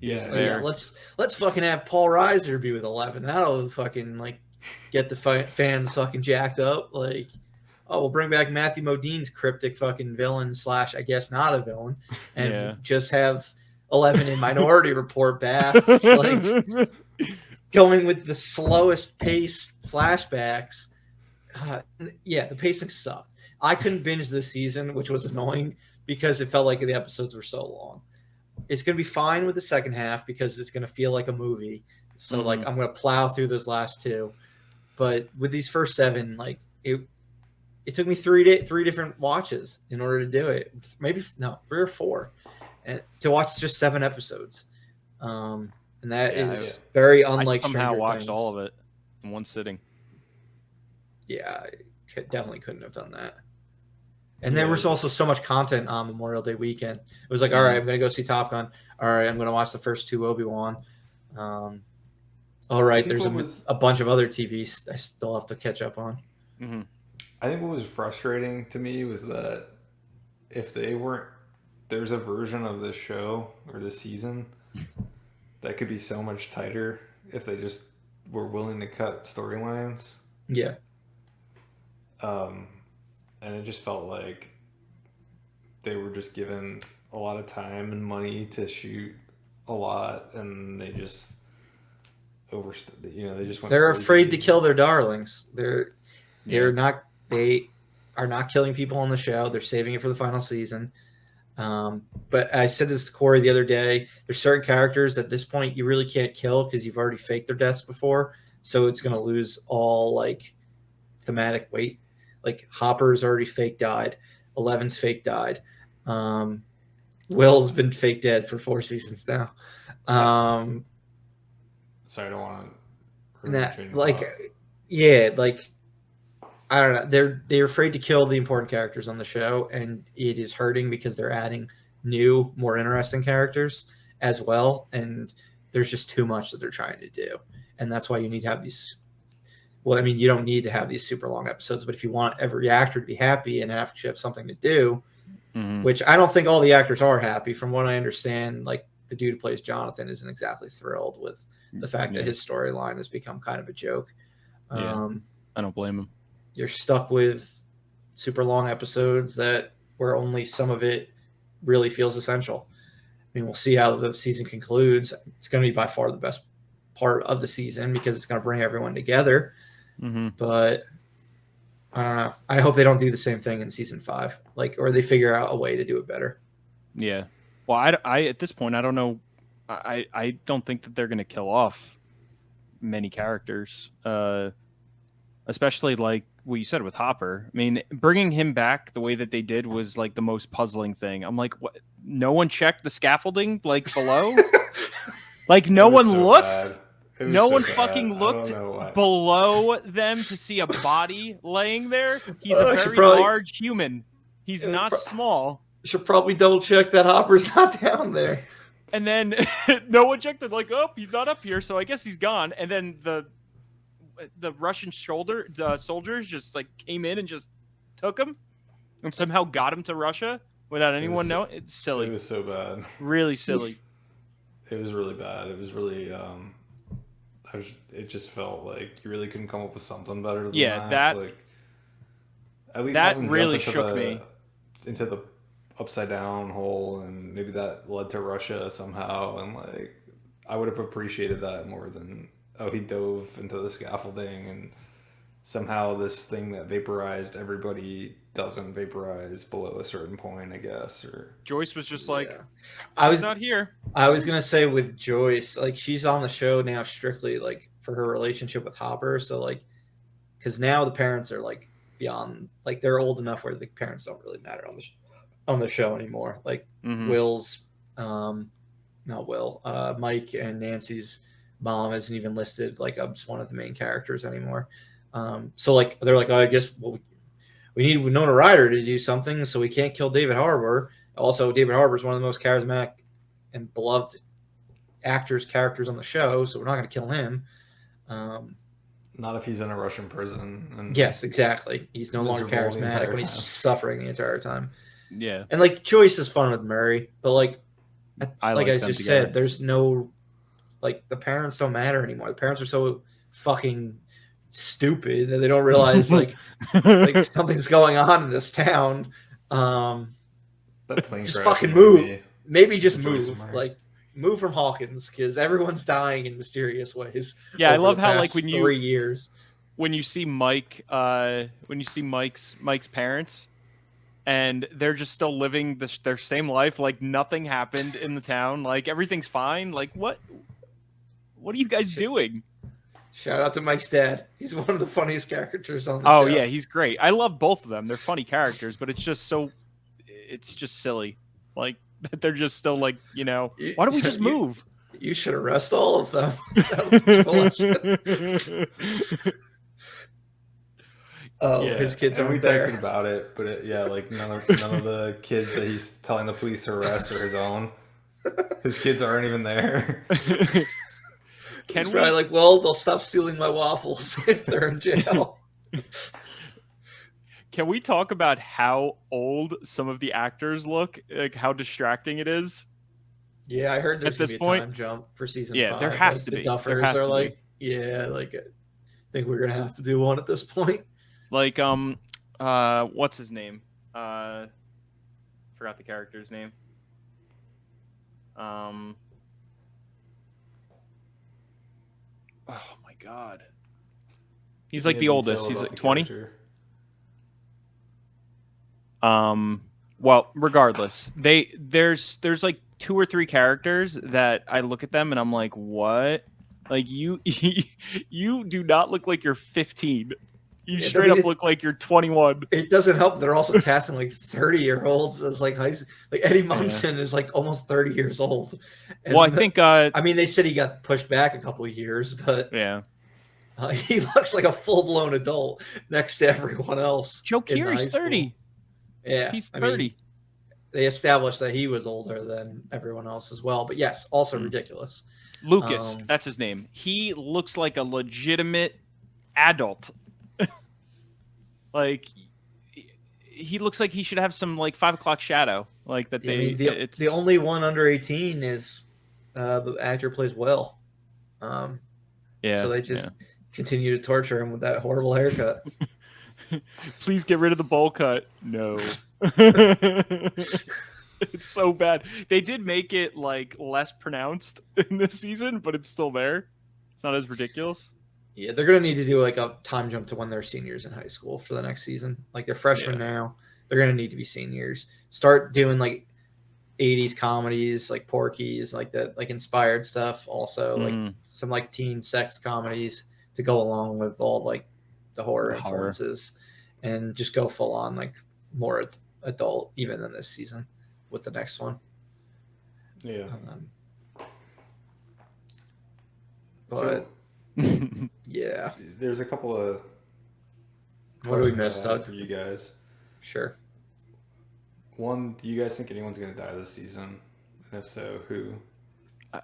Yeah, let's fucking have Paul Reiser be with 11. That'll fucking like get the fans fucking jacked up. Like, oh, we'll bring back Matthew Modine's cryptic fucking villain / I guess not a villain, and just have 11 in Minority Report baths, like going with the slowest pace flashbacks. The pacing sucked. I couldn't binge this season, which was annoying because it felt like the episodes were so long. It's going to be fine with the second half because it's going to feel like a movie. So like, I'm going to plow through those last 2. But with these first 7, like it took me 3 different watches in order to do it. Maybe 3 or 4, and to watch just 7 episodes. And that is very unlike. I somehow watched Things. all of it in one sitting. Yeah, I definitely couldn't have done that. And there was also so much content on Memorial Day weekend. It was like, all right, I'm going to go see Top Gun. All right, I'm going to watch the first 2 Obi-Wan. All right, there's a bunch of other TVs I still have to catch up on. Mm-hmm. I think what was frustrating to me was that if they weren't, there's a version of this show or this season that could be so much tighter if they just were willing to cut storylines. Yeah. And it just felt like they were just given a lot of time and money to shoot a lot, and they just they just went. They're afraid to kill their darlings. They're not. are not killing people on the show. They're saving it for the final season. But I said this to Corey the other day. There's certain characters that at this point you really can't kill because you've already faked their deaths before, so it's going to lose all like thematic weight. Like Hopper's already fake died. 11's fake died. Will's been fake dead for 4 seasons now. Sorry, I don't want to. That, like, yeah, like I don't know. They're afraid to kill the important characters on the show, and it is hurting because they're adding new, more interesting characters as well. And there's just too much that they're trying to do, and that's why you need to have these. Well, I mean, you don't need to have these super long episodes, but if you want every actor to be happy and have something to do, which I don't think all the actors are happy. From what I understand, like the dude who plays Jonathan isn't exactly thrilled with the fact that his storyline has become kind of a joke. I don't blame him. You're stuck with super long episodes where only some of it really feels essential. I mean, we'll see how the season concludes. It's going to be by far the best part of the season because it's going to bring everyone together. But I don't know. I hope they don't do the same thing in season 5, or they figure out a way to do it better. Yeah. Well, I at this point, I don't know. I don't think that they're going to kill off many characters, especially like what you said with Hopper. I mean, bringing him back the way that they did was like the most puzzling thing. I'm like, what? No one checked the scaffolding like below? Like no one looked. No one fucking looked below them to see a body laying there. He's a very large human. He's not small. Should probably double check that Hopper's not down there. And then no one checked it. Like, oh, he's not up here, so I guess he's gone. And then the Russian soldiers just like came in and just took him and somehow got him to Russia without anyone knowing. It's silly. It was so bad. Really silly. It was really bad. It was really. It just felt like you really couldn't come up with something better than that. Like, at least that really shook me into the upside down hole, and maybe that led to Russia somehow. And like, I would have appreciated that more than he dove into the scaffolding, and somehow this thing that vaporized everybody doesn't vaporize below a certain point, I guess. Or Joyce was just like, I was not here. I was gonna say with Joyce, like she's on the show now strictly like for her relationship with Hopper. So like, because now the parents are like beyond, like they're old enough where the parents don't really matter on the show anymore. Like Will's, not Will, Mike and Nancy's mom isn't even listed like as one of the main characters anymore. So like they're like, oh, I guess we need Winona Ryder to do something, so we can't kill David Harbour. Also, David Harbour is one of the most charismatic and beloved characters on the show, so we're not going to kill him. Not if he's in a Russian prison. And yes, exactly. He's no longer charismatic when he's just suffering the entire time. Yeah. And like Joyce is fun with Murray, but like I just said, there's no, like, the parents don't matter anymore. The parents are so fucking stupid that they don't realize like something's going on in this town. That plane just fucking move. Maybe just move. Like move from Hawkins because everyone's dying in mysterious ways. Yeah, I love how like when 3 years when you see Mike, Mike's parents, and they're just still living their same life, like nothing happened in the town, like everything's fine. Like what are you guys doing? Shout out to Mike's dad. He's one of the funniest characters on the show. Oh yeah, he's great. I love both of them. They're funny characters, but it's just silly. Like they're just still like, why don't we just move? You should arrest all of them. His kids aren't we there. texted about it, but like none of the kids that he's telling the police to arrest are his own. His kids aren't even there. He's probably like, well, they'll stop stealing my waffles if they're in jail. Can we talk about how old some of the actors look? Like how distracting it is? Yeah, I heard there's going to be a time jump for season 5. Yeah, there has to be. The Duffers are like, I think we're going to have to do one at this point. Like, what's his name? Forgot the character's name. Oh my god. He's like the oldest. He's like 20. Well, regardless, there's like 2 or 3 characters that I look at them and I'm like, what? Like you you do not look like you're 15. You straight up look like you're 21. It doesn't help. They're also casting like 30-year-olds as like high. Like Eddie Munson is like almost 30 years old. And well, I think. I mean, they said he got pushed back a couple of years, but yeah, he looks like a full-blown adult next to everyone else. Joe Keery's 30. Yeah, he's 30. I mean, they established that he was older than everyone else as well. But yes, also ridiculous. Lucas, that's his name. He looks like a legitimate adult. Like he looks like he should have some like 5 o'clock shadow. Like that. The only one under 18 is the actor plays Will. So they just continue to torture him with that horrible haircut. Please get rid of the bowl cut. No. It's so bad. They did make it like less pronounced in this season, but it's still there. It's not as ridiculous. Yeah, they're gonna need to do like a time jump to when they're seniors in high school for the next season. Like they're freshmen now, they're gonna need to be seniors. Start doing like 80s comedies, like Porky's, like that, like inspired stuff. Also, like some like teen sex comedies to go along with all like the horror influences, and just go full on like more adult even than this season with the next one. Yeah. But yeah, there's a couple of. What do we miss, Doug? For you guys? Sure. One, do you guys think anyone's going to die this season? And if so, who?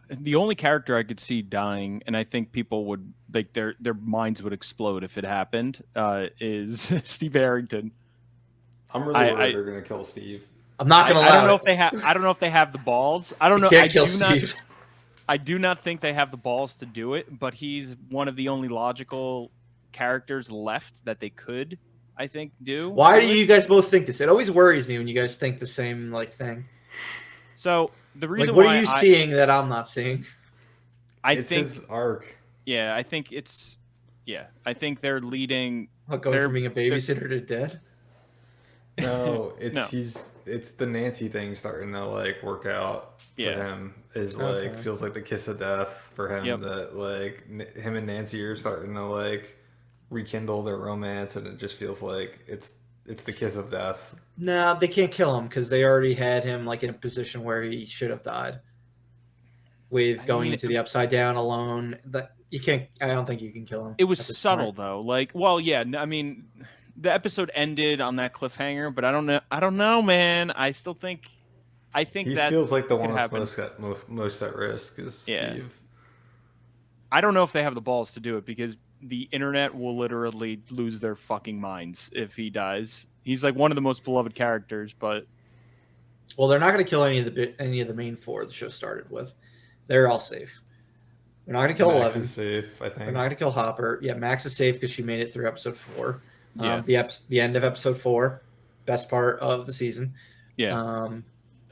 The only character I could see dying, and I think people would like their minds would explode if it happened, is Steve Harrington. I'm really worried they're going to kill Steve. I'm not going to. I don't know if they have. I don't know if they have the balls. I don't know. I do not think they have the balls to do it. But he's one of the only logical characters left that they could, I think, do. Why do you guys both think this? It always worries me when you guys think the same like thing. So the reason what are you seeing that I'm not seeing? It's his arc. Yeah, I think it's. Yeah, I think they're leading. Going from being a babysitter to dead. No, it's the Nancy thing starting to like work out for him. Is like feels like the kiss of death for him. That like him and Nancy are starting to like rekindle their romance, and it just feels like it's the kiss of death. No, they can't kill him because they already had him like in a position where he should have died. With going into the Upside Down alone, that you can't. I don't think you can kill him. It was subtle though. Like, well, yeah. I mean, the episode ended on that cliffhanger, but I don't know, man. I still think. I think that feels like the one that's most at risk is Steve. I don't know if they have the balls to do it because the internet will literally lose their fucking minds if he dies. He's like one of the most beloved characters, but they're not going to kill any of the main 4 the show started with. They're all safe. They're not going to kill Max 11. Is safe, I think. They're not going to kill Hopper. Yeah, Max is safe because she made it through episode 4. Yeah. The end of episode 4, best part of the season. Yeah.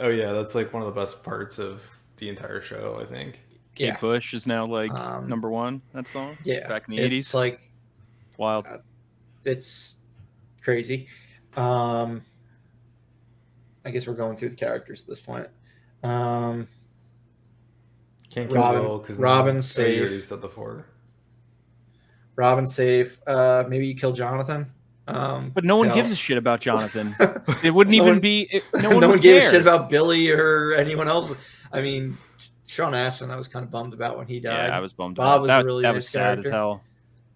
Oh yeah, that's like one of the best parts of the entire show, I think. Kate Bush is now like number 1. That song. Yeah, back in the 80s. It's like wild. It's crazy. I guess we're going through the characters at this point. Can't kill Will because Robin's safe. You already said the 4. Robin's safe. Maybe you kill Jonathan. But no one gives a shit about Jonathan. It wouldn't even be. No one gave a shit about Billy or anyone else. I mean, Sean Astin, I was kind of bummed about when he died. Yeah, I was bummed. Bob was that, a really that nice was sad character. As hell.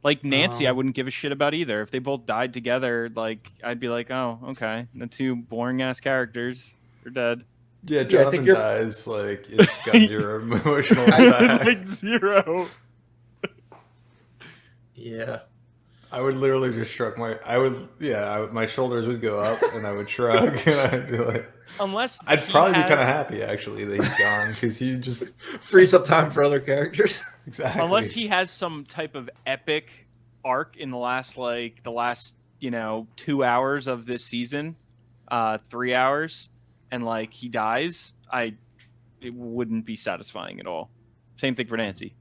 Like Nancy, I wouldn't give a shit about either. If they both died together, like I'd be like, oh, okay, the 2 boring ass characters are dead. Yeah, Jonathan dies like it's got 0 emotional impact. Like 0. Yeah. I would literally just shrug my shoulders would go up and I would shrug and I'd be like, I'd probably be kind of happy actually that he's gone because he just frees up time for other characters. Exactly. Unless he has some type of epic arc in the last 2 hours of this season, 3 hours, and like he dies, it wouldn't be satisfying at all. Same thing for Nancy.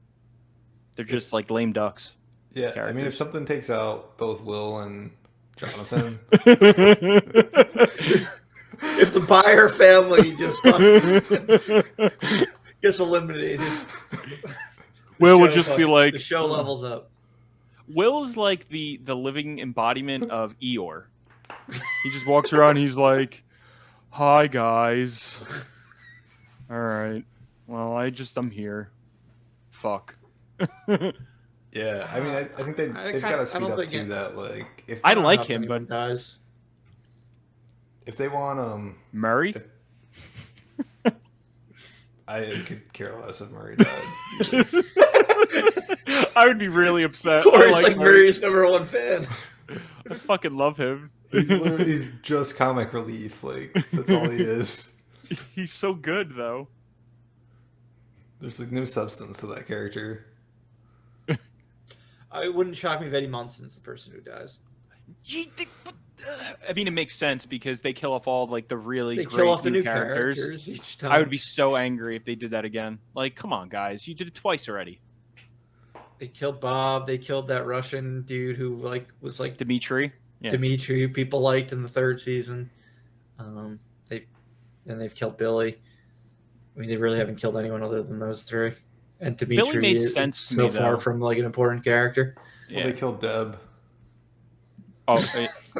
They're just like lame ducks. Yeah, I mean, if something takes out both Will and Jonathan. If the Byer family just gets eliminated, Will would just be like, the show levels up. Will's like the living embodiment of Eeyore. He just walks around. He's like, "Hi guys. All right. Well, I'm here. Fuck." Yeah, I mean, I think they've got to speed up to that. Like, if I like him, but dies. If they want Murray, I could care less if Murray died. I would be really upset. Corey's like Murray's #1 fan. I fucking love him. He's just comic relief. Like, that's all he is. He's so good, though. There's like no substance to that character. It wouldn't shock me if Eddie Munson's the person who dies. I mean, it makes sense because they kill off all like the really great kill off the new new characters each time. I would be so angry if they did that again. Like, come on, guys, you did it twice already. They killed Bob. They killed that Russian dude who was Dimitri. Yeah. Dimitri, who people liked in the 3rd season. They've killed Billy. I mean, they really haven't killed anyone other than those 3. And Dimitri Billy made sense to so me, far though. from like an important character. Well, they killed Deb. Oh,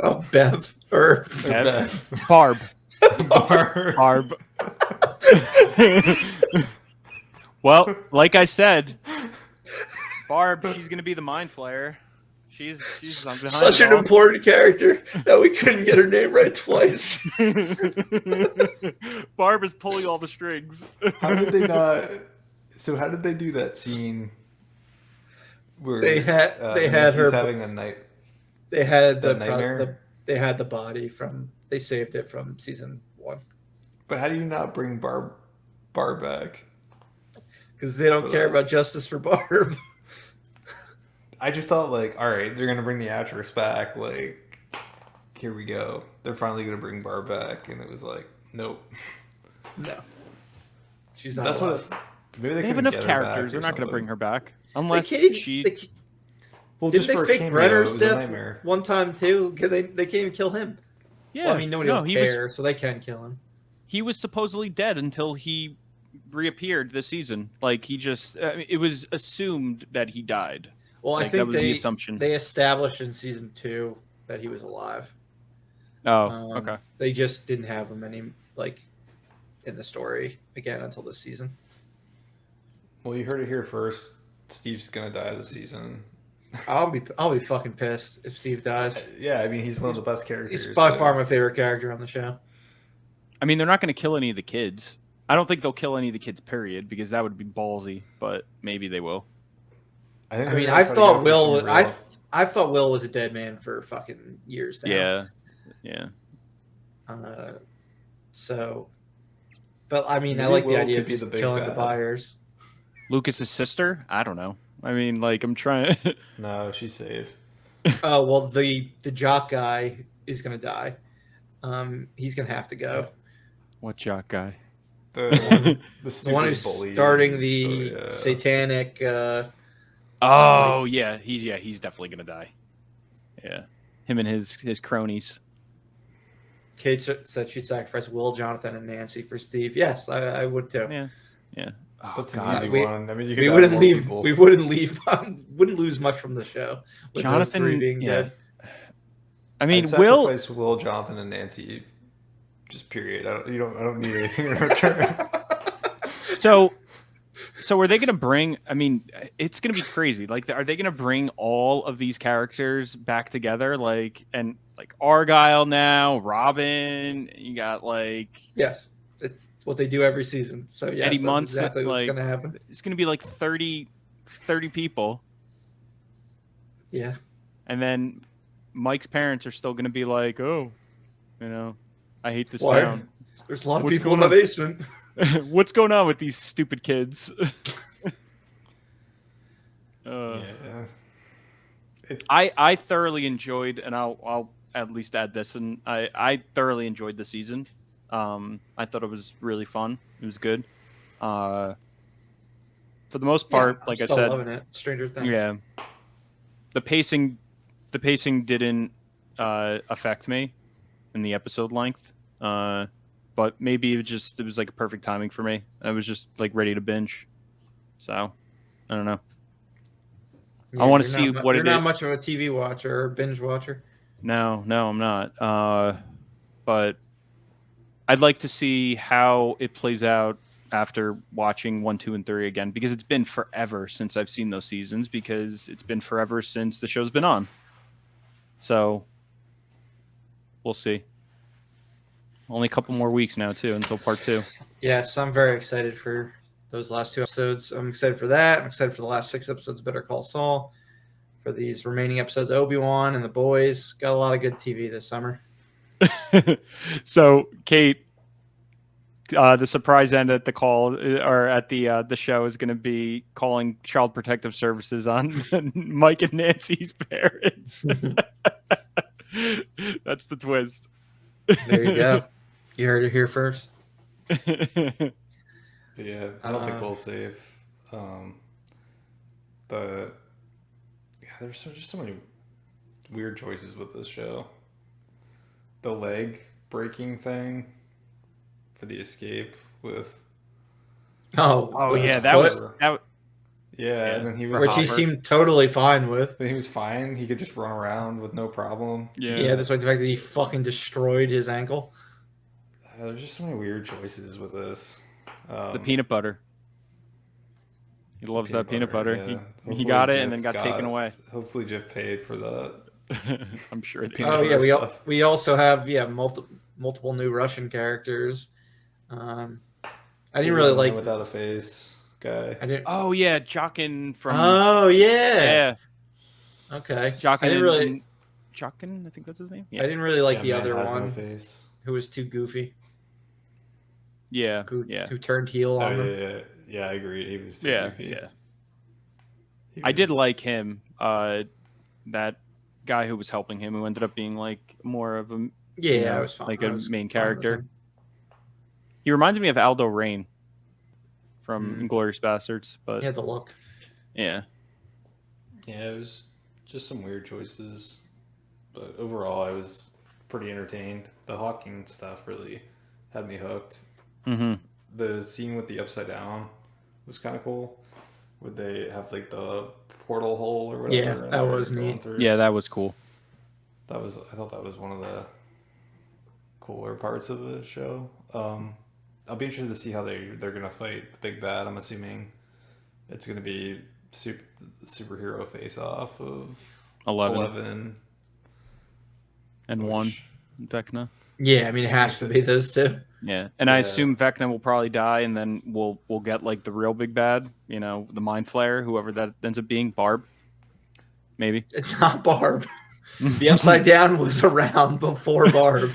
oh, Bev or Bev. Barb. Barb. Well, like I said, Barb, she's gonna be the mind flayer. She's behind such an important character that we couldn't get her name right twice. Barb is pulling all the strings. How did they not? So how did they do that scene where they had her having a night? They had the nightmare. They had the body from. They saved it from season 1. But how do you not bring Barb back? Because they don't care about justice for Barb. I just thought, like, all right, they're gonna bring the actress back. Like, here we go. They're finally gonna bring Barb back, and it was like, nope. No, she's not. That's alive. what. Maybe they have enough characters. They're not going to bring her back unless she. Well, didn't they fake Brenner's death one time too? They can't even kill him. Yeah, well, I mean, nobody will care, so they can kill him. He was supposedly dead until he reappeared this season. Like he just, it was assumed that he died. Well, like, I think that was the assumption. They established in season 2 that he was alive. Oh, okay. They just didn't have him in the story again until this season. Well, you heard it here first. Steve's gonna die this season. I'll be fucking pissed if Steve dies. Yeah, I mean he's one of the best characters. He's by far my favorite character on the show. I mean, they're not going to kill any of the kids. I don't think they'll kill any of the kids, period, because that would be ballsy. But maybe they will. I thought Will was a dead man for fucking years now. Yeah. But I mean, maybe I like the idea of just killing the Byers. Lucas's sister? I don't know. I mean, like, I'm trying. No, she's safe. Oh well, the jock guy is gonna die. He's gonna have to go. What jock guy? The one who's starting the satanic. Oh yeah, he's definitely gonna die. Yeah, him and his cronies. Kate said she'd sacrifice Will, Jonathan, and Nancy for Steve. Yes, I would too. Yeah. Oh, that's an easy one. I mean, we wouldn't leave. People. We wouldn't leave. Wouldn't lose much from the show. With Jonathan those 3 being dead. I mean, I'd sacrifice Will, Jonathan, and Nancy. Just period. I don't need anything in return. So are they going to bring? I mean, it's going to be crazy. Like, are they going to bring all of these characters back together? Like Argyle now, Robin. You got yes, it's what they do every season. So yes, Eddie Munson. Exactly what's going to happen. It's going to be like 30 people. Yeah, and then Mike's parents are still going to be like, oh, I hate this town. There's a lot of people in the basement. What's going on with these stupid kids? I thoroughly enjoyed, and I'll at least add this, and I thoroughly enjoyed the season. I thought it was really fun. It was good. For the most part, like I said, loving it. Stranger Things. Yeah. The pacing didn't affect me in the episode length. But maybe it was like a perfect timing for me. I was just like ready to binge. So I don't know. Yeah, I want to see what you're it not is. much of a TV watcher or binge watcher. No, I'm not. But I'd like to see how it plays out after watching 1, 2, and 3 again, because it's been forever since I've seen those seasons, because it's been forever since the show's been on. So we'll see. Only a couple more weeks now, too, until part 2. Yes, I'm very excited for those last 2 episodes. I'm excited for that. I'm excited for the last 6 episodes of Better Call Saul. For these remaining episodes, Obi-Wan and The Boys. Got a lot of good TV this summer. So, Kate, the surprise end at the call or at the show is going to be calling Child Protective Services on Mike and Nancy's parents. That's the twist. There you go. You heard it here first. Yeah, I don't think we'll save there's just so many weird choices with this show. The leg breaking thing for the escape with yeah, that was yeah, and then he was which he seemed totally fine with. He was fine. He could just run around with no problem. Yeah, despite the fact that he fucking destroyed his ankle. There's just so many weird choices with this. The peanut butter. He loves that peanut butter. Yeah. He got it and then got taken away. Hopefully Jeff paid for that. I'm sure. We also have multiple new Russian characters. I didn't really like without a face guy. Oh yeah, Jockin from. Oh yeah. Yeah. Okay. Jockin. Jockin, I think that's his name. Yeah. I didn't really like the other has one. No face. Who was too goofy. Yeah. Who turned heel on him. Yeah, I agree. He was too goofy. Yeah. I did like him. That guy who was helping him, who ended up being like more of a I was fine. like a main character. He reminded me of Aldo Rain from Inglourious Bastards, but he had the look. Yeah. Yeah, it was just some weird choices, but overall, I was pretty entertained. The Hawking stuff really had me hooked. Mm-hmm. The scene with the upside down was kind of cool. Would they have like the portal hole or whatever? Yeah, that was neat. Yeah, that was cool. I thought that was one of the cooler parts of the show. I'll be interested to see how they're gonna fight the big bad. I'm assuming it's gonna be superhero face off of 11 and 1 Vecna. Yeah, I mean it has to be those two. Yeah, and I assume Vecna will probably die, and then we'll get like the real big bad, the Mind Flayer, whoever that ends up being, Barb. Maybe it's not Barb. The Upside Down was around before Barb.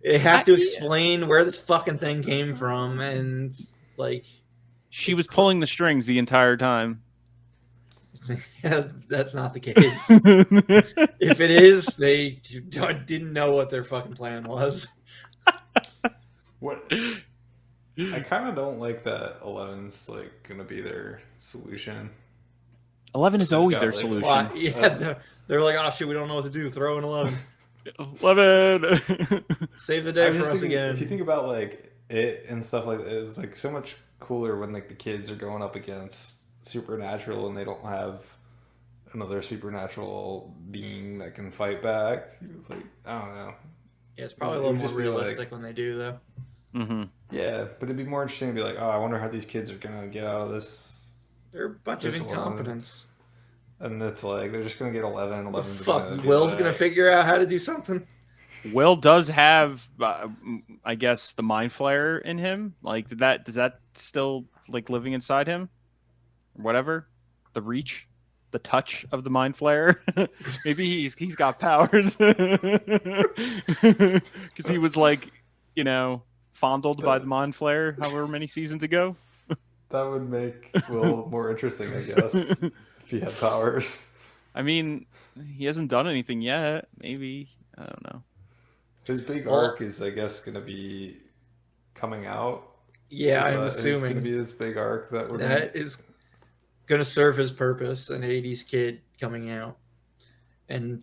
They have to explain where this fucking thing came from, and like she was pulling the strings the entire time. Yeah, that's not the case. If it is, they didn't know what their fucking plan was. What? I kind of don't like that 11's like gonna be their solution. 11 is always their solution. Well, yeah, they're like, oh shit, we don't know what to do. Throw in 11. 11. Save the day for us again. If you think about like it and stuff like that, it's like so much cooler when like the kids are going up against supernatural and they don't have another supernatural being that can fight back. Like, I don't know. Yeah, it's probably a little more realistic when they do, though. Mm-hmm. Yeah, but it'd be more interesting to be like, oh, I wonder how these kids are gonna get out of this. They're a bunch of incompetents. And it's like they're just gonna get 11. Fuck, Will's gonna figure out how to do something. Will does have, I guess, the Mind Flayer in him. Like, does that still like living inside him? Whatever, the reach, the touch of the Mind Flayer. Maybe he's got powers because he was like, fondled by the Mind Flayer however many seasons ago. That would make Will more interesting, I guess, if he had powers. I mean, he hasn't done anything yet. Maybe, I don't know. His big arc is, I guess, going to be coming out. Yeah, I'm assuming it's going to be this big arc that is going to serve his purpose. An '80s kid coming out, and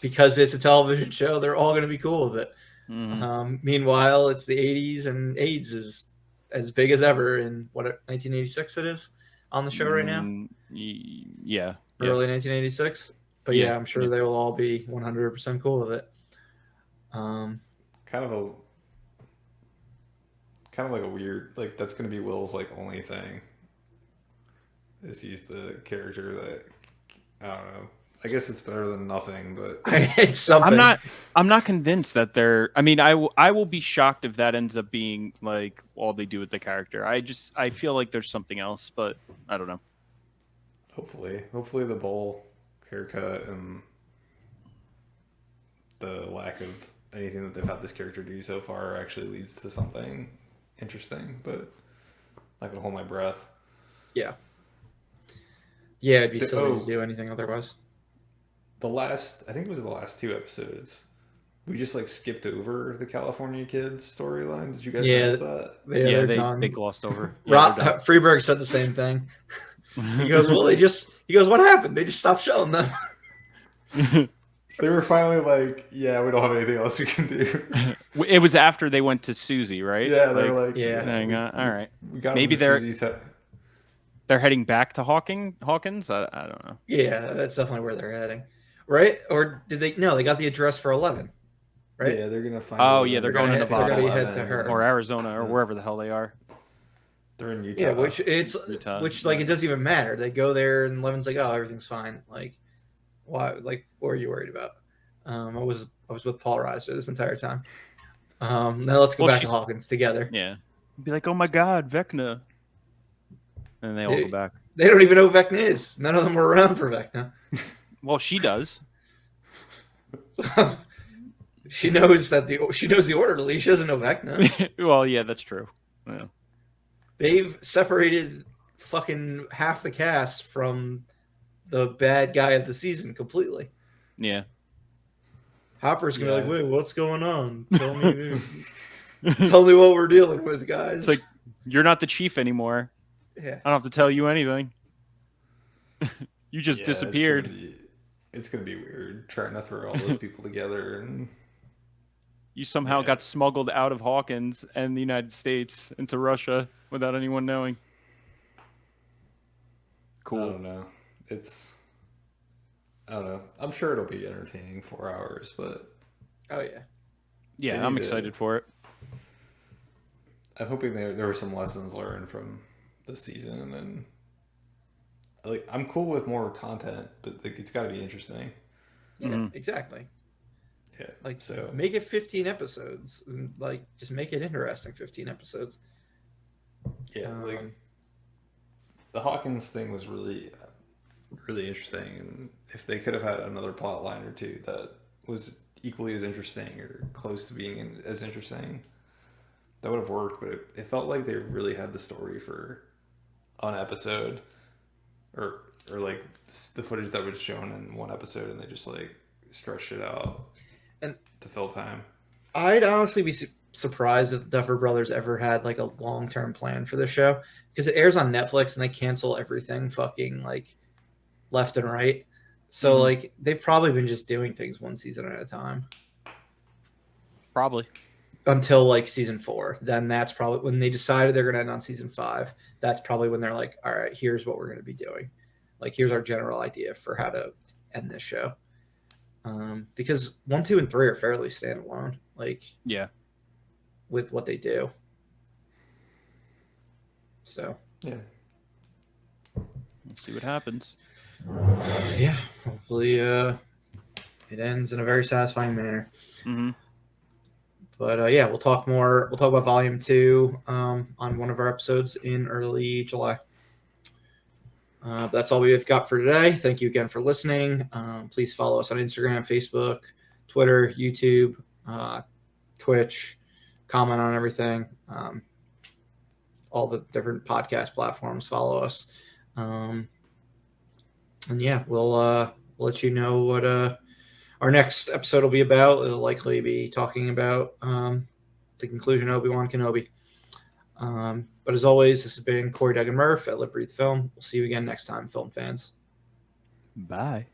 because it's a television show, they're all going to be cool with it. Mm-hmm. Meanwhile, it's the 80s and AIDS is as big as ever in 1986 it is on the show right now. Yeah. Early 1986. But yeah, I'm sure they will all be 100% cool with it. Kind of like a weird, like that's going to be Will's like only thing. Is he's the character that, I don't know. I guess it's better than nothing, but it's something. I'm not convinced that they're. I mean, I will be shocked if that ends up being like all they do with the character. I feel like there's something else, but I don't know. Hopefully the bowl haircut and the lack of anything that they've had this character do so far actually leads to something interesting. But I'm not gonna hold my breath. Yeah, it'd be silly to do anything otherwise. I think it was the last 2 episodes, we just like skipped over the California kids storyline. Did you guys notice that? They glossed over. Freeberg said the same thing. He goes, what happened? They just stopped showing them. They were finally like, yeah, we don't have anything else we can do. It was after they went to Susie, right? Yeah, they were like, all right. We got maybe they're heading back to Hawkins. I don't know. Yeah, that's definitely where they're heading. Right? Or did they? No, they got the address for 11. Right? Yeah, they're gonna find. Oh yeah, they're going to Nevada. They're gonna head to her or Arizona or wherever the hell they are. They're in Utah. Yeah, which like it doesn't even matter. They go there and 11's like, oh, everything's fine. Like, why? Like, what are you worried about? I was with Paul Reiser this entire time. Now let's go back to Hawkins together. Yeah, be like, oh my God, Vecna, and they all go back. They don't even know who Vecna is. None of them were around for Vecna. Well, she does. She knows the orderly. She doesn't know Vecna. Well, yeah, that's true. Yeah. They've separated fucking half the cast from the bad guy of the season completely. Yeah. Hopper's gonna be like, wait, what's going on? Tell me what we're dealing with, guys. It's like, you're not the chief anymore. Yeah. I don't have to tell you anything. You just disappeared. It's gonna be weird trying to throw all those people together, and you somehow got smuggled out of Hawkins and the United States into Russia without anyone knowing. Cool. I don't know. I don't know. I'm sure it'll be entertaining 4 hours, but oh yeah. Yeah, I'm excited for it. I'm hoping there were some lessons learned from this season, and like I'm cool with more content, but like it's got to be interesting. Yeah, exactly. Yeah, like so make it 15 episodes, and like just make it interesting. 15 episodes. Yeah, like the Hawkins thing was really, really interesting, and if they could have had another plot line or two that was equally as interesting or close to being as interesting, that would have worked. But it felt like they really had the story for an episode. Or like the footage that was shown in one episode, and they just like stretched it out and to fill time. I'd honestly be surprised if the Duffer Brothers ever had like a long-term plan for the show, because it airs on Netflix and they cancel everything fucking like left and right. So like they've probably been just doing things one season at a time. Probably. Until like season 4. Then that's probably when they decided they're going to end on season 5. That's probably when they're like, all right, here's what we're going to be doing. Like, here's our general idea for how to end this show. Because 1, 2, and 3 are fairly standalone. Like, yeah, with what they do. So, yeah. Let's see what happens. Yeah, hopefully it ends in a very satisfying manner. Mm-hmm. But yeah, we'll talk more. We'll talk about Volume 2 on one of our episodes in early July. That's all we've got for today. Thank you again for listening. Please follow us on Instagram, Facebook, Twitter, YouTube, Twitch. Comment on everything. All the different podcast platforms. Follow us. And yeah, we'll let you know what our next episode will be about. It'll likely be talking about the conclusion of Obi-Wan Kenobi. But as always, this has been Corey, Doug, and Murph at Live Breathe Film. We'll see you again next time, film fans. Bye.